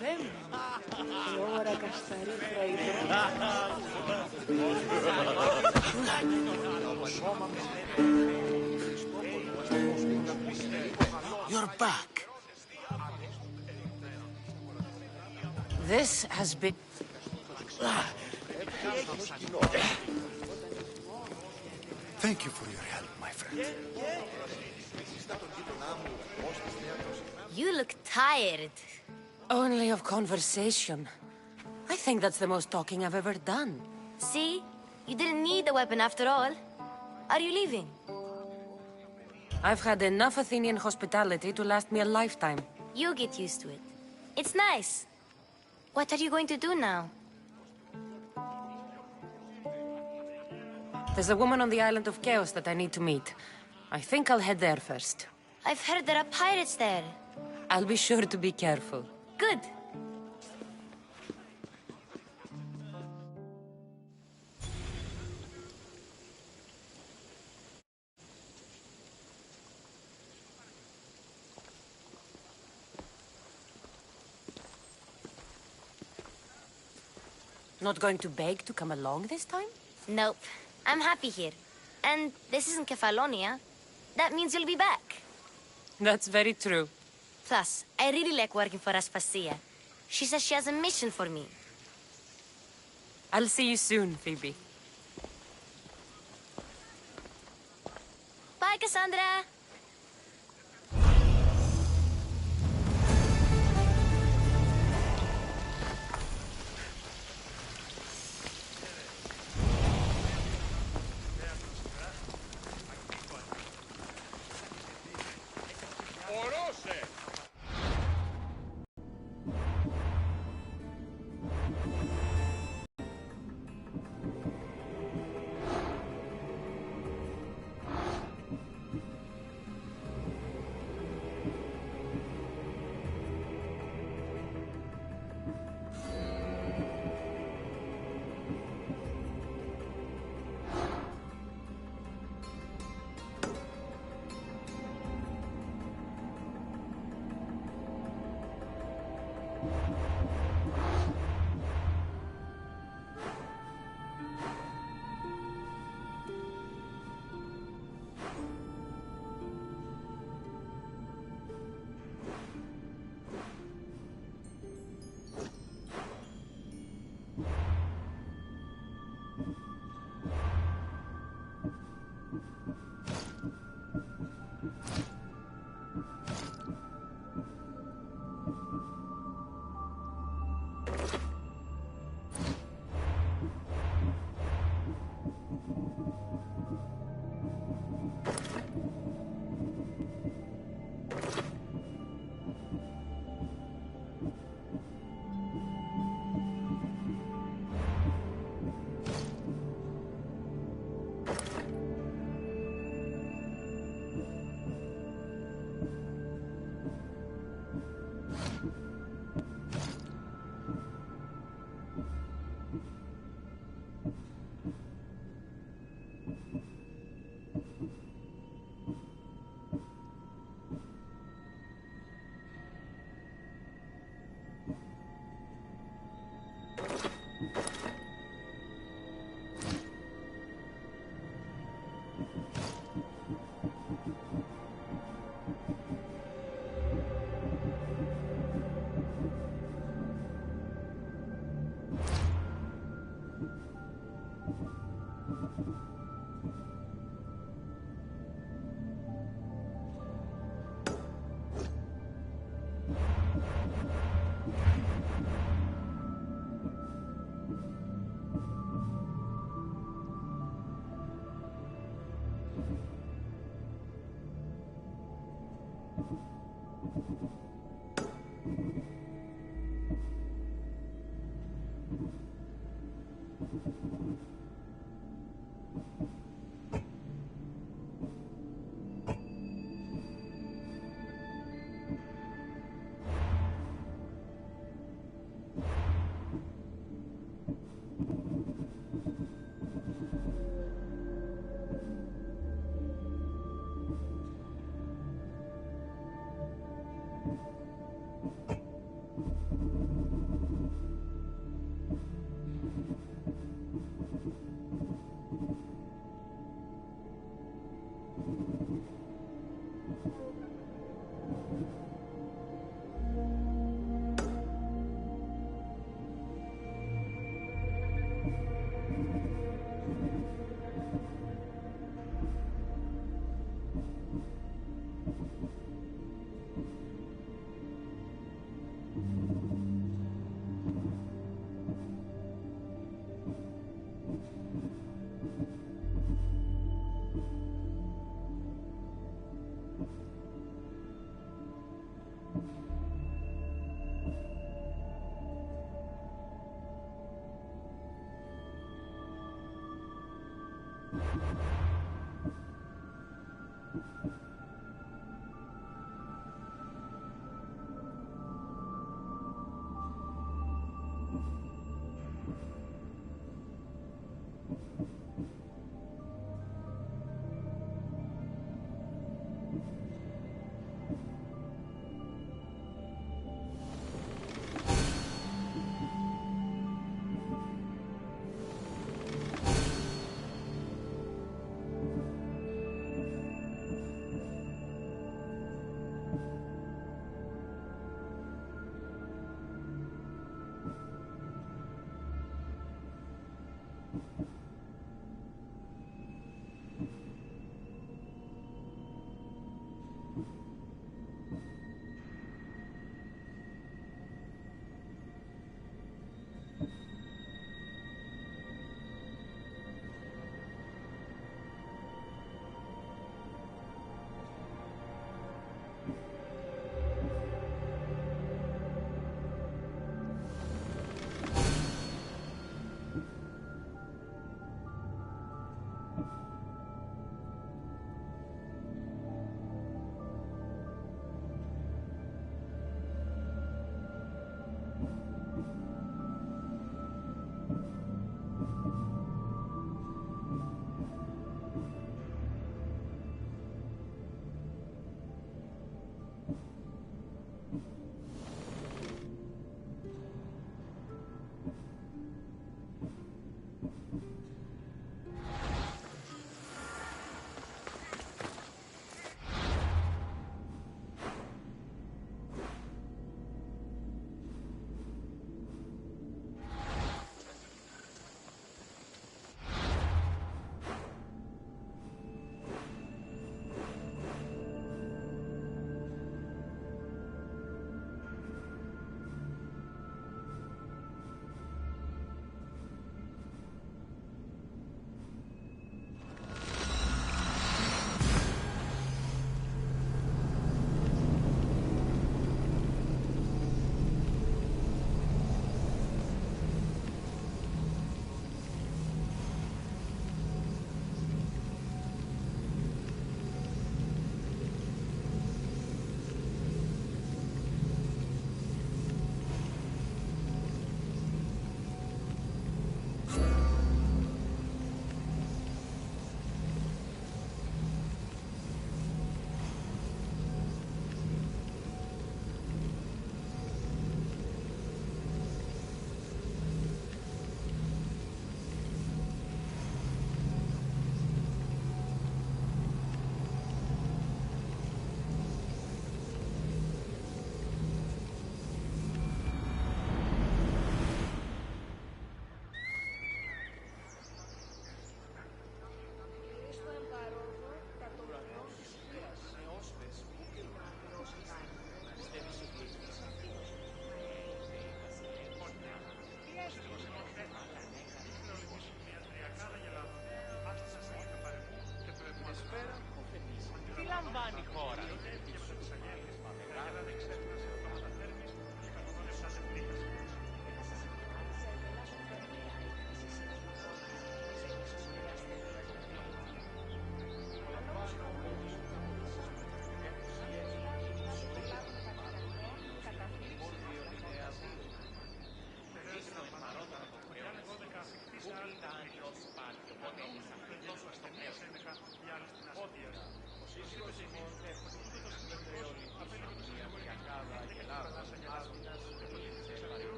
You're back. This has been... Thank you for your help, my friend. You look tired. Only of conversation. I think that's the most talking I've ever done. See? You didn't need the weapon after all. Are you leaving? I've had enough Athenian hospitality to last me a lifetime. You get used to it. It's nice. What are you going to do now? There's a woman on the island of Chaos that I need to meet. I think I'll head there first. I've heard there are pirates there. I'll be sure to be careful. Good. Not going to beg to come along this time? Nope. I'm happy here. And this isn't Kefalonia. That means you'll be back. That's very true. Plus, I really like working for Aspasia. She says she has a mission for me. I'll see you soon, Phoebe. Bye, Cassandra!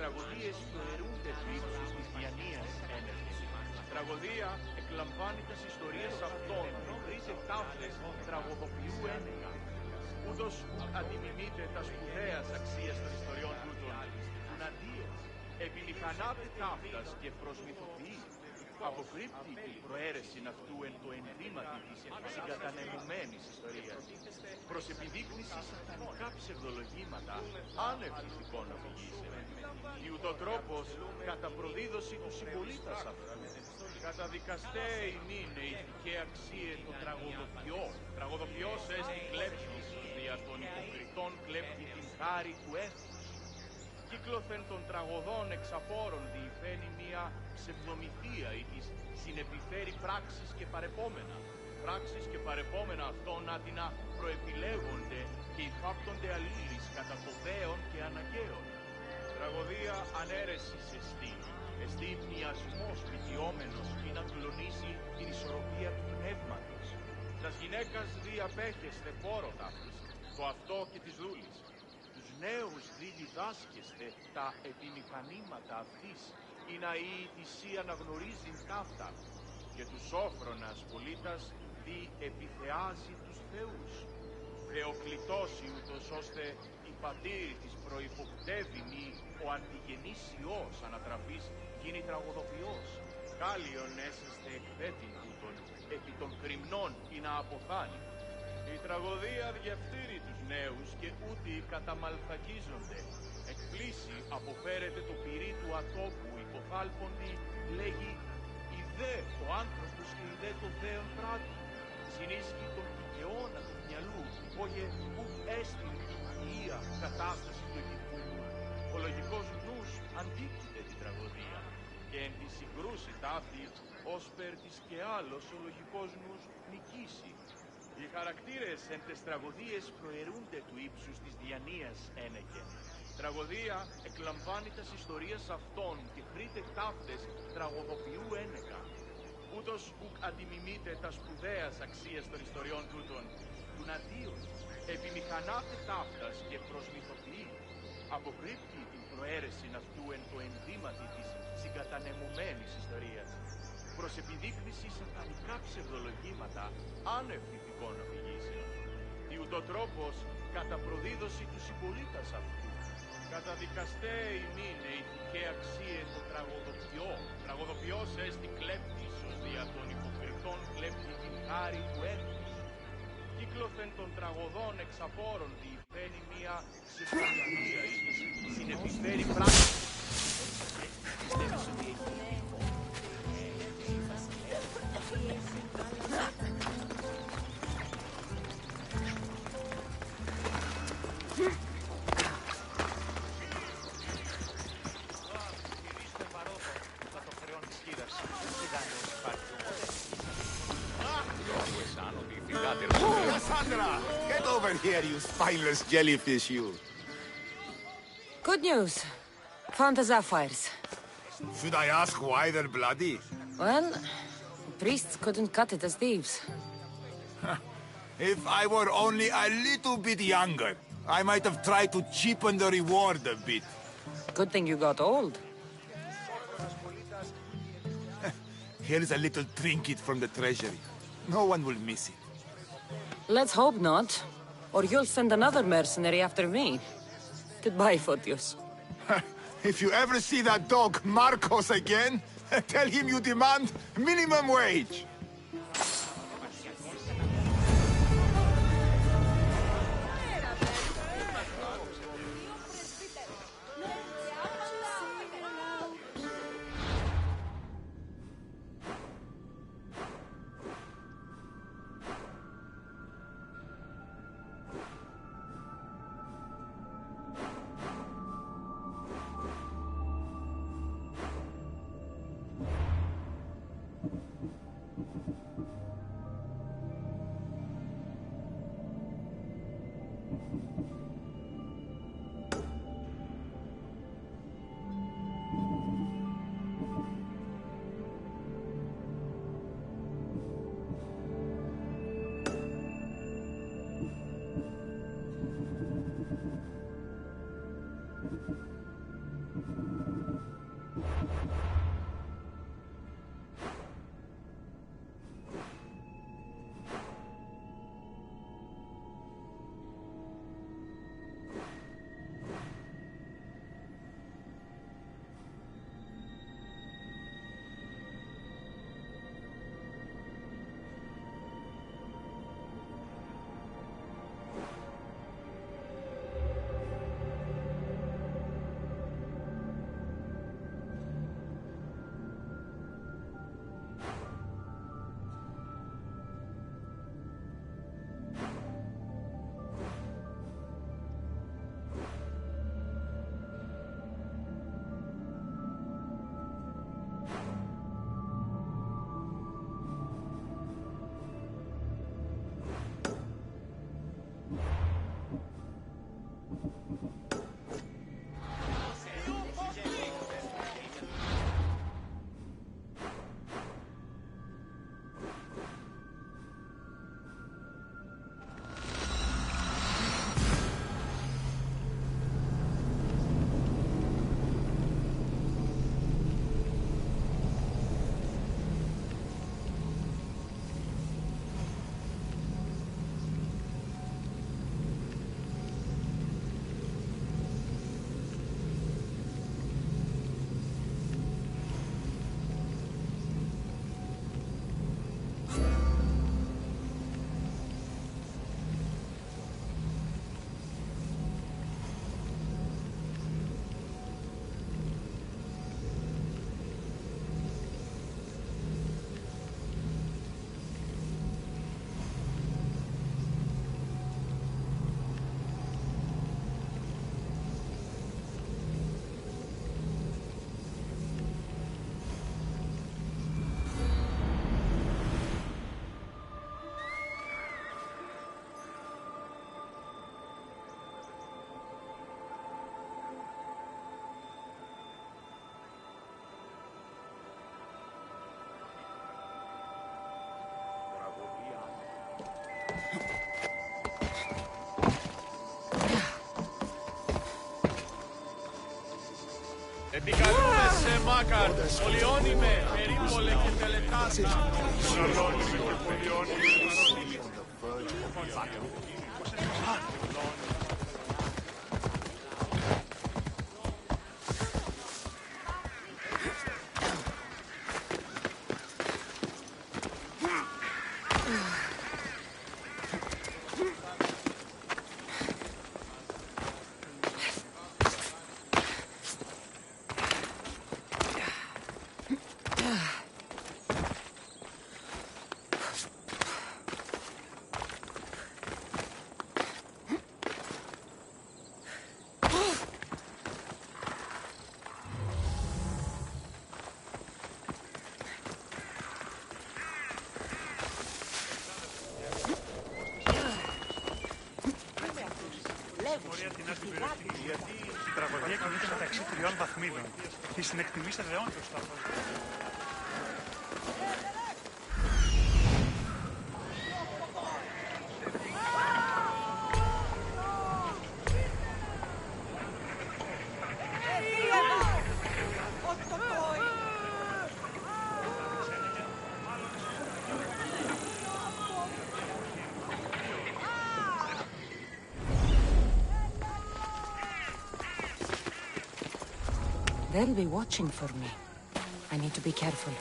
τραγωδίες του αιρού τετρίξους της διανοίας ένεργης. Τραγωδία εκλαμβάνει τις ιστορίες αυτών, βρείτε τάφλες τραγωδοποιού ένεργα. Ούτως αντιμιμείται τα σπουδαίας αξίας των ιστοριών τούτων, του Ναντίας, επιλυχανάτε ταύτας και προσμυθοποιεί. αποκρύπτει την προαίρεση αυτού εν το ενδύματι της συγκατανεμωμένης ιστορίας. Προς επιδείκνυση σατανικά ψευδολογήματα άνευ ηθικών αφηγήσεων. Ή ούτω τρόπος κατά προδίδωση του συμπολίτας αυτού. Καταδικαστέ ημίν ηθικέ αξίε των τραγωδοποιών. Τραγωδοποιός έστι κλέπτης δια των υποκριτών κλέπτη την χάρη του έθνους. Κύκλωθεν των τραγωδών εξαπόρων διηφαίνει μία ψευδομυθία ή της συνεπιφέρει πράξεις και παρεπόμενα. Πράξεις και παρεπόμενα αυτών άτινα προεπιλέγονται και υφάπτονται αλλήλεις κατά το δέον και αναγκαίων. Τραγωδία ανέρεσης εστί. Εστί μοιασμός πηδιόμενος ή να κλονίσει την ισορροπία του πνεύματος. Τας γυναίκας διαπέχεστε πόρο ταύτης, το αυτό και της δούλης. Τους νέους διδάσκεστε τα επιμηχανήματα αυτής, ή να η θυσία αναγνωρίζειν ταύτα, και τους όφρονας πολίτας δι επιθεάζει τους θεούς. Θεοκλητώσει ούτως ώστε η πατήρη της προϋποκτεύειν ή ο αντιγενής Υιός ανατραπής γίνει τραγωδοποιός. Κάλιον έσαστε εκθέτην τούτον, επί των κρυμνών ή να αποθάνει. Η τραγωδία διαφτείρει τους νέους και ούτι καταμαλθακίζονται. Εκπλήσει αποφέρεται το πυρί του ατόπου υποθάλποντι, λέγει «Ιδέ ο άνθρωπος και ιδέ το δέον πράτη». Συνίσχυ των δικαιώνα του μυαλού,όγε ουκ έστι ιία κατάσταση του επιθυμού. Ο λογικός νους αντίκειται την τραγωδία και εν τη συγκρούση ταύτη, ως περ της και άλλος ο λογικός νους νικήσει. Οι χαρακτήρες εν τες τραγωδίες προαιρούνται του ύψους της διανοίας ένεκεν. Τραγωδία εκλαμβάνει τας ιστορίες αυτών και χρείται ταύτες τραγωδοποιού ένεκα. Ούτως ουκ αντιμιμείται τα σπουδαίας αξίας των ιστοριών τούτων, του ναδίων, επιμηχανάται ταύτας και προσμυθοποιεί. Αποκρύπτει την προαίρεση αυτού εν το ενδύματι της συγκατανεμωμένης ιστορίας. Προς επιδείκνυση σατανικά ψευδολογήματα άνευ ηθικών αφηγήσεων. Ή ούτω τρόπος κατά προδίδωση του συμπολίτας αυτού. Καταδικαστέ ημίν ηθικέ αξίε το τραγωδοποιό. Τραγωδοποιός έστι κλέπτης ως δια των υποκριτών κλέπτη την χάρη του έθνους. Κύκλωθεν των τραγωδών εξαπόρων διηφαίνει μία ψευδομυθία ή συνεπιφέρει πράξη. Πιστεύεις ότι έχει Cassandra! Get over here, you spineless jellyfish, you! Good news. Found the sapphires. Should I ask why they're bloody? Well, the priests couldn't cut it as thieves. If I were only a little bit younger, I might have tried to cheapen the reward a bit. Good thing you got old. Here's a little trinket from the treasury. No one will miss it. Let's hope not. Or you'll send another mercenary after me. Goodbye, Photios. If you ever see that dog, Marcos, again, tell him you demand minimum wage. Μάκαρ, Πολιόνιμε, περίπολε και τελετάστα. Η τραγωδία κινείται μεταξύ τριών βαθμίδων. Τη συνεκτιμήσετε όντως το αυτό. They'll be watching for me. I need to be careful.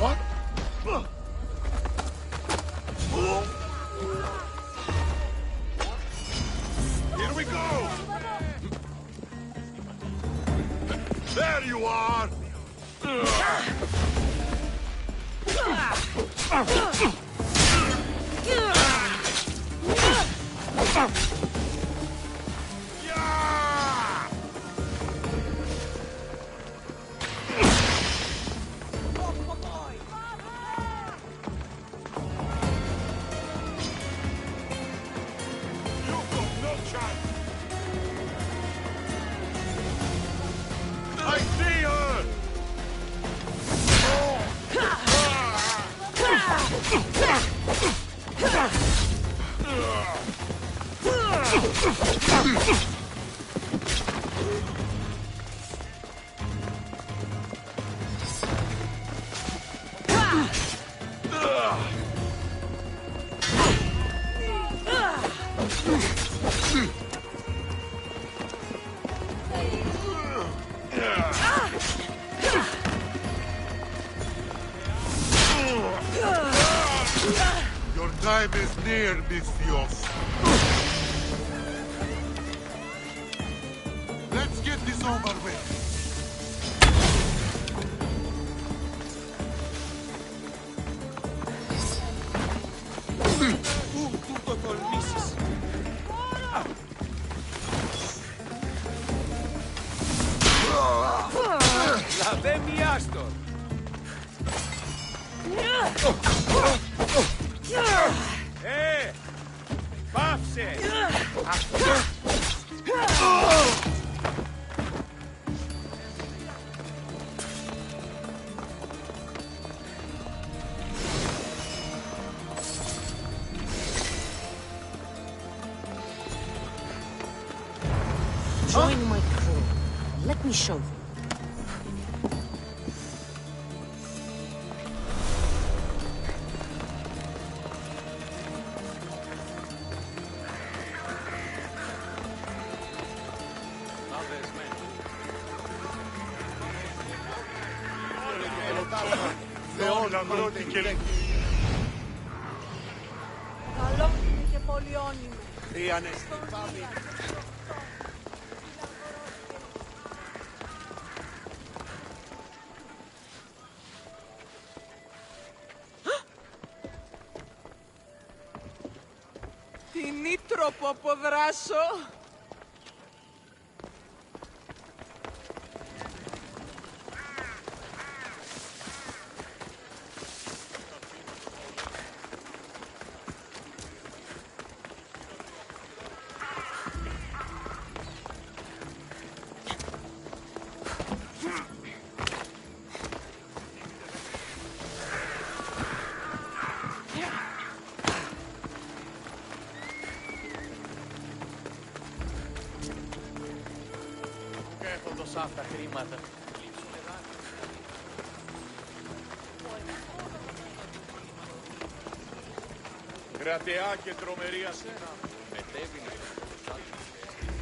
What? Here we go! There you are! I see her! Your time is near, Misthios. Let's get this over with. Πού το τολμήσεις. Λαβέ μοιάστο. Πάυσε! Join my crew. Let me show you. Καλόνιμη και πολυόνιμη. Την ήτροπο αποδράσω. αυτά χρήματα. Κρατεά και τρομερή ασένα. Μετέβη.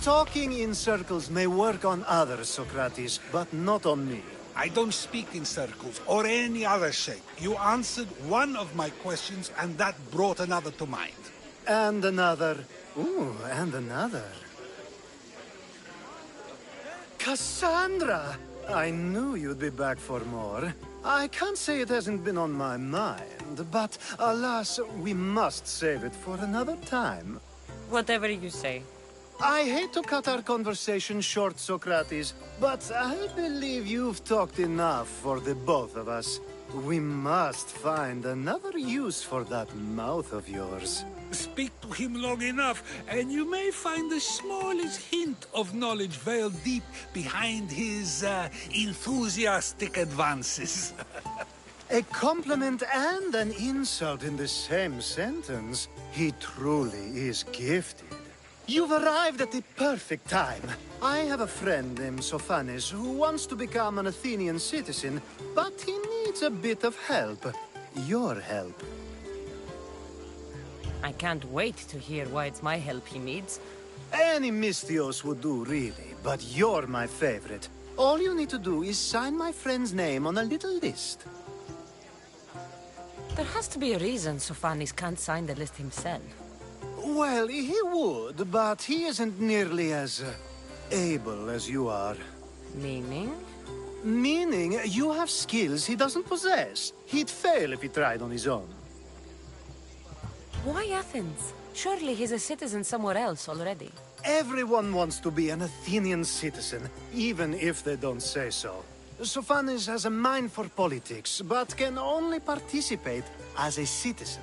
Talking in circles may work on others, Socrates, but not on me. I don't speak in circles or any other shape. You answered one of my questions, and that brought another to mind. And another. Ooh, and another. Cassandra! I knew you'd be back for more. I can't say it hasn't been on my mind, but alas, we must save it for another time. Whatever you say. I hate to cut our conversation short, Socrates, but I believe you've talked enough for the both of us. We must find another use for that mouth of yours. Speak to him long enough, and you may find the smallest hint of knowledge veiled deep behind his enthusiastic advances. A compliment and an insult in the same sentence. He truly is gifted. You've arrived at the perfect time. I have a friend named Sophanes who wants to become an Athenian citizen, but he needs a bit of help. Your help. I can't wait to hear why it's my help he needs. Any Mystios would do, really, but you're my favorite. All you need to do is sign my friend's name on a little list. There has to be a reason Sophanes can't sign the list himself. Well, he would, but he isn't nearly as able as you are. Meaning? Meaning you have skills he doesn't possess. He'd fail if he tried on his own. Why Athens? Surely he's a citizen somewhere else already. Everyone wants to be an Athenian citizen, even if they don't say so. Sophanes has a mind for politics, but can only participate as a citizen.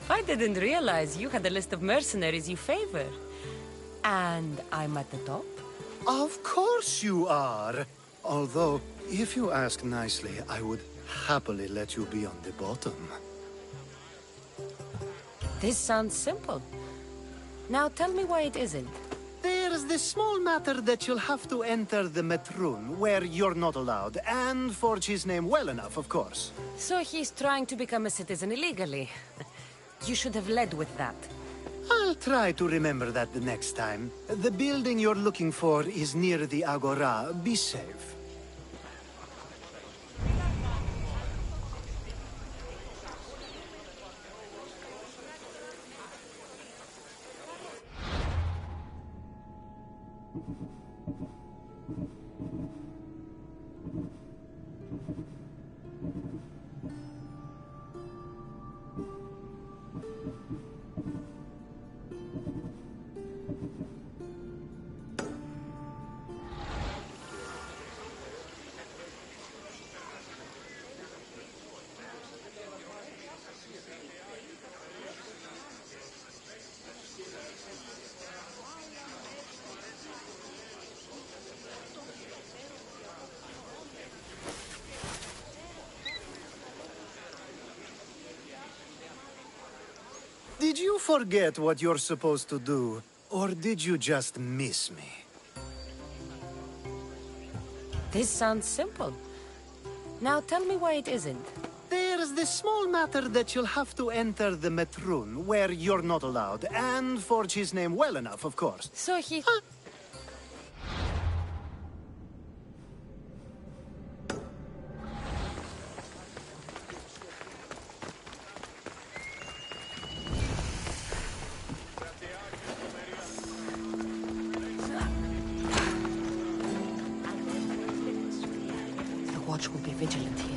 I didn't realize you had a list of mercenaries you favor. And I'm at the top? Of course you are. Although, if you ask nicely, I would happily let you be on the bottom. This sounds simple. Now tell me why it isn't. There's the small matter that you'll have to enter the Metroon, where you're not allowed, and forge his name well enough, of course. So he's trying to become a citizen illegally. You should have led with that. I'll try to remember that the next time. The building you're looking for is near the Agora. Be safe. Did you forget what you're supposed to do? Or did you just miss me? This sounds simple. Now tell me why it isn't. There's the small matter that you'll have to enter the Metroon, where you're not allowed, and forge his name well enough, of course. So he... The watch will be vigilant here.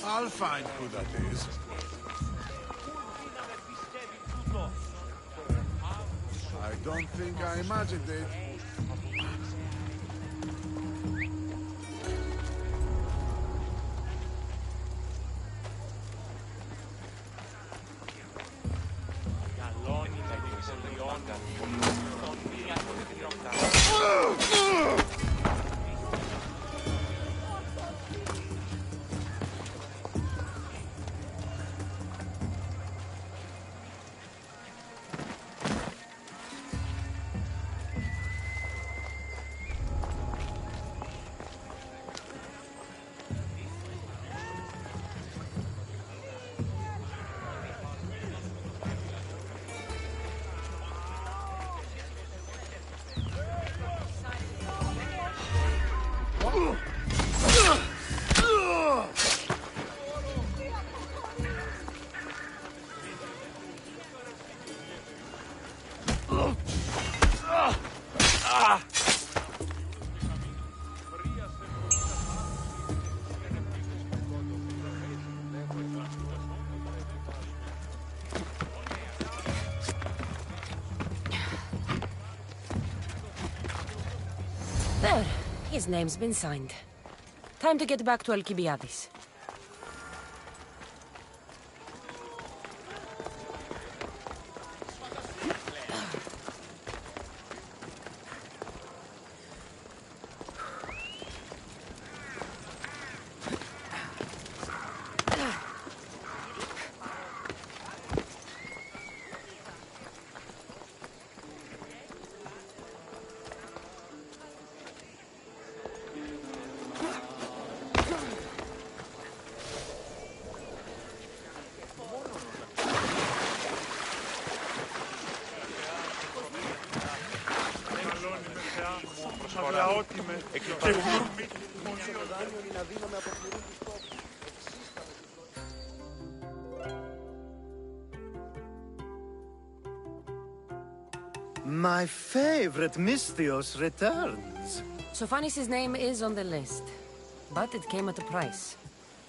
I'll find who that is. I don't think I imagined it. There. His name's been signed. Time to get back to Alcibiades. My favorite Misthios returns. Sophanis' name is on the list, but it came at a price.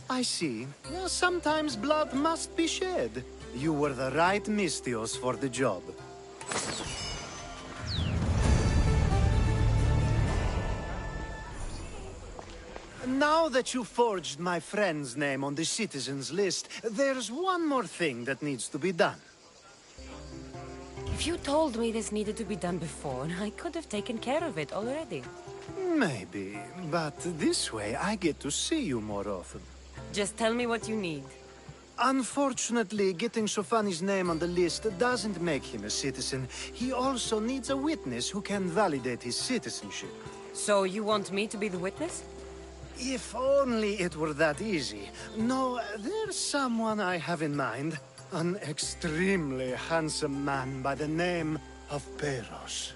I see. Well, sometimes blood must be shed. You were the right Misthios for the job. Now that you forged my friend's name on the citizens list, there's one more thing that needs to be done. If you told me this needed to be done before, I could have taken care of it already. Maybe, but this way I get to see you more often. Just tell me what you need. Unfortunately, getting Sophanis' name on the list doesn't make him a citizen. He also needs a witness who can validate his citizenship. So you want me to be the witness? If only it were that easy. No, there's someone I have in mind. An extremely handsome man by the name of Peros.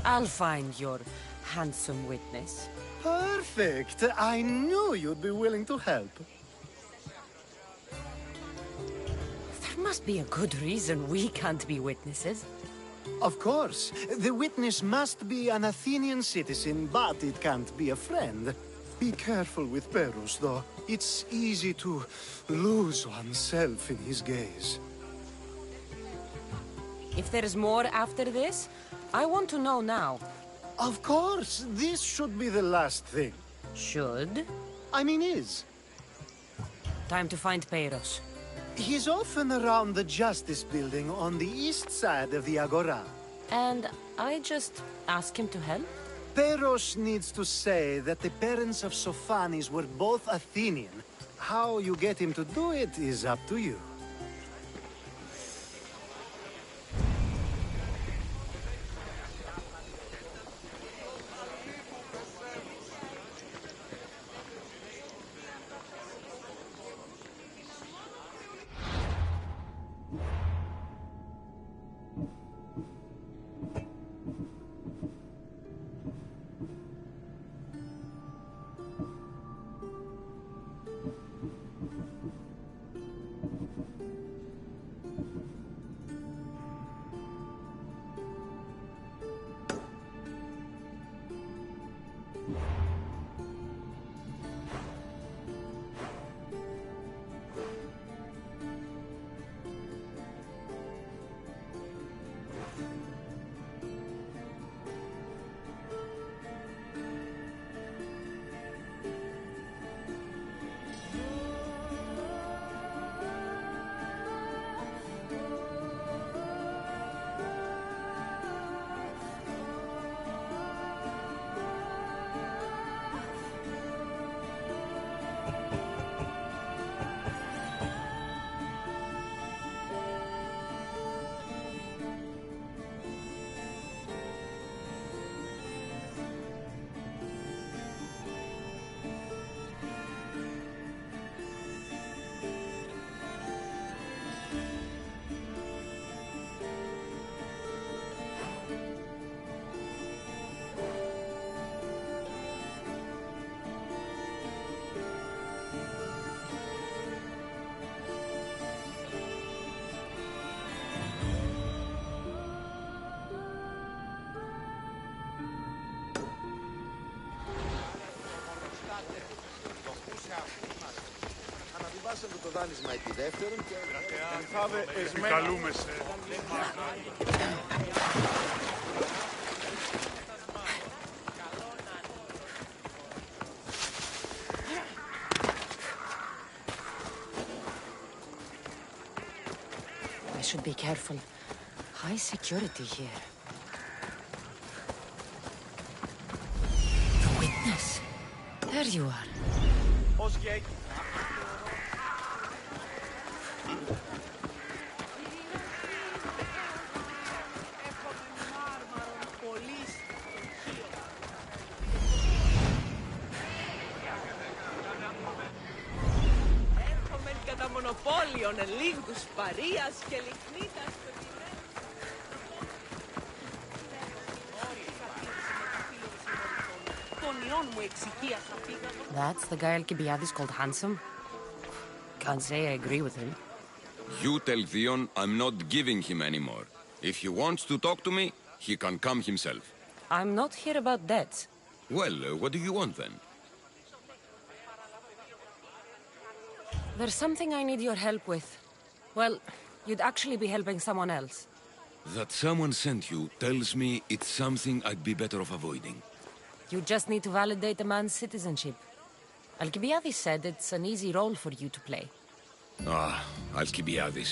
I'll find your handsome witness. Perfect. I knew you'd be willing to help. There must be a good reason we can't be witnesses. Of course. The witness must be an Athenian citizen, but it can't be a friend. Be careful with Peros, though. It's easy to lose oneself in his gaze. If there's more after this, I want to know now. Of course. This should be the last thing. Should? I mean is. Time to find Peros. He's often around the Justice Building on the east side of the Agora. And I just ask him to help? Peros needs to say that the parents of Sophanis were both Athenian. How you get him to do it is up to you. Αναβιβάσαμε το δάνεισμα επί δεύτερον και... Επικαλούμεσαι. I should be careful. High security here. The witness. There you are. Έρχομαι κατά μονοπόλιον λίγους παρείας και λιχνίτας. That's the guy Alcibiades called handsome? Can't say I agree with him. You tell Theon I'm not giving him any more. If he wants to talk to me, he can come himself. I'm not here about debts. Well, what do you want then? There's something I need your help with. Well, you'd actually be helping someone else. That someone sent you tells me it's something I'd be better off avoiding. You just need to validate a man's citizenship. Alcibiades said it's an easy role for you to play. Ah, Alcibiades.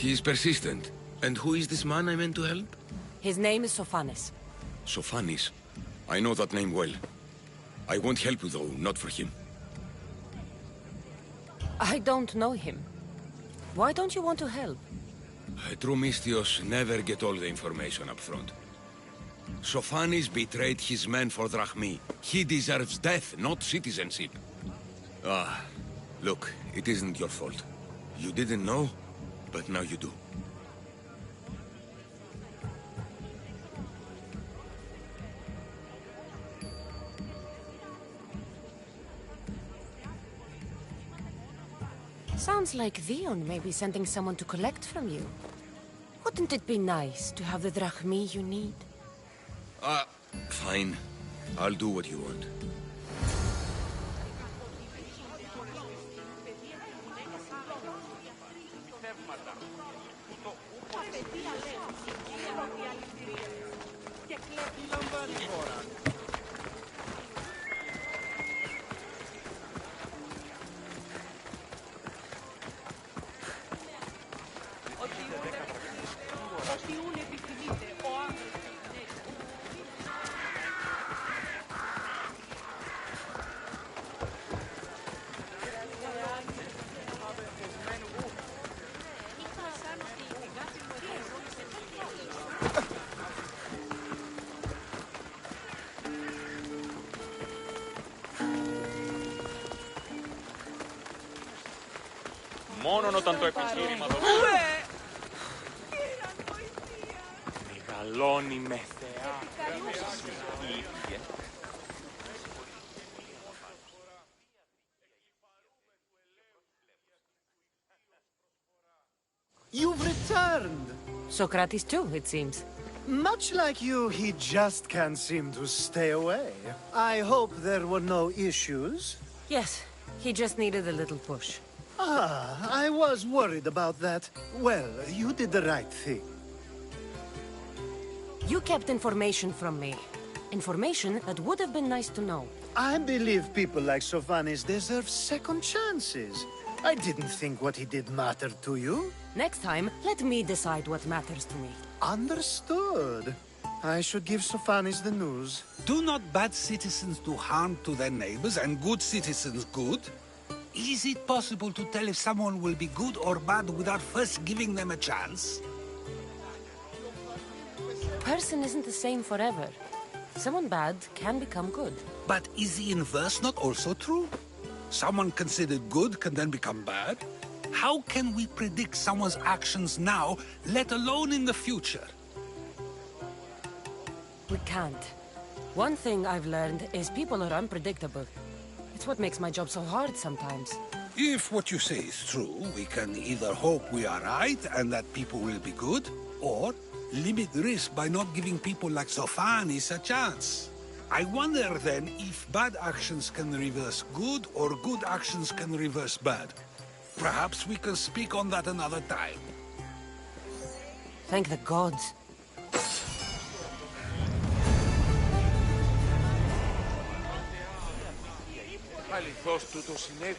He is persistent. And who is this man I meant to help? His name is Sophanes. Sophanes. I know that name well. I won't help you though, not for him. I don't know him. Why don't you want to help? True Mystios never get all the information up front. Sophanes betrayed his men for Drachmi. He deserves death, not citizenship. Ah, look, it isn't your fault. You didn't know, but now you do. Sounds like Theon may be sending someone to collect from you. Wouldn't it be nice to have the drachmi you need? Fine. I'll do what you want. Μόνον όταν το επιχείρημα το μεγαλώνει με θεά. You've returned! Socrates too, it seems. Much like you, he just can't seem to stay away. I hope there were no issues. Yes, he just needed a little push. Ah, I was worried about that. Well, you did the right thing. You kept information from me. Information that would have been nice to know. I believe people like Sophanes deserve second chances. I didn't think what he did mattered to you. Next time, let me decide what matters to me. Understood. I should give Sophanes the news. Do not bad citizens do harm to their neighbors and good citizens good? Is it possible to tell if someone will be good or bad without first giving them a chance? Person isn't the same forever. Someone bad can become good. But is the inverse not also true? Someone considered good can then become bad? How can we predict someone's actions now, let alone in the future? We can't. One thing I've learned is people are unpredictable. It's what makes my job so hard sometimes. If what you say is true, we can either hope we are right and that people will be good, or limit the risk by not giving people like Sophanes a chance. I wonder then if bad actions can reverse good or good actions can reverse bad. Perhaps we can speak on that another time. Thank the gods. Αληθώς τούτο συνέβη.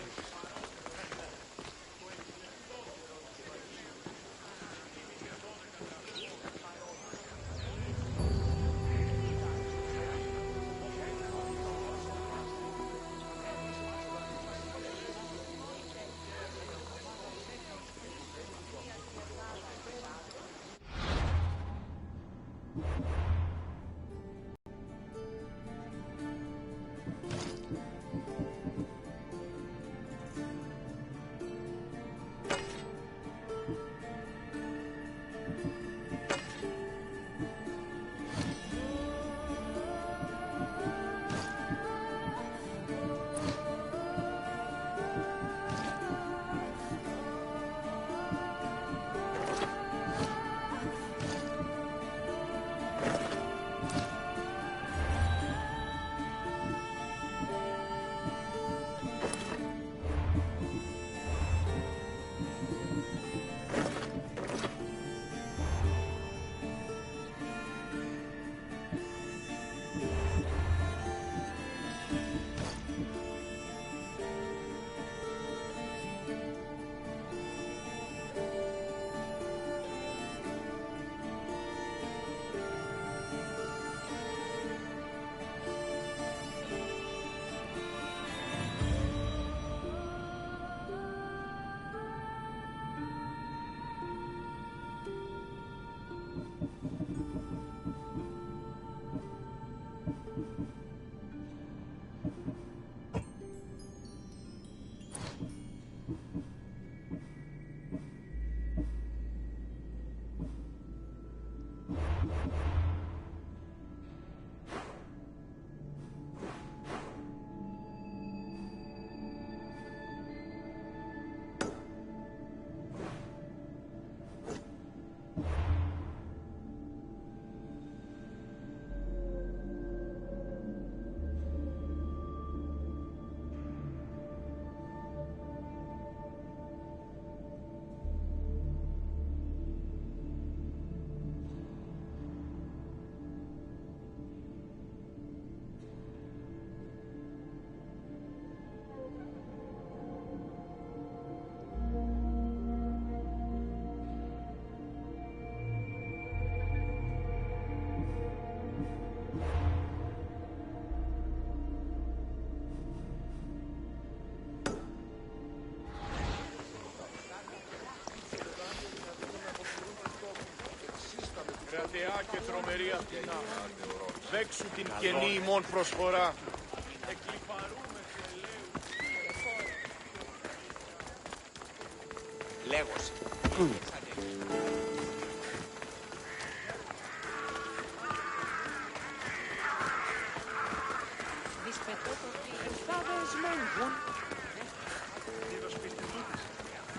Κρατεά και τρομερή Αθηνά, δέξου την καινή ημών προσφορά. Εκλιπαρούμε σε Λέγος.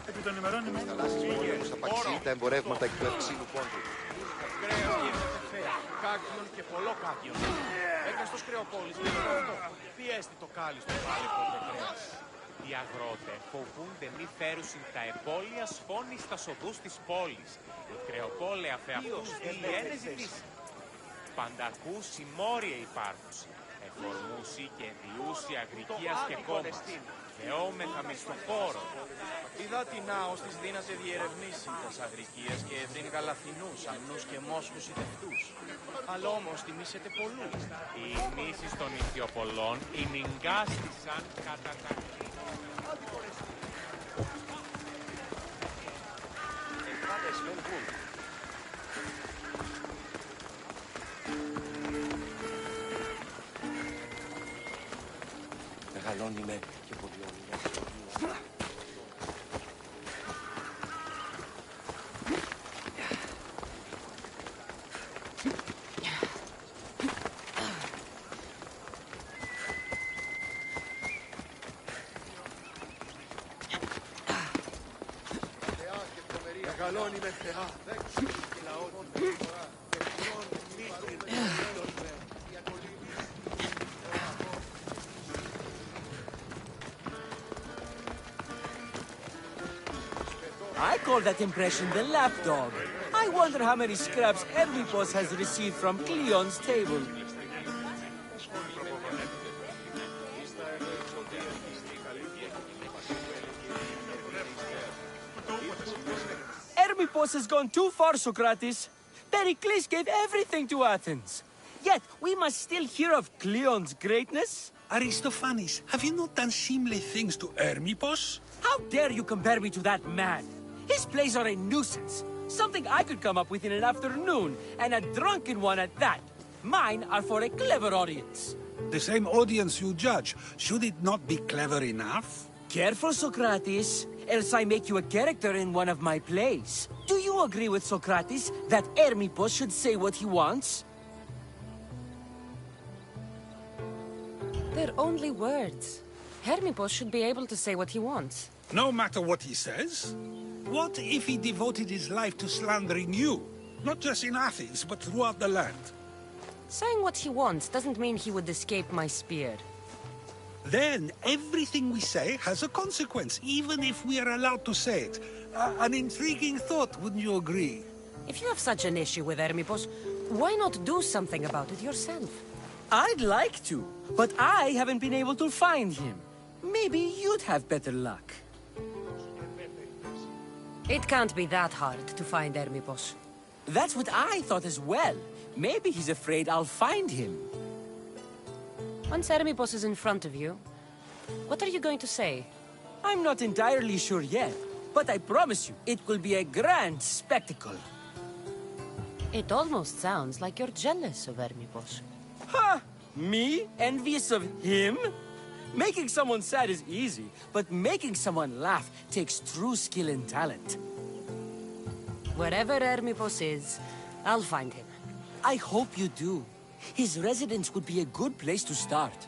Επί των ημερών είμαι θαλάσσιες πόλεμους, απαξιεί τα εμπορεύματα εκ του ευξήνου πόντου. Κρέας γίνεται φέα, κάκιον και πολλό κάκιον. Έκαστος κρεοπόλης και αυτό. Πιέστη το κάλιστο πάλι ποτέ κρέας. Οι αγρότε φοβούνται μη φέρουσιν τα επόλια σφώνη στα σοδούς της πόλης. Οι κρεοπόλεα φεαυτούς διένε ζητήσει. Παντακούσι μόρια υπάρχουσι. Εφορμούσι και διούσι αγρικίας και κόμμα. Θεόμεθα μισθοφόρο. Είδα την άος της δύνασε διερευνήσει τας αγρικίες και ευρύν γαλαθινούς, αμνούς και μόσχους ιδευτούς. Αλλά όμως τιμήσετε πολλούς. Οι μίσεις των ηθιοπολών ημιγκάστησαν κατά τα Μεγαλώνει με και ποδιώνει με. Μεγαλώνει με θεά. I call that impression the lapdog. I wonder how many scraps Hermipos has received from Cleon's table. Hermipos has gone too far, Socrates. Pericles gave everything to Athens. Yet, we must still hear of Cleon's greatness. Aristophanes, have you not done seemly things to Hermipos? How dare you compare me to that man? His plays are a nuisance. Something I could come up with in an afternoon, and a drunken one at that. Mine are for a clever audience. The same audience you judge. Should it not be clever enough? Careful, Socrates, else I make you a character in one of my plays. Do you agree with Socrates that Hermipos should say what he wants? They're only words. Hermipos should be able to say what he wants. No matter what he says. What if he devoted his life to slandering you? Not just in Athens, but throughout the land. Saying what he wants doesn't mean he would escape my spear. Then everything we say has a consequence, even if we are allowed to say it. An intriguing thought, wouldn't you agree? If you have such an issue with Hermipos, why not do something about it yourself? I'd like to, but I haven't been able to find him. Maybe you'd have better luck. It can't be that hard to find Hermipos. That's what I thought as well. Maybe he's afraid I'll find him. Once Hermipos is in front of you, what are you going to say? I'm not entirely sure yet, but I promise you, it will be a grand spectacle. It almost sounds like you're jealous of Hermipos. Ha! Me? Envious of him? Making someone sad is easy, but making someone laugh takes true skill and talent. Wherever Hermipos is, I'll find him. I hope you do. His residence would be a good place to start.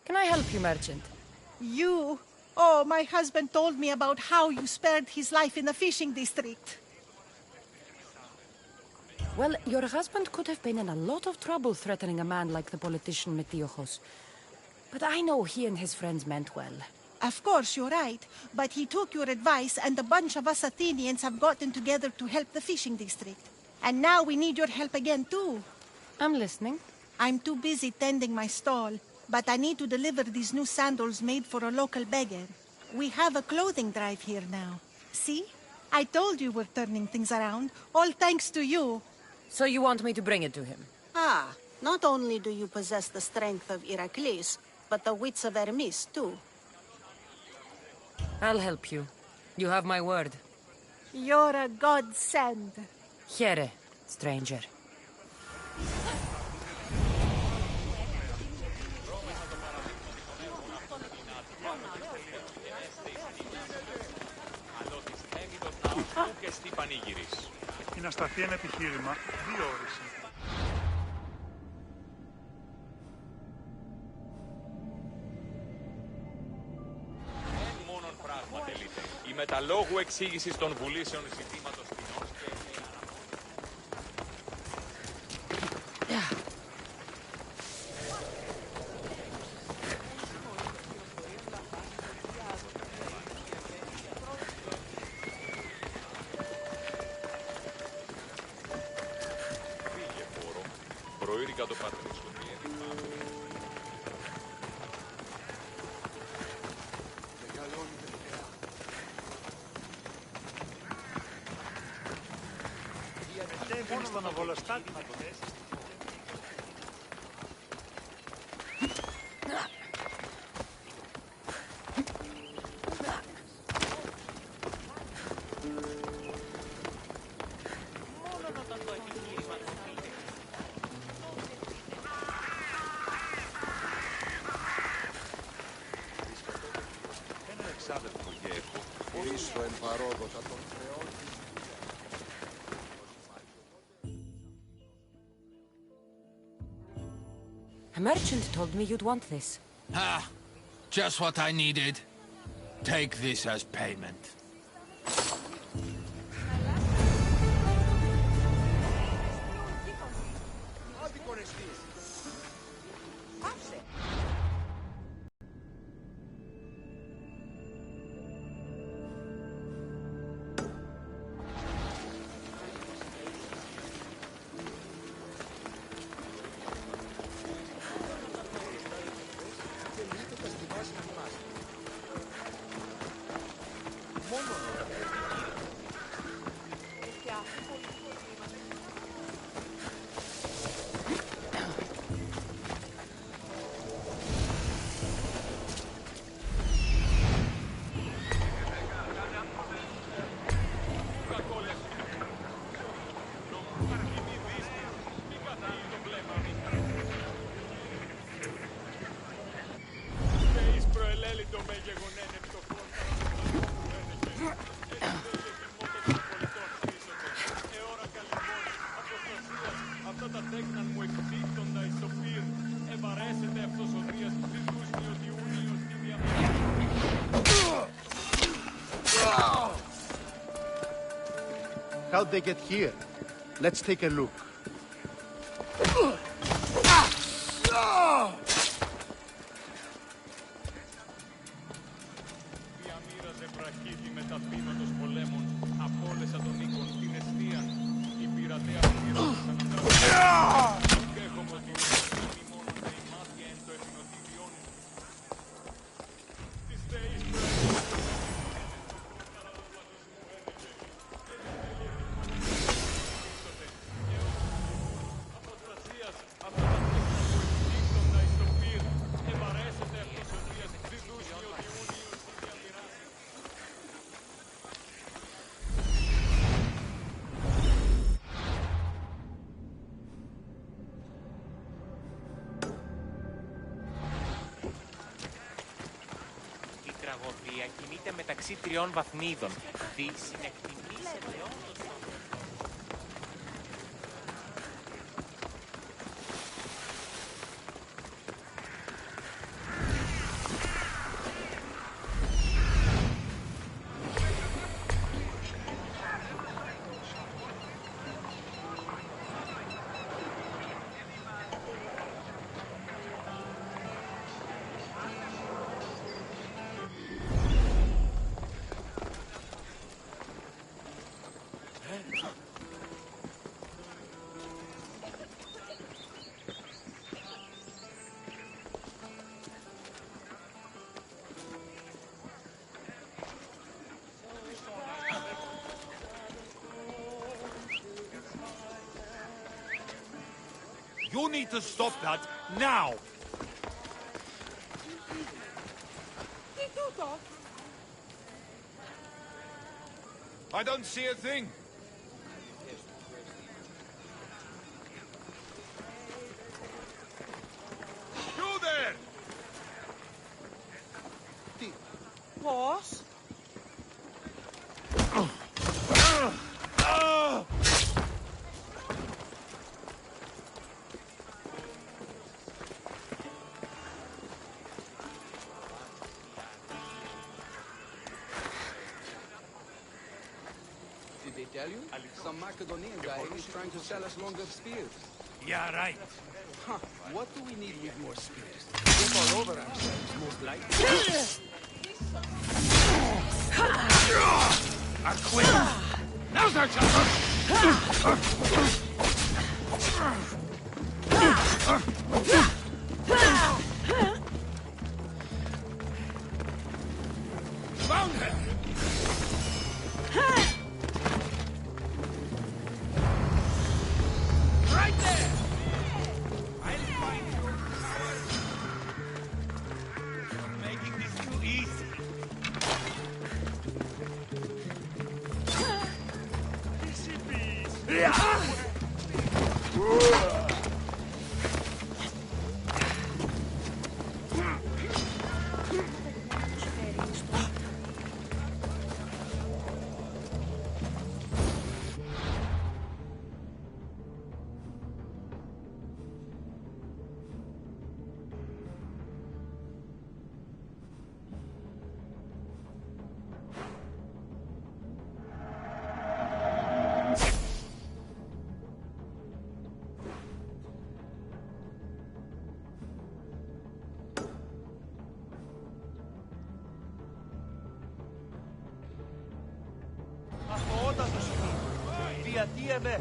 Can I help you, merchant? You? Oh, my husband told me about how you spared his life in the fishing district. Well, your husband could have been in a lot of trouble threatening a man like the politician Metiochos. But I know he and his friends meant well. Of course, you're right. But he took your advice, and a bunch of us Athenians have gotten together to help the fishing district. And now we need your help again, too. I'm listening. I'm too busy tending my stall, but I need to deliver these new sandals made for a local beggar. We have a clothing drive here now. See? I told you we're turning things around, all thanks to you. So you want me to bring it to him? Ah, not only do you possess the strength of Heracles, but the wits of Hermes, too. I'll help you. You have my word. You're a godsend. Here, stranger. Η να σταθεί ένα επιχείρημα, διόριση. Μόνον πράγμα τελείται. Η μεταλόγου εξήγηση των βουλήσεων ζητήματος ποινός και... προήρυγα το πατρίσιο πιένει πάμε. Μόνο στον Αβολοστάτη να το δέσεις. Ένα εξάδελφο γέχο, πίσω εν παρόδοτα των χρεών. A merchant told me you'd want this. Ah, just what I needed. Take this as payment. How'd they get here? Let's take a look. Διαμοίραζε βραχίδι μεταπείνοντος πολέμων, απόλεσα τον οίκον την αιστεία. Η πειρατεία πληρώσαν τα δέχομαι ότι είναι μόνο τα ημάτια εν το εθνοτήριον. Τις θέεις κινείται μεταξύ 3 βαθμίδων. Δι συνεκτιμήσετε όντως. You need to stop that now! I don't see a thing. You there! Πώς? Tell you? Some Macedonian guy is trying to sell us longer spears. Yeah, right. Huh. What do we need with more spears? We'll fall over ourselves, most likely. I quit. Now's our chance. Αθωότατος είναι. Διατίεμαι.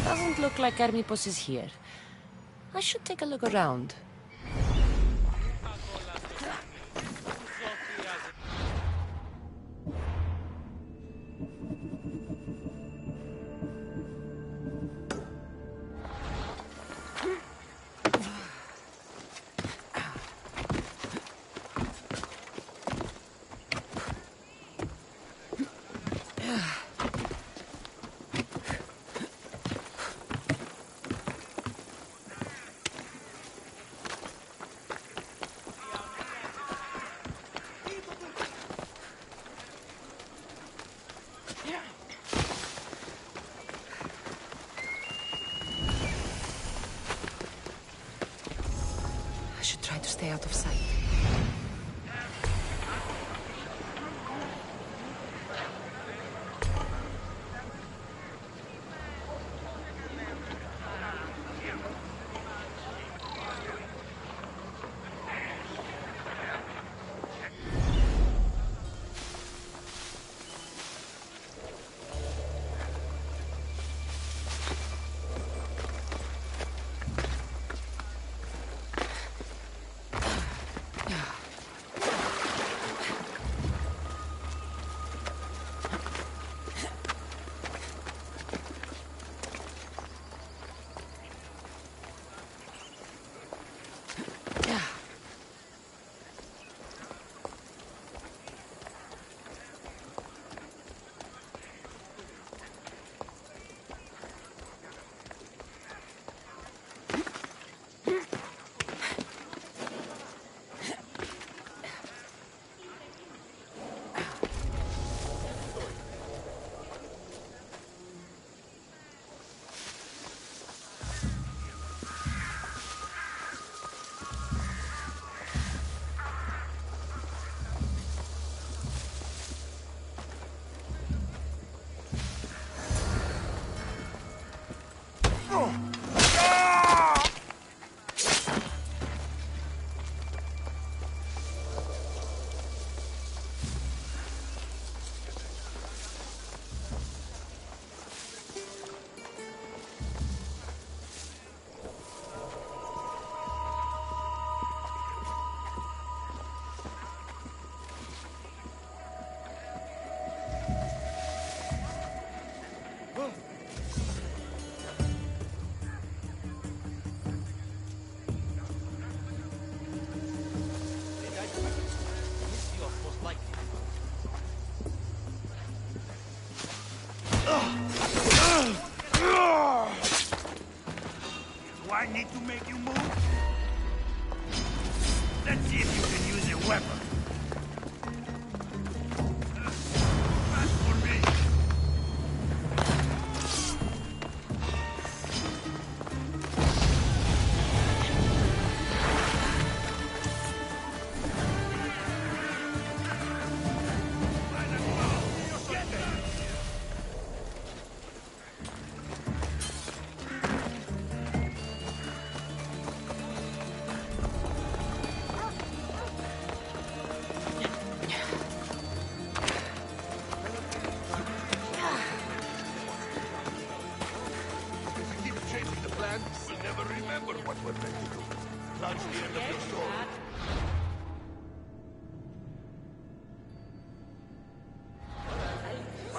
Doesn't look like Hermipos is here. I should take a look around. I should try to stay out of sight.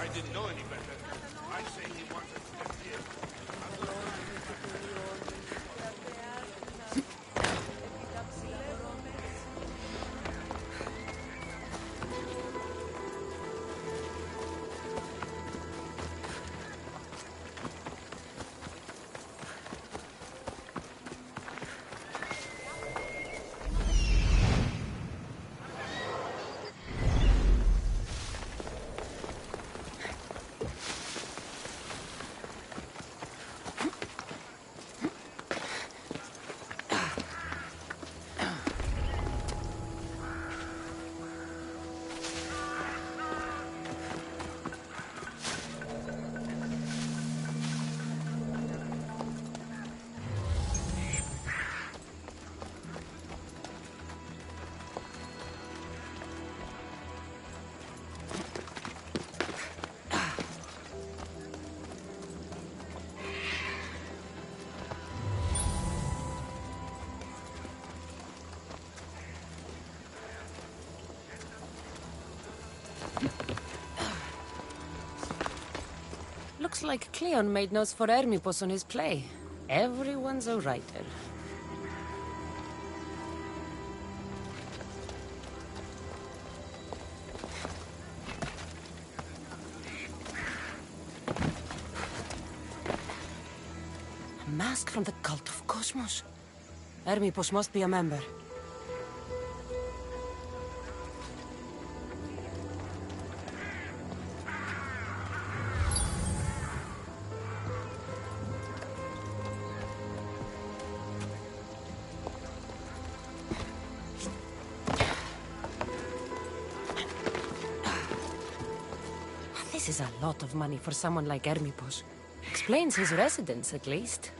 I didn't know any better. I'd say he wants us to live here. Looks like Cleon made notes for Hermipos on his play. Everyone's a writer. A mask from the cult of Cosmos. Hermipos must be a member. This is a lot of money for someone like Hermipos. Explains his residence, at least.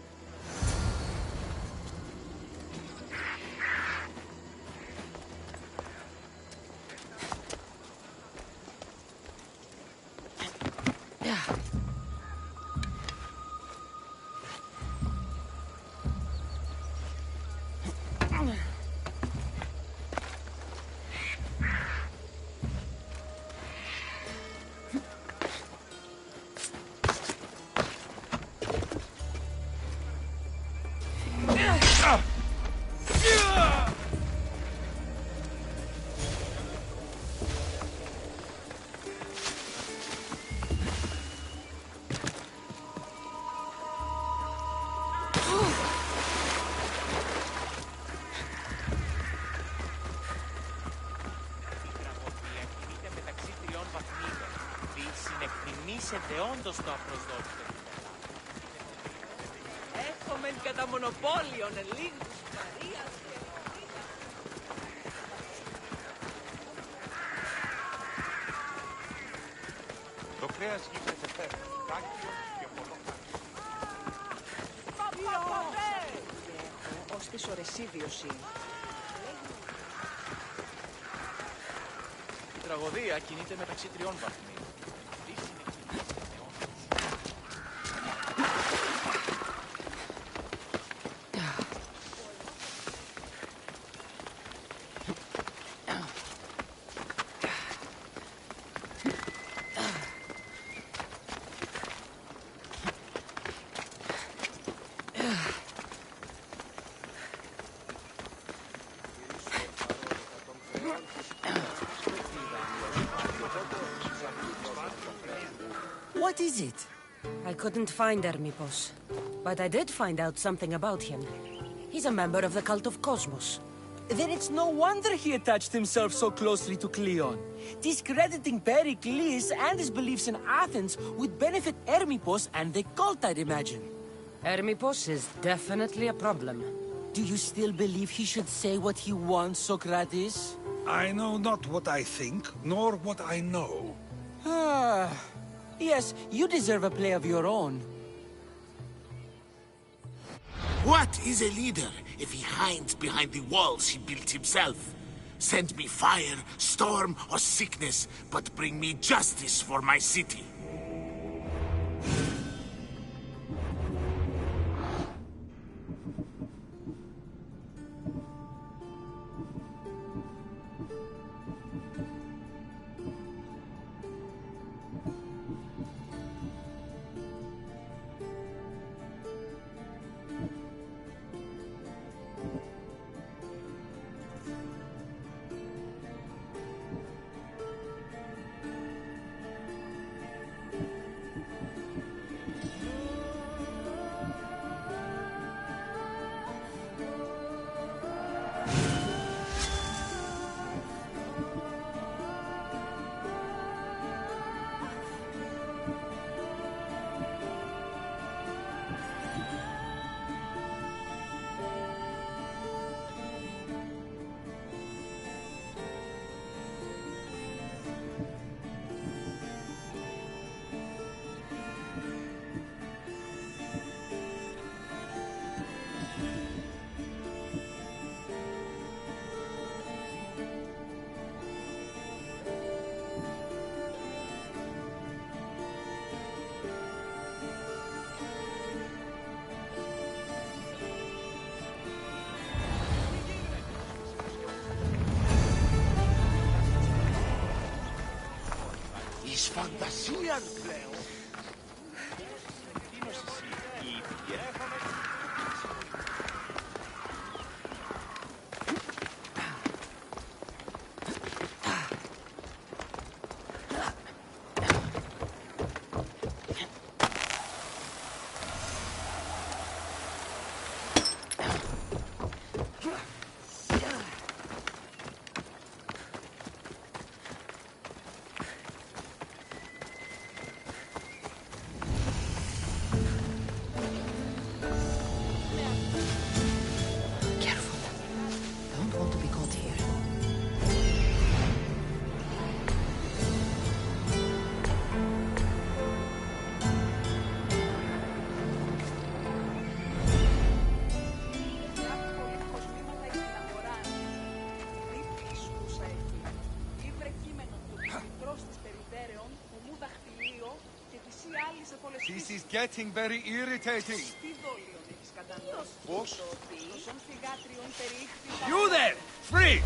Συνεκτιμήσετε όντως το απροσδόκητο. Έχουμε κατά μονοπόλιον λίγους Μαρίας και... Το κρέας γίνεται φέρμα, κάκιο και πολλοκάκι. Ως της ορεσίδιος είναι. Η τραγωδία κινείται μεταξύ τριών βαθμίων. What is it? I couldn't find Hermipos, but I did find out something about him. He's a member of the cult of Cosmos. Then it's no wonder he attached himself so closely to Cleon. Discrediting Pericles and his beliefs in Athens would benefit Hermipos and the cult, I'd imagine. Hermipos is definitely a problem. Do you still believe he should say what he wants, Socrates? I know not what I think, nor what I know. Ah, yes, you deserve a play of your own. What is a leader if he hides behind the walls he built himself? Send me fire, storm, or sickness, but bring me justice for my city. της φαντασίας πλέον. This is getting very irritating. Πώς? You there! Freeze!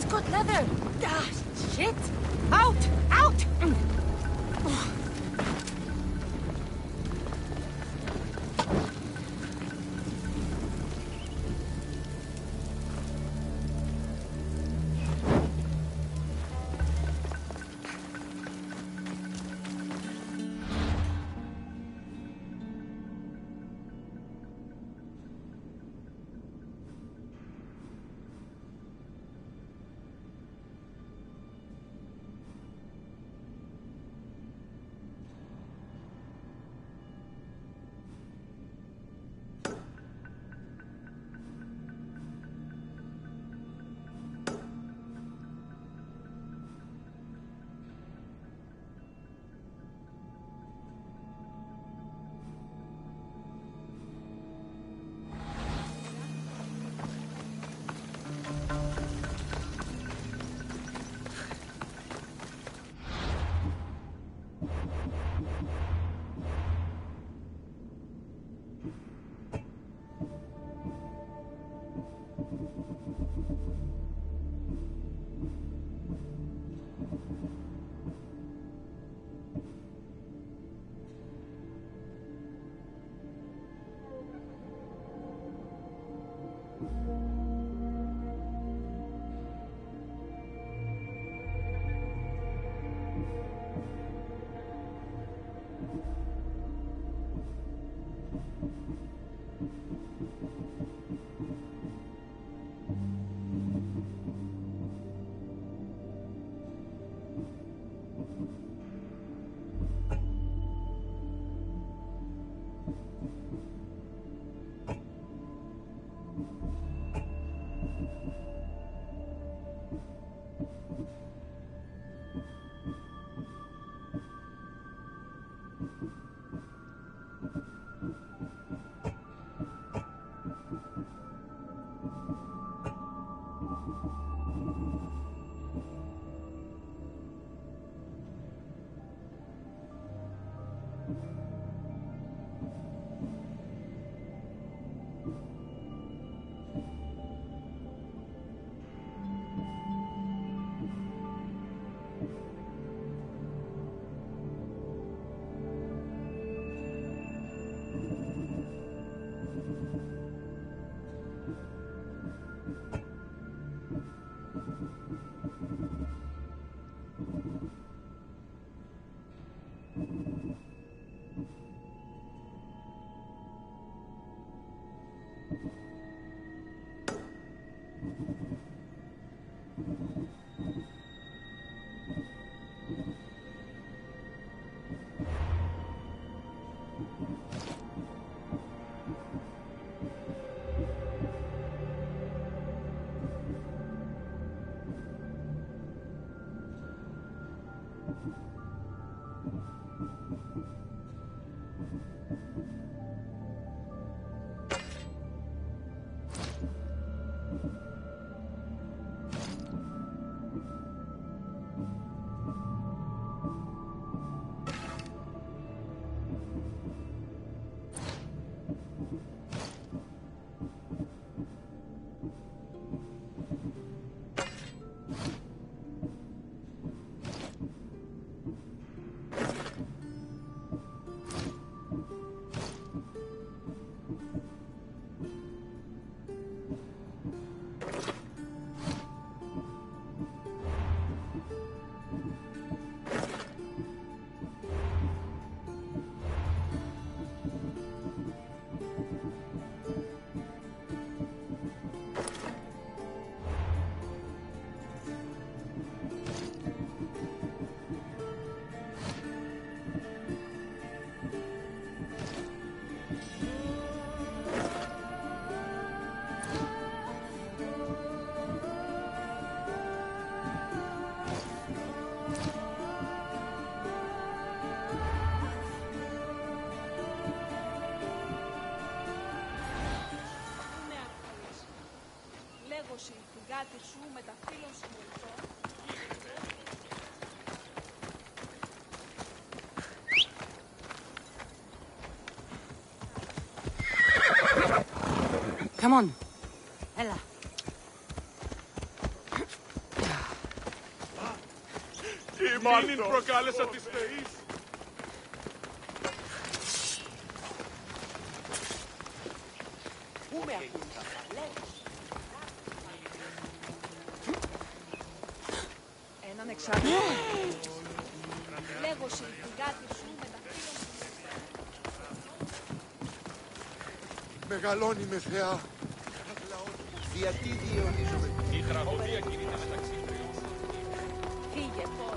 Good leather. Ah, shit. Out! Out! γάτη σου με τα φίλων σου βοηθώ. Come on. Έλα. Μην προκάλεσα τις θεείς. Πού με ακούνε, Έναν εξάρτητο. Λέγω σε τη γάτη σου με τα φίλων σου. Μεγαλώνει με θεά. Γιατί διαιωνίζομαι. Η τραγωδία κινείται μεταξύ θεών. Φύγε τώρα.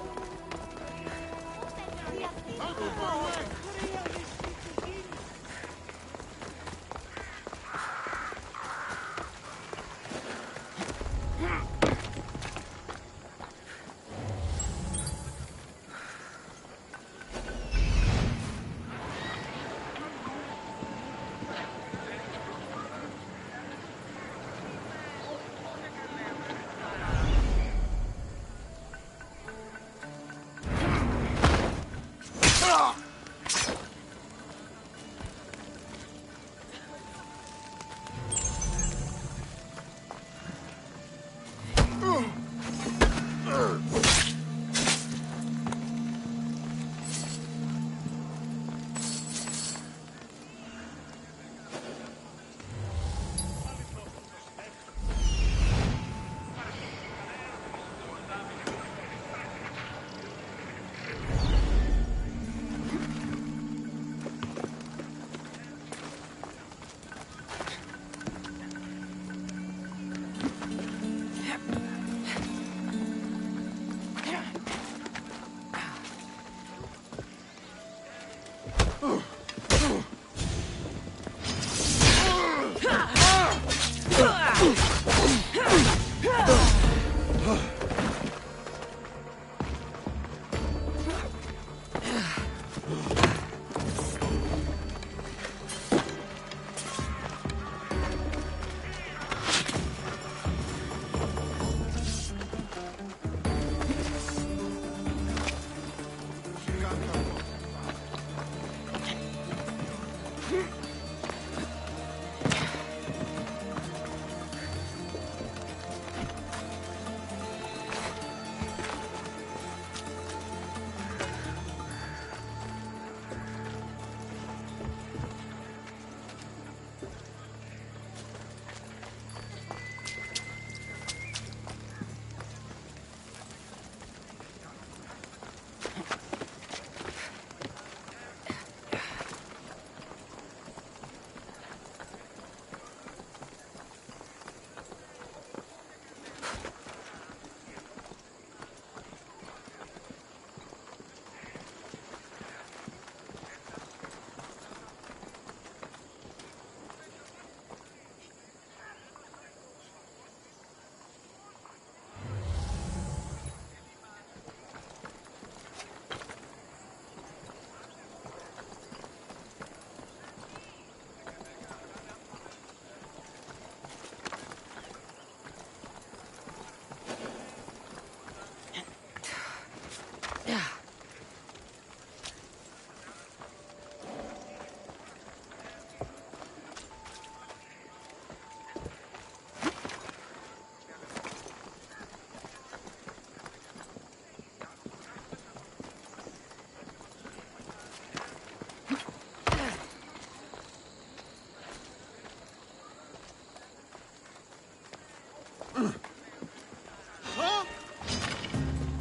Huh?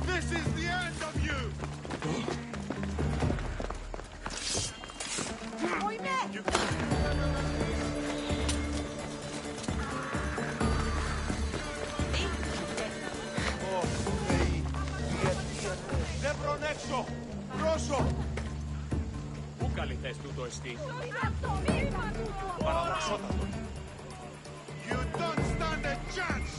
This is the end of you! Δεν προνέξω! Πρόσω! Πού καλυθές τούτο εστί? Παραδοξότατο. You don't stand a chance!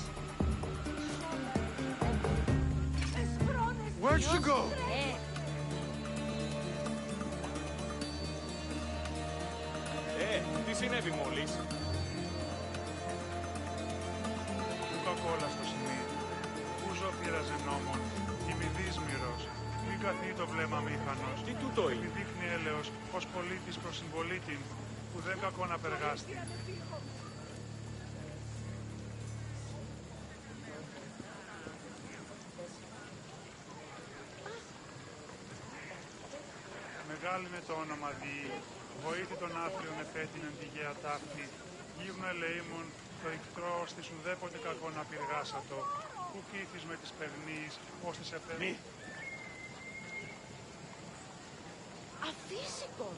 Where'd you go? Τι συνέβη μόλις? Κοκακόλα στο ξενόμων. Είμαι δύσμυρος. Μην καθεί το βλέμμα μήχανος. Τι τούτο είναι? Δείχνει έλεος ως πολίτης προς συμπολίτην, που δεν κακό να περγάστη. Μεγάλη με το όνομα διή, βοήθη των άθλιων εφέτεινεν τη γέα ταύτη, γίγνω ελεήμων, το ικτρό στις ουδέποτε κακό να πυργάσατο, που κήθεις με τις παιγνείς, ως τις εφέρει. Αφύσικο!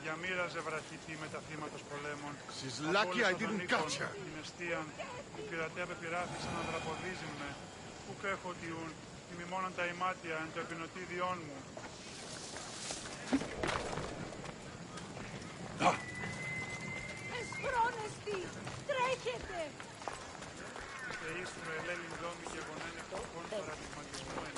Για μοίραζε βραχητή με τα θύματος πολέμων. She's lucky I didn't catch her. Την εστίαν, οι πειρατέα πεπειράθησαν να δραποδίζουν με, που κέχω τιούν, τιμημόναν τα ημάτια εν το επεινωτήδιόν μου. Εσφρόνεστη! Τρέχετε! Και ίστρο ελέλην δόμη και γονένε κακόν παραδειγματισμού εν.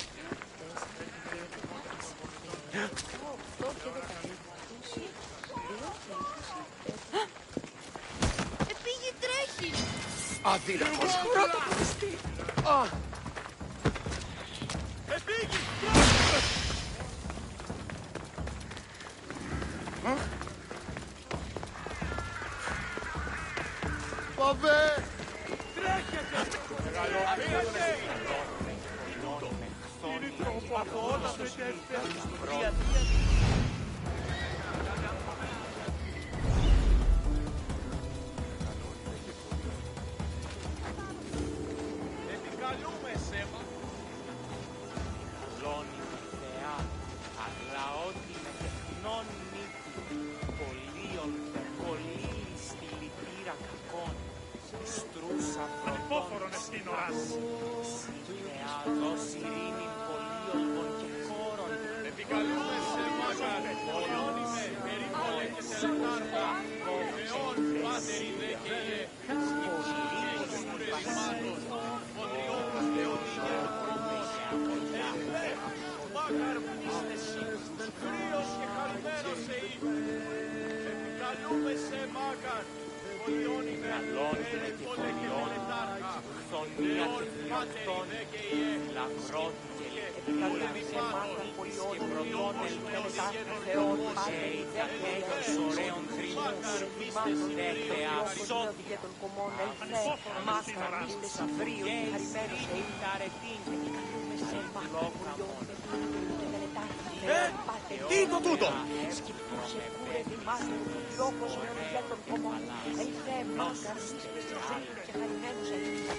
Επήγει τρέχει! Αδύνατος! Επήγει! Παβέ! Τρέχετε! Μεγαλοφύγατε! Είναι τρόπο από όλα με τέτοια. Επικαλούμε σε μα. Καλώνει με θεά, αλλά ό,τι με τεχνών νίκη, πολίων πολύ στη λυπήρα κακών, στρούσα Ανυπόφορον εστίν οράς. Θεά δώσει ειρήνην πολίων και χώρων. Επικαλούμε σε μάγα, πολιώνυμε, περίπολε και τελετάρτα, Θεόν πάτερη δέχεε, σκητσίλες περισμάτων, φωτριών θεοδίνε προμός, μάγαρ πίστεση, κρύος και χαρμένος σε είπε. Επικαλούμε σε μάγαρ, πολιώνυμε, περίπολε και τελετάρτα, Θεόν πάτερη δέχεε, λαχρότη και επικαλούμε σε μάγαρ, πολιώνυμε, Θεόν πάτερη δέχεε, ωραίων τρινούς, πίστεση, θεασότη και των κομμών ελθέ, μάσκα πίστεση, βρύο και χαρημένος σε ήλτα αρετήν, επικαλούμε σε μάγαρ, πολιώνυμε, Τι είναι το τούτο! σκυπτούσε κούρευη μάστερ του λόγος με οδηγιά των κομμών ελθέ, μάσκα πίστεση, βρύο και χαρημένος σε ήλτα.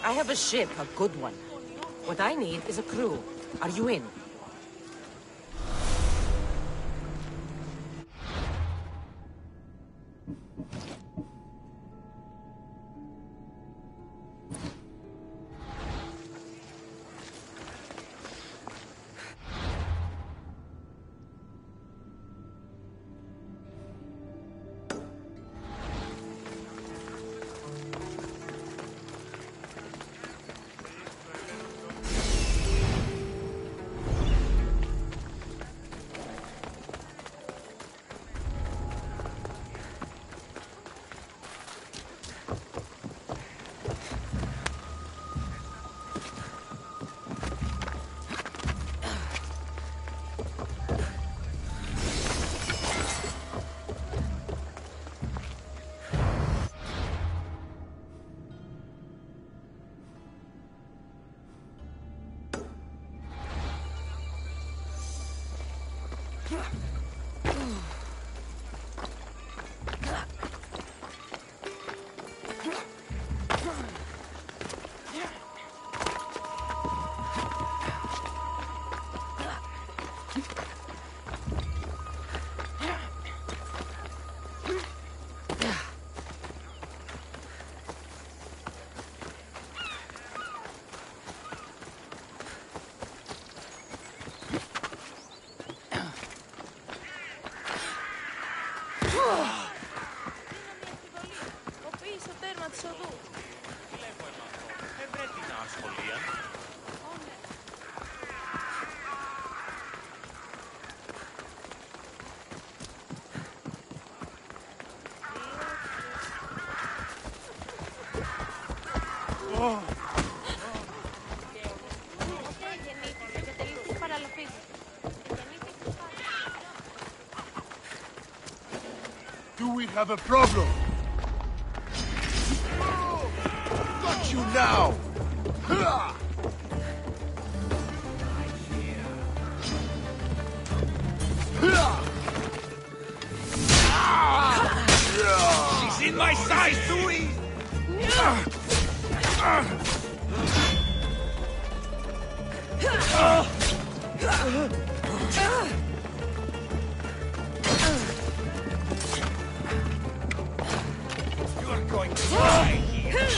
I have a ship, a good one. What I need is a crew. Are you in? Κοπεί στο τέρμα της οδού. Βλέπω ένα αυτό. Βρε την ασχολία. Do we have a problem? Got you now! She's in my sight, Dewey! You're going to die here.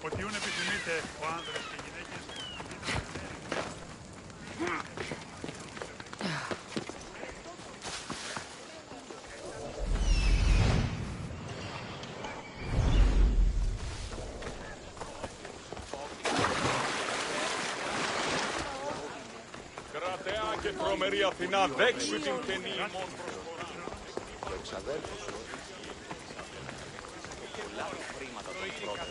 Ποτιούν επιθυμείτε ο άνδρας και οι γυναίκες. Κρατεά και τρομερή Αθηνά, δέξου την καινή ημών προσφορά. Το εξαδέλφο σου. Πολλά χρήματα των πρώτων.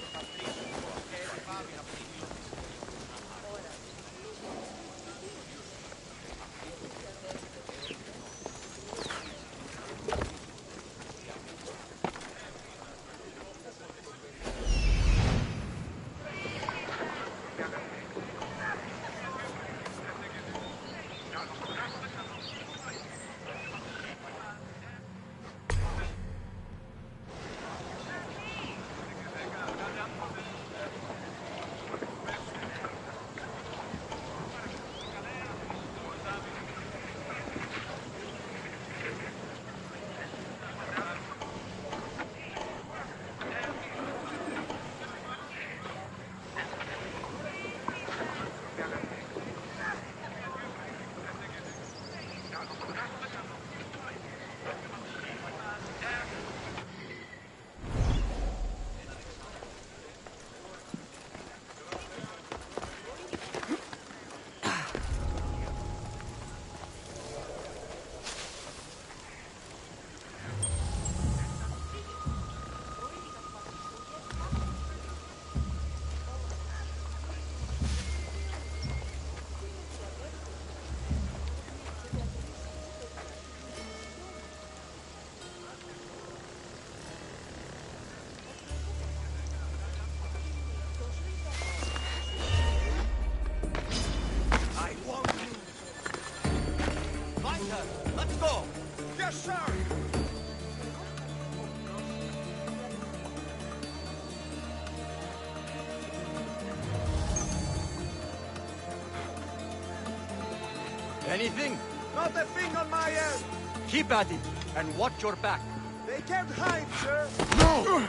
Anything? Not a thing on my end! Keep at it, and watch your back. They can't hide, sir! No!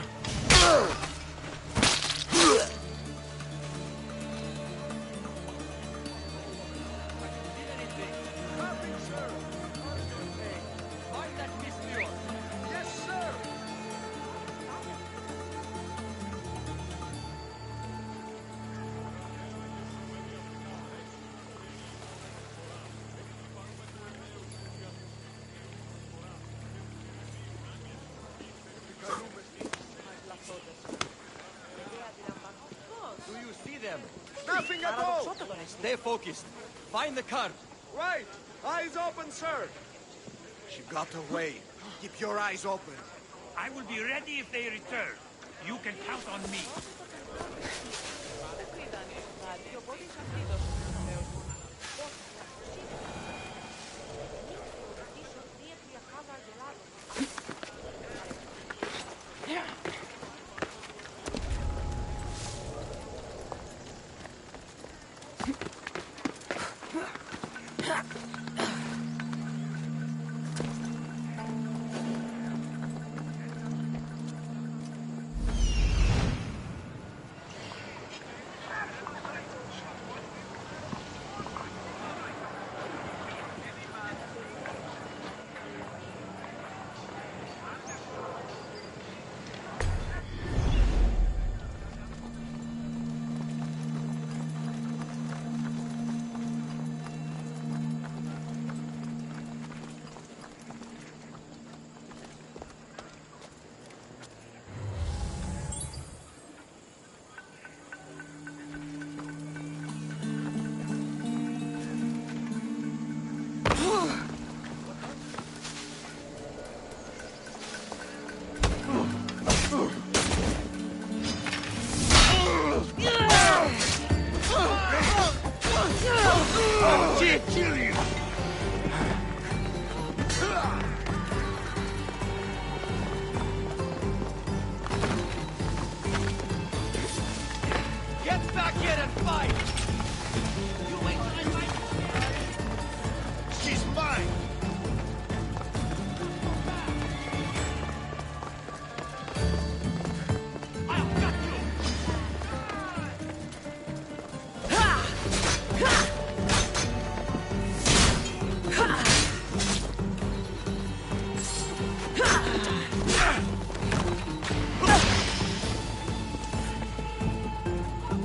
Nothing, sir! Find that mystery. Yes, sir! Do you see them? Nothing at all! Stay focused. Find the card. Right! Eyes open, sir! She got away. Keep your eyes open. I will be ready if they return. You can count on me. Kill you! Get back here and fight! You wait till I fight! She's mine! I'll cut you!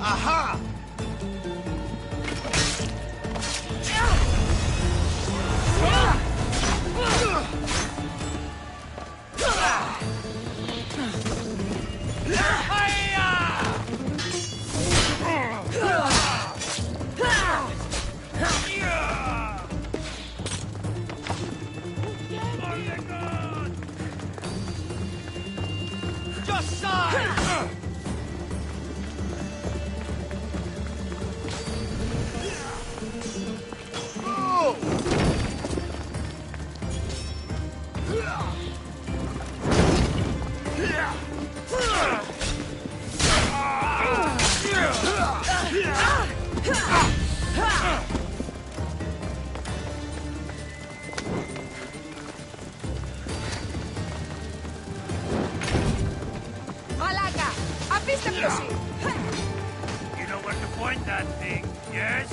Aha! Just side! Malaga! Απίστευτος! You know where to point that thing, yes?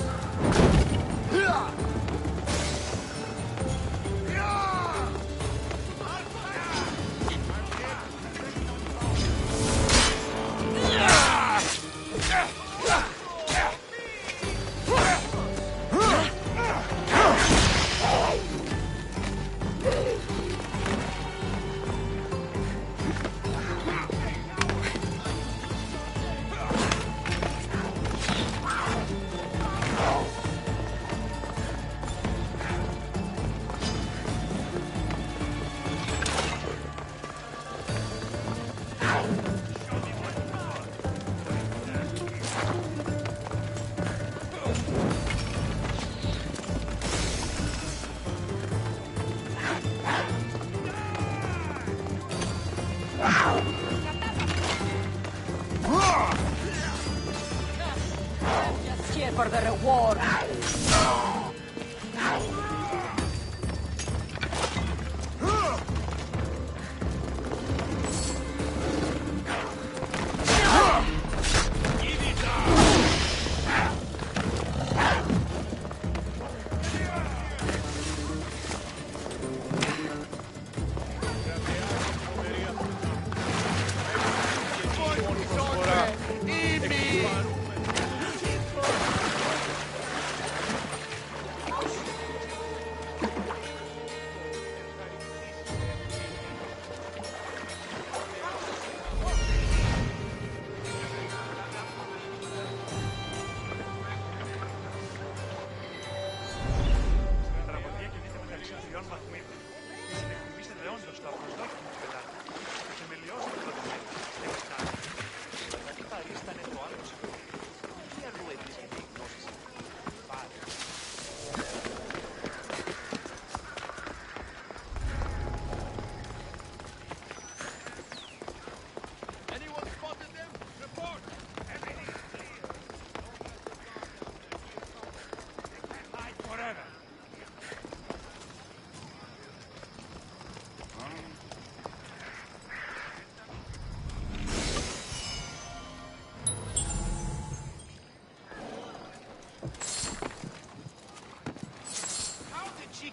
Just here for the reward.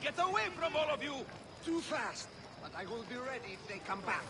Get away from all of you! Too fast, but I will be ready if they come back.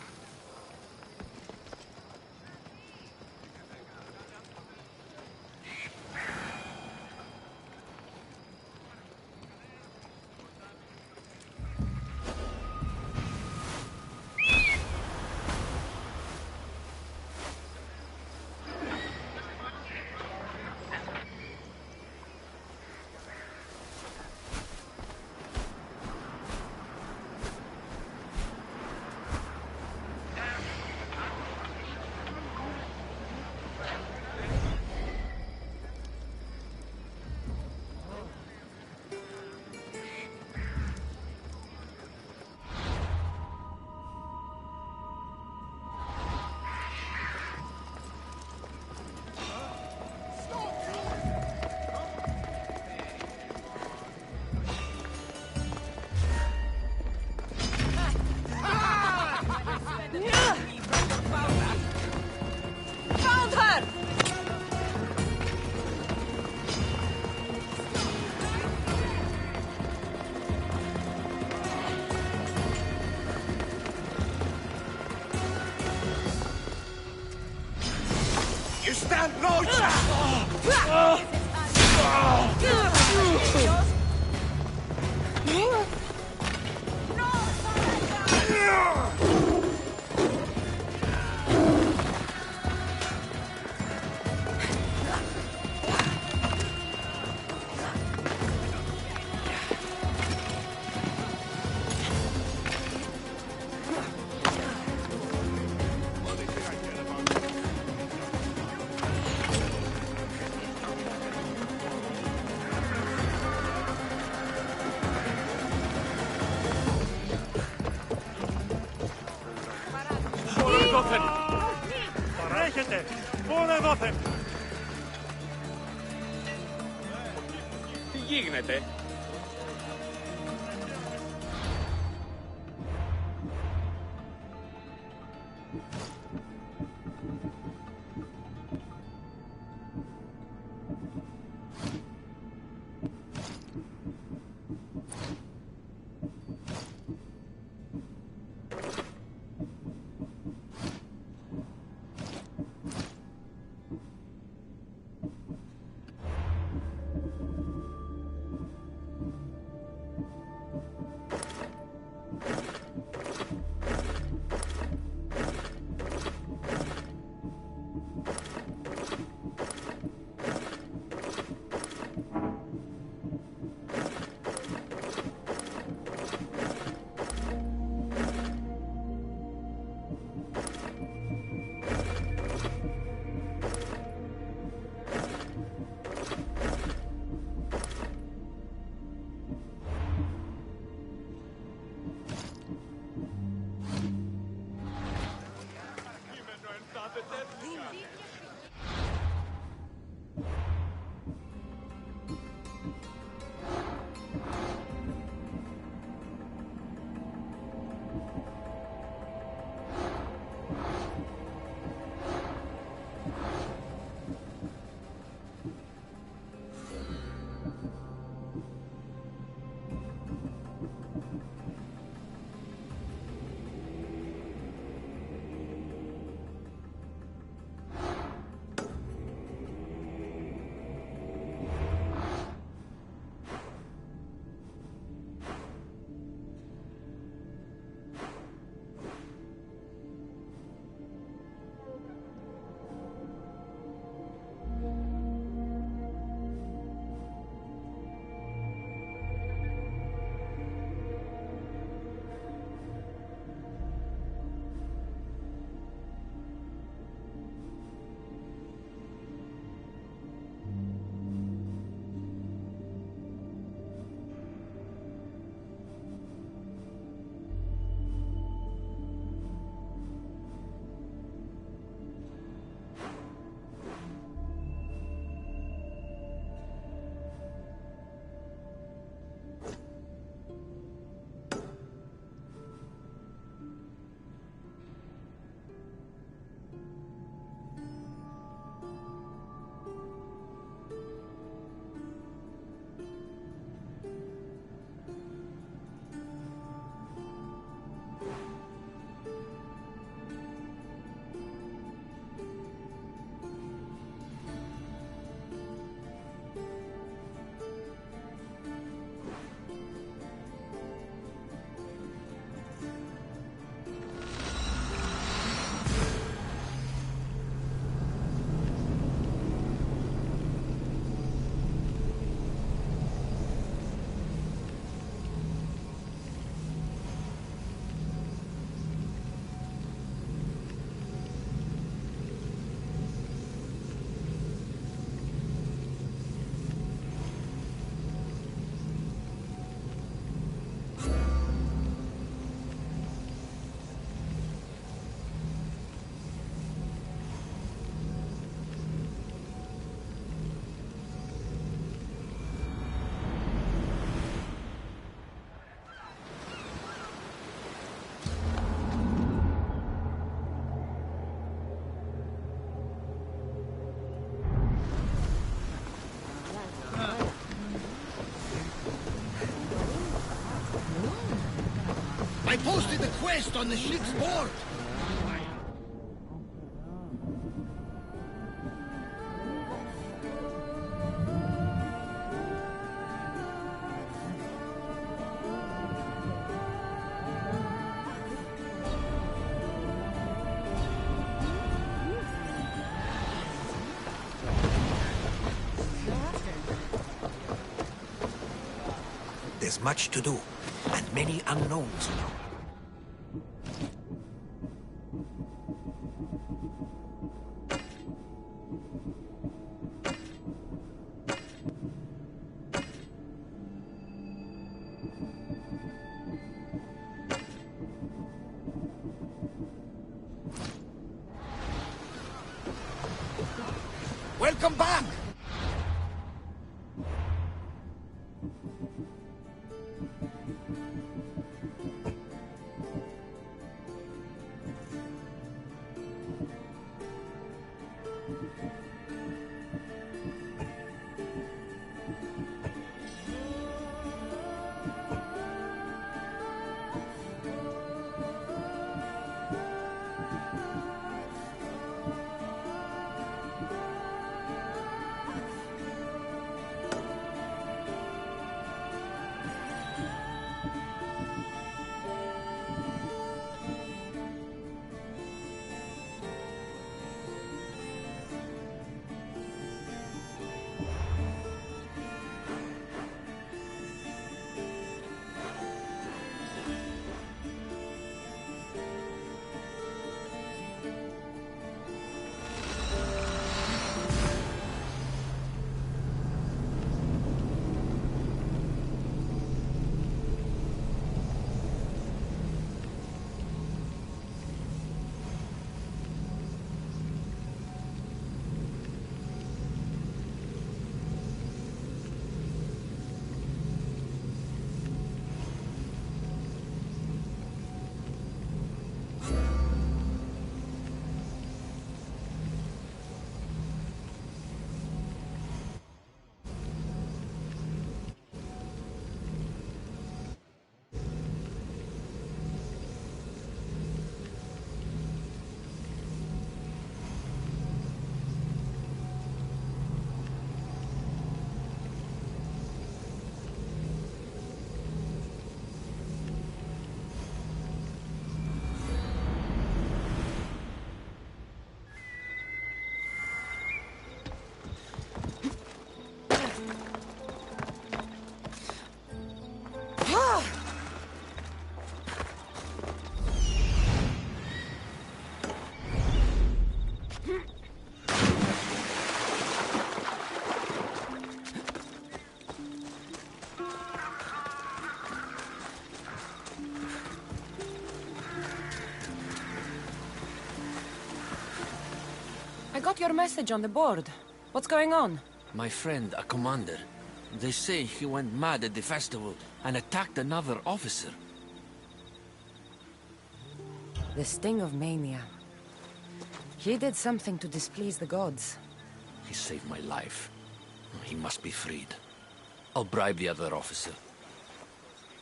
Stand no chance! Παρέχετε! Μόνο εδώθεν! Τι γίνεται? posted a quest on the ship's board. There's much to do, and many unknowns. Welcome back! I got your message on the board. What's going on? My friend, a commander. They say he went mad at the festival and attacked another officer. The sting of mania. He did something to displease the gods. He saved my life. He must be freed. I'll bribe the other officer.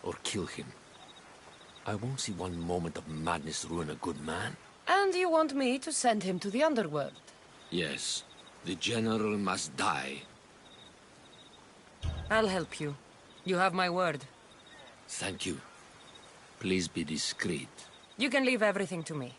Or kill him. I won't see one moment of madness ruin a good man. And you want me to send him to the underworld? Yes. The general must die. I'll help you. You have my word. Thank you. Please be discreet. You can leave everything to me.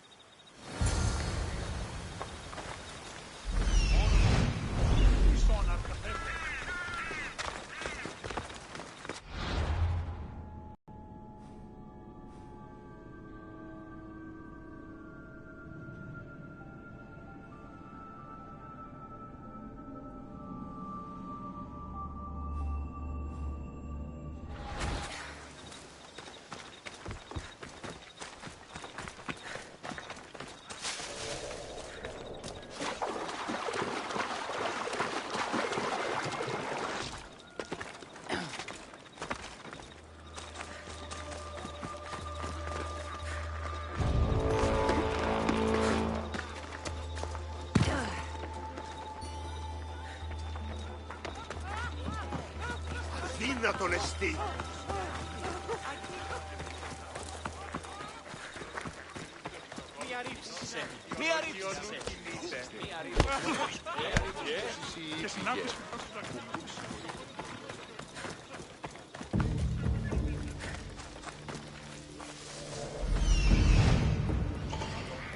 Αδύνατον εστί. ρίψεις εσύ. Μία ρίψεις εσύ. Και συνάπτεις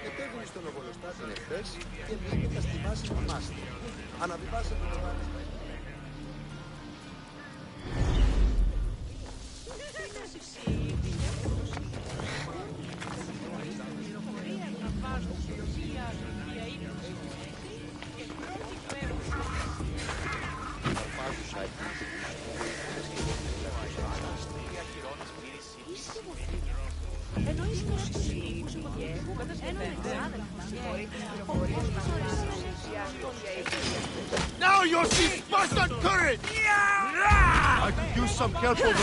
Ετεύγει στον οβολοστάτη εχθές και βλέπει τα στιμάσεις του μάστη. Αναβιβάσε το λεβάνι. Now your seat must on courage! I could use some help over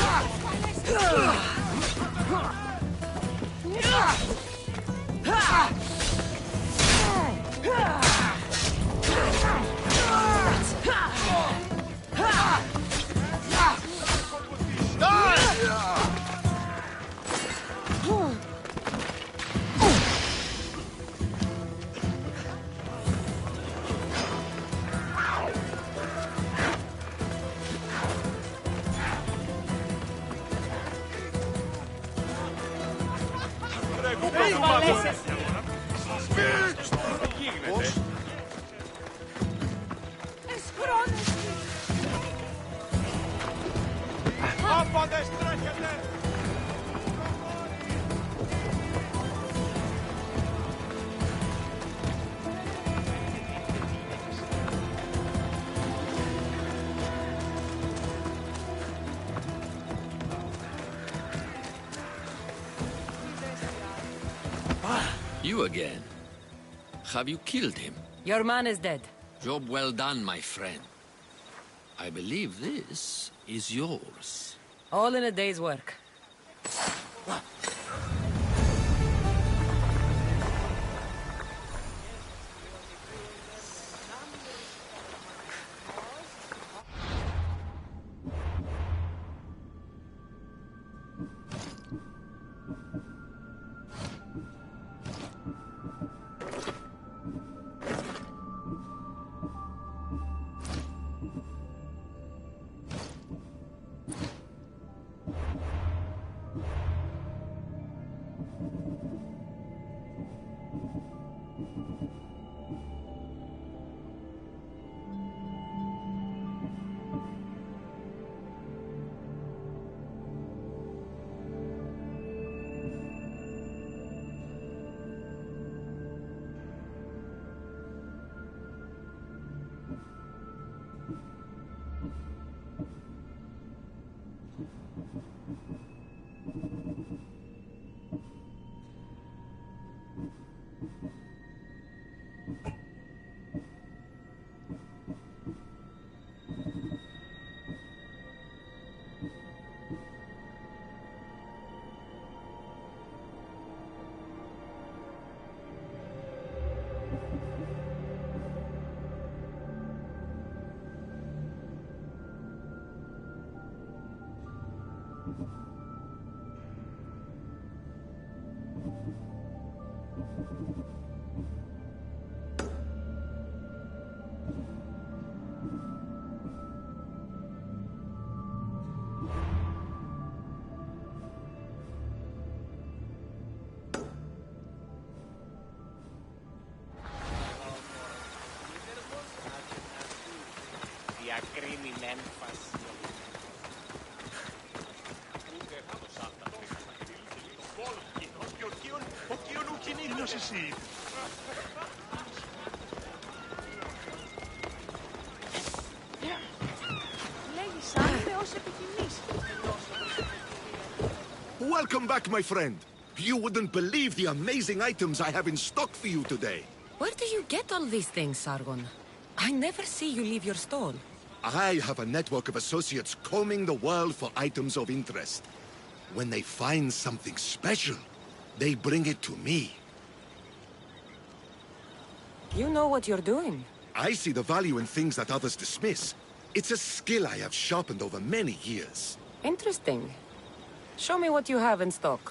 Όποτε στρέφεται! You again. Have you killed him? Your man is dead. Job well done, my friend. I believe this is yours. All in a day's work. Διακρίνει με έμφαση. Ο Κίον ου κινείται. Εσύ. Λέγεις άντε ως επιθυμείς. Welcome back, my friend. You wouldn't believe the amazing items I have in stock for you today. Where do you get all these things, Sargon? I never see you leave your stall. I have a network of associates combing the world for items of interest. When they find something special, they bring it to me. You know what you're doing. I see the value in things that others dismiss. It's a skill I have sharpened over many years. Interesting. Show me what you have in stock.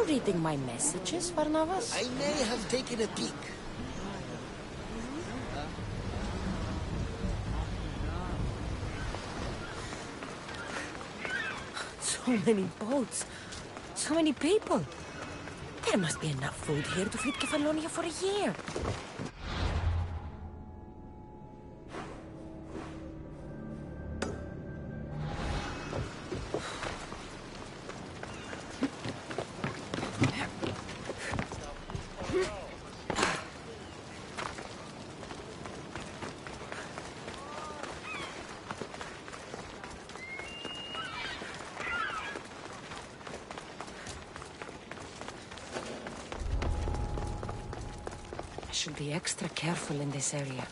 you reading my messages, Barnabas? I may have taken a peek. So many boats. So many people. There must be enough food here to feed Kefalonia for a year. I should be extra careful in this area.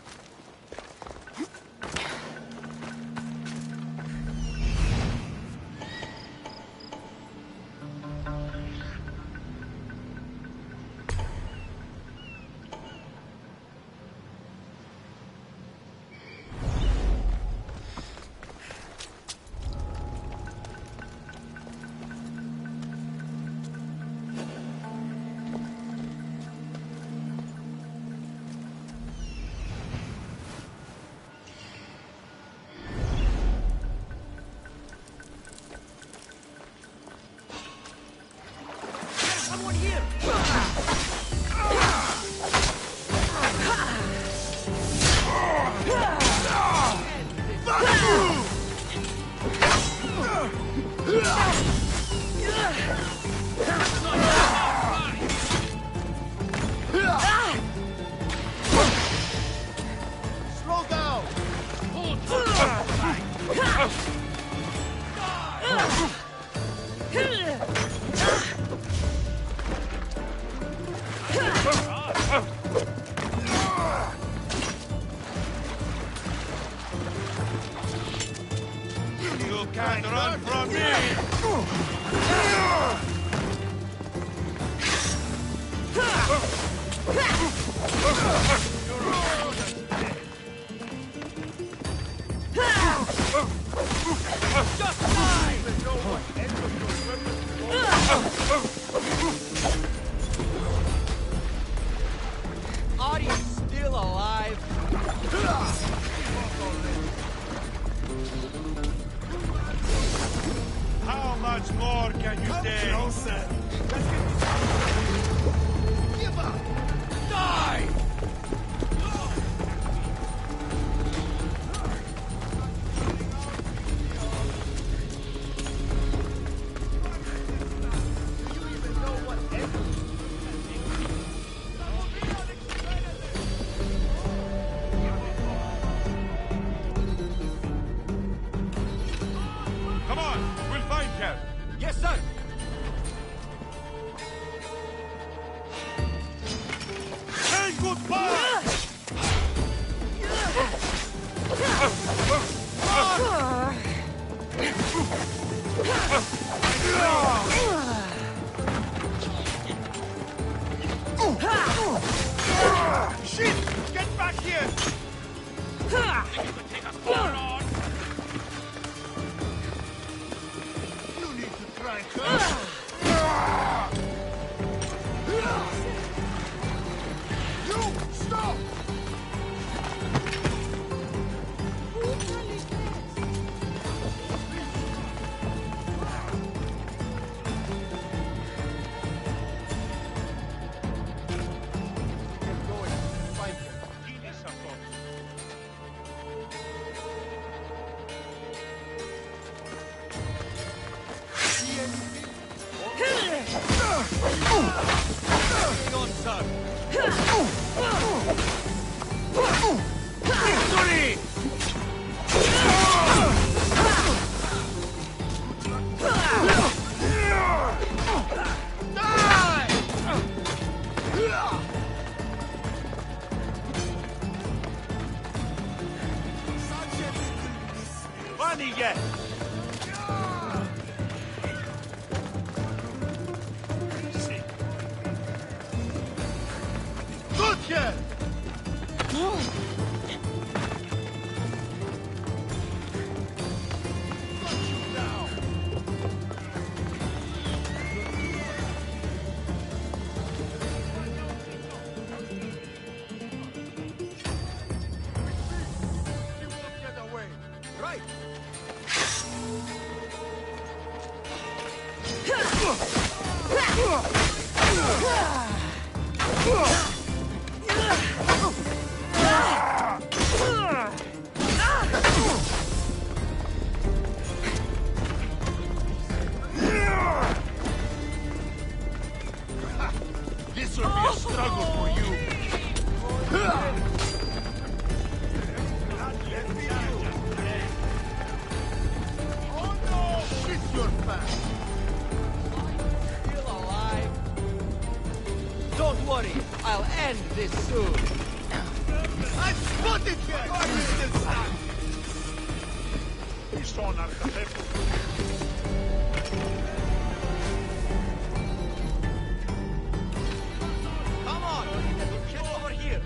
Slow down! You can't run from me! Just die! Odyssey's still alive. How much more can you take? Closer! Let's get this out! Give up! Die! Come on, we'll find her. Yes, sir. Say goodbye! Shit! Get back here! Think you could take us all on? You need to try first! You! Stop! This will be a struggle for you. Oh no! Shit your pants! Still alive? Don't worry, I'll end this soon. I spotted you! Πιστόν αρχαθέφω. Come on, check over here.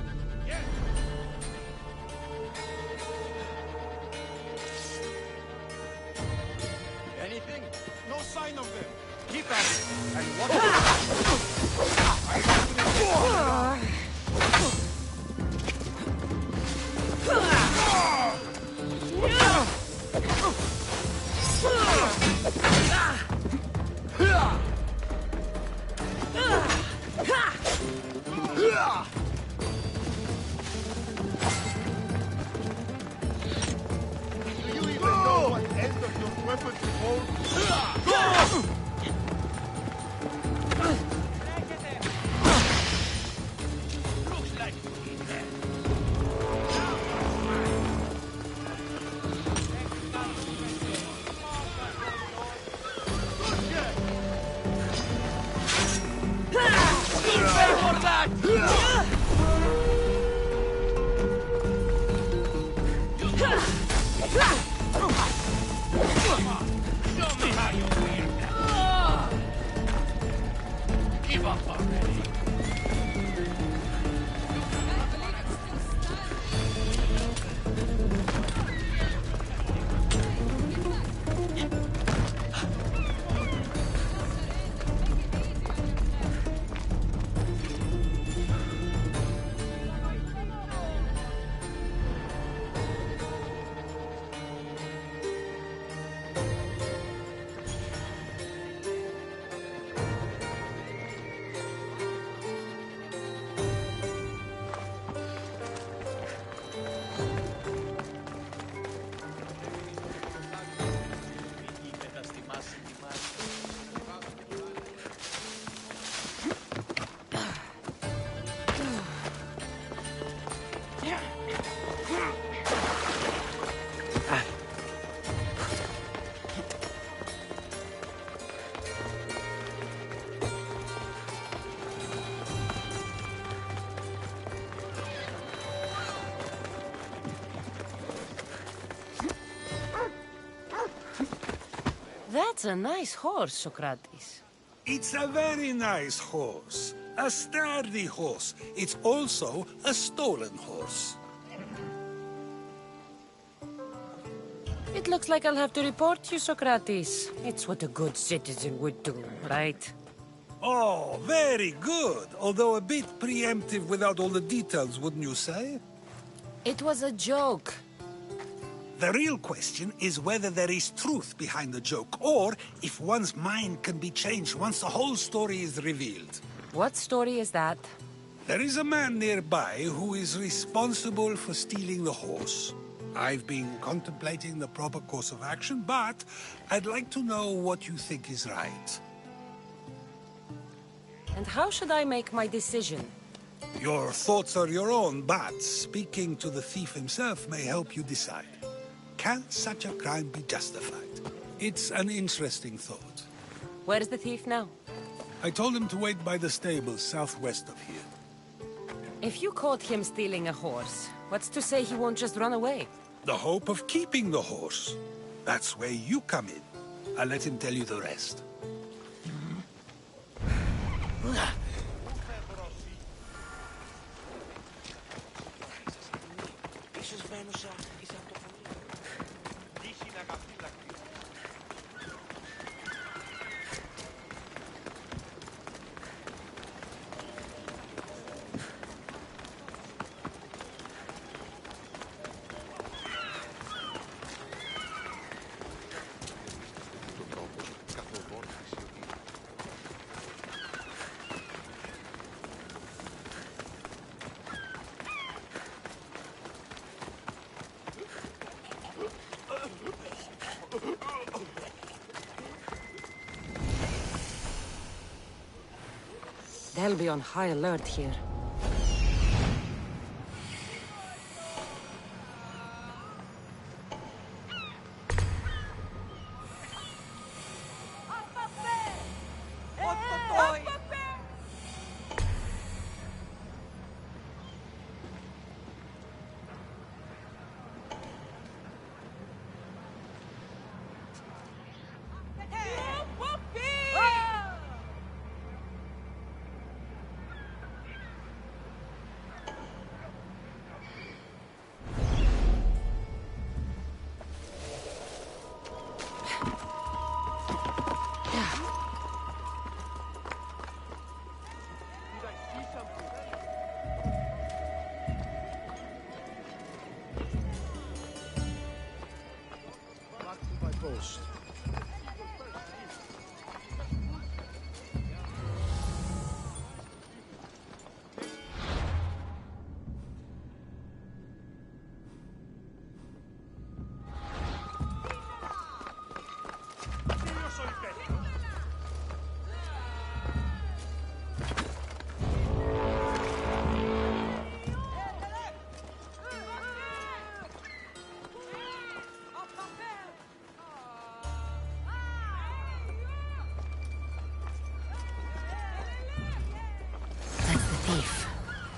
Anything? No sign of them. Keep at it. And watch Do you even know what end of your weapon to hold? Looks like you need that. You'll pay for that! Show me how you wield that. Give up already. That's a nice horse, Socrates. It's a very nice horse. A sturdy horse. It's also a stolen horse. It looks like I'll have to report you, Socrates. It's what a good citizen would do, right? Oh, very good. Although a bit preemptive without all the details, wouldn't you say? It was a joke. The real question is whether there is truth behind the joke, or if one's mind can be changed once the whole story is revealed. What story is that? There is a man nearby who is responsible for stealing the horse. I've been contemplating the proper course of action, but I'd like to know what you think is right. And how should I make my decision? Your thoughts are your own, but speaking to the thief himself may help you decide. Can such a crime be justified? It's an interesting thought. Where is the thief now? I told him to wait by the stables southwest of here. If you caught him stealing a horse, what's to say he won't just run away? The hope of keeping the horse. That's where you come in. I'll let him tell you the rest. They'll be on high alert here. Post.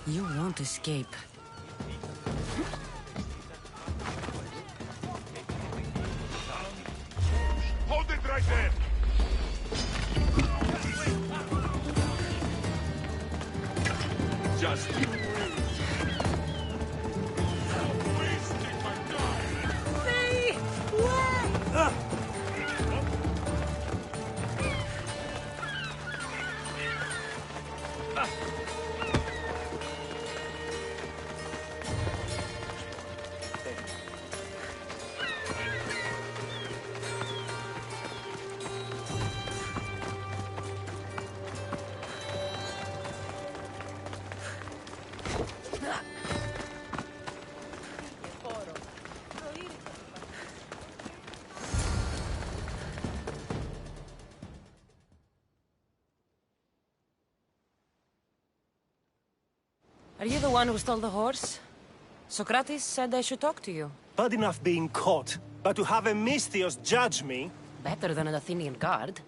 You won't escape. Hold it right there! Just you wait! Stop wasting my time! Hey! What? Are you the one who stole the horse? Socrates said I should talk to you. Bad enough being caught, but to have a Misthios judge me... Better than an Athenian guard.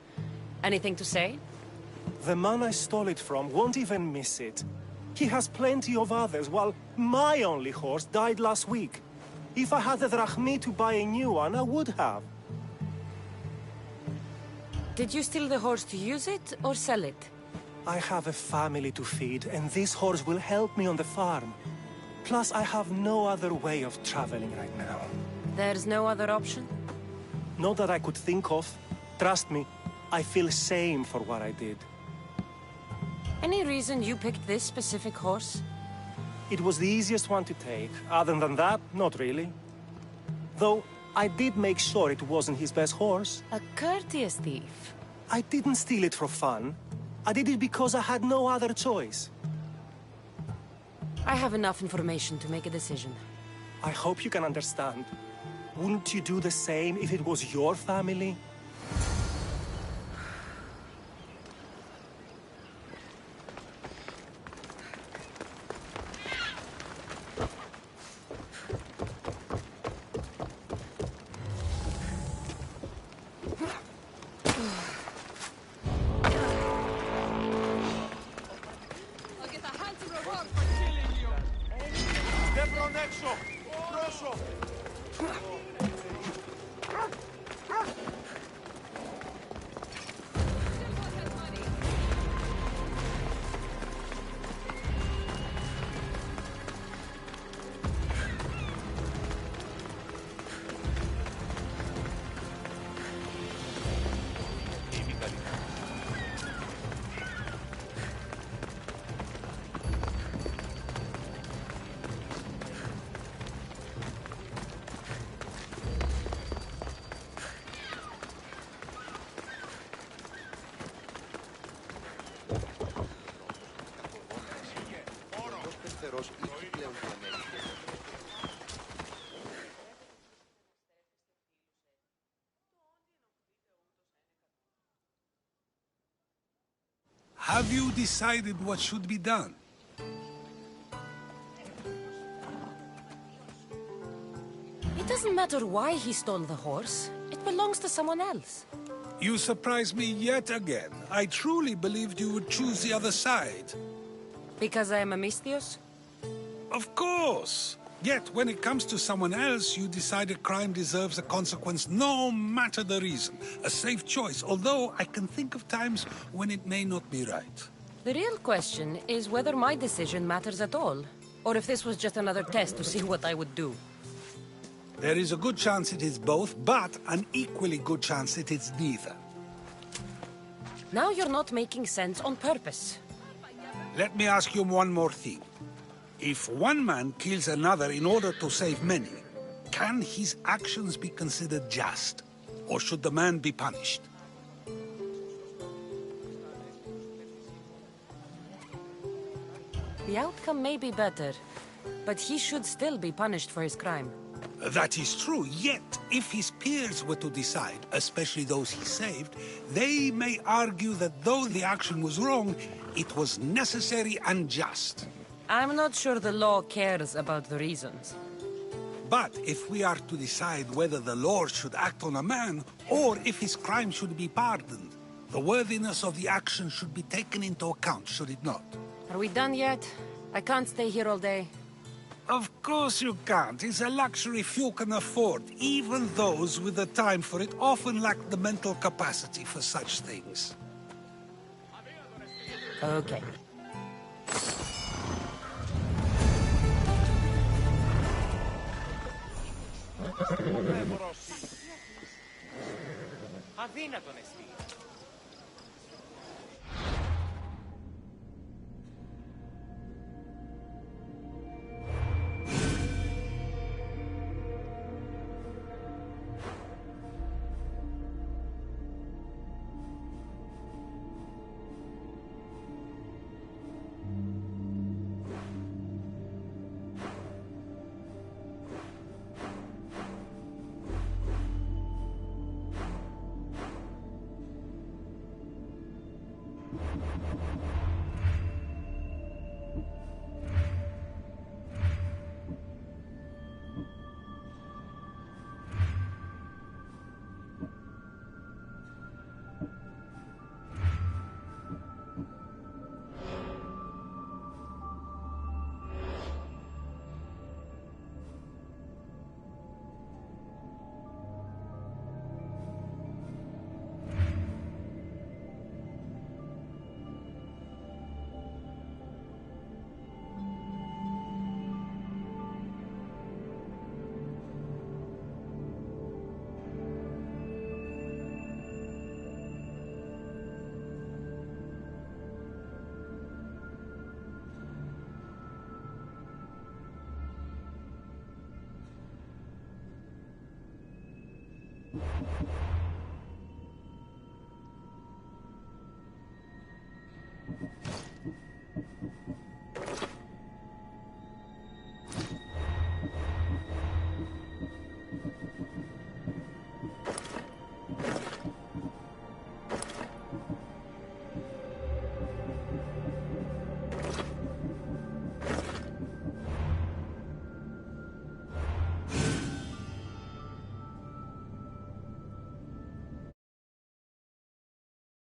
Anything to say? The man I stole it from won't even miss it. He has plenty of others, while my only horse died last week. If I had the drachmi to buy a new one, I would have. Did you steal the horse to use it, or sell it? I have a family to feed, and this horse will help me on the farm. Plus, I have no other way of traveling right now. There's no other option? Not that I could think of. Trust me, I feel shame for what I did. Any reason you picked this specific horse? It was the easiest one to take. Other than that, not really. Though, I did make sure it wasn't his best horse. A courteous thief. I didn't steal it for fun. I did it because I had no other choice. I have enough information to make a decision. I hope you can understand. Wouldn't you do the same if it was your family? Have you you decided what should be done. It doesn't matter why he stole the horse. It belongs to someone else. You surprise me yet again. I truly believed you would choose the other side. Because I am a Misthios? Of course. Yet, when it comes to someone else, you decide a crime deserves a consequence no matter the reason. A safe choice, although I can think of times when it may not be right. The real question is whether my decision matters at all, or if this was just another test to see what I would do. There is a good chance it is both, but an equally good chance it is neither. Now you're not making sense on purpose. Let me ask you one more thing. If one man kills another in order to save many, can his actions be considered just? Or should the man be punished? The outcome may be better, but he should still be punished for his crime. That is true, yet if his peers were to decide, especially those he saved, they may argue that though the action was wrong, it was necessary and just. I'm not sure the law cares about the reasons. But if we are to decide whether the Lord should act on a man, or if his crime should be pardoned, the worthiness of the action should be taken into account, should it not? Are we done yet? I can't stay here all day. Of course you can't. It's a luxury few can afford. Even those with the time for it often lack the mental capacity for such things. Okay. Αδύνατον εστί.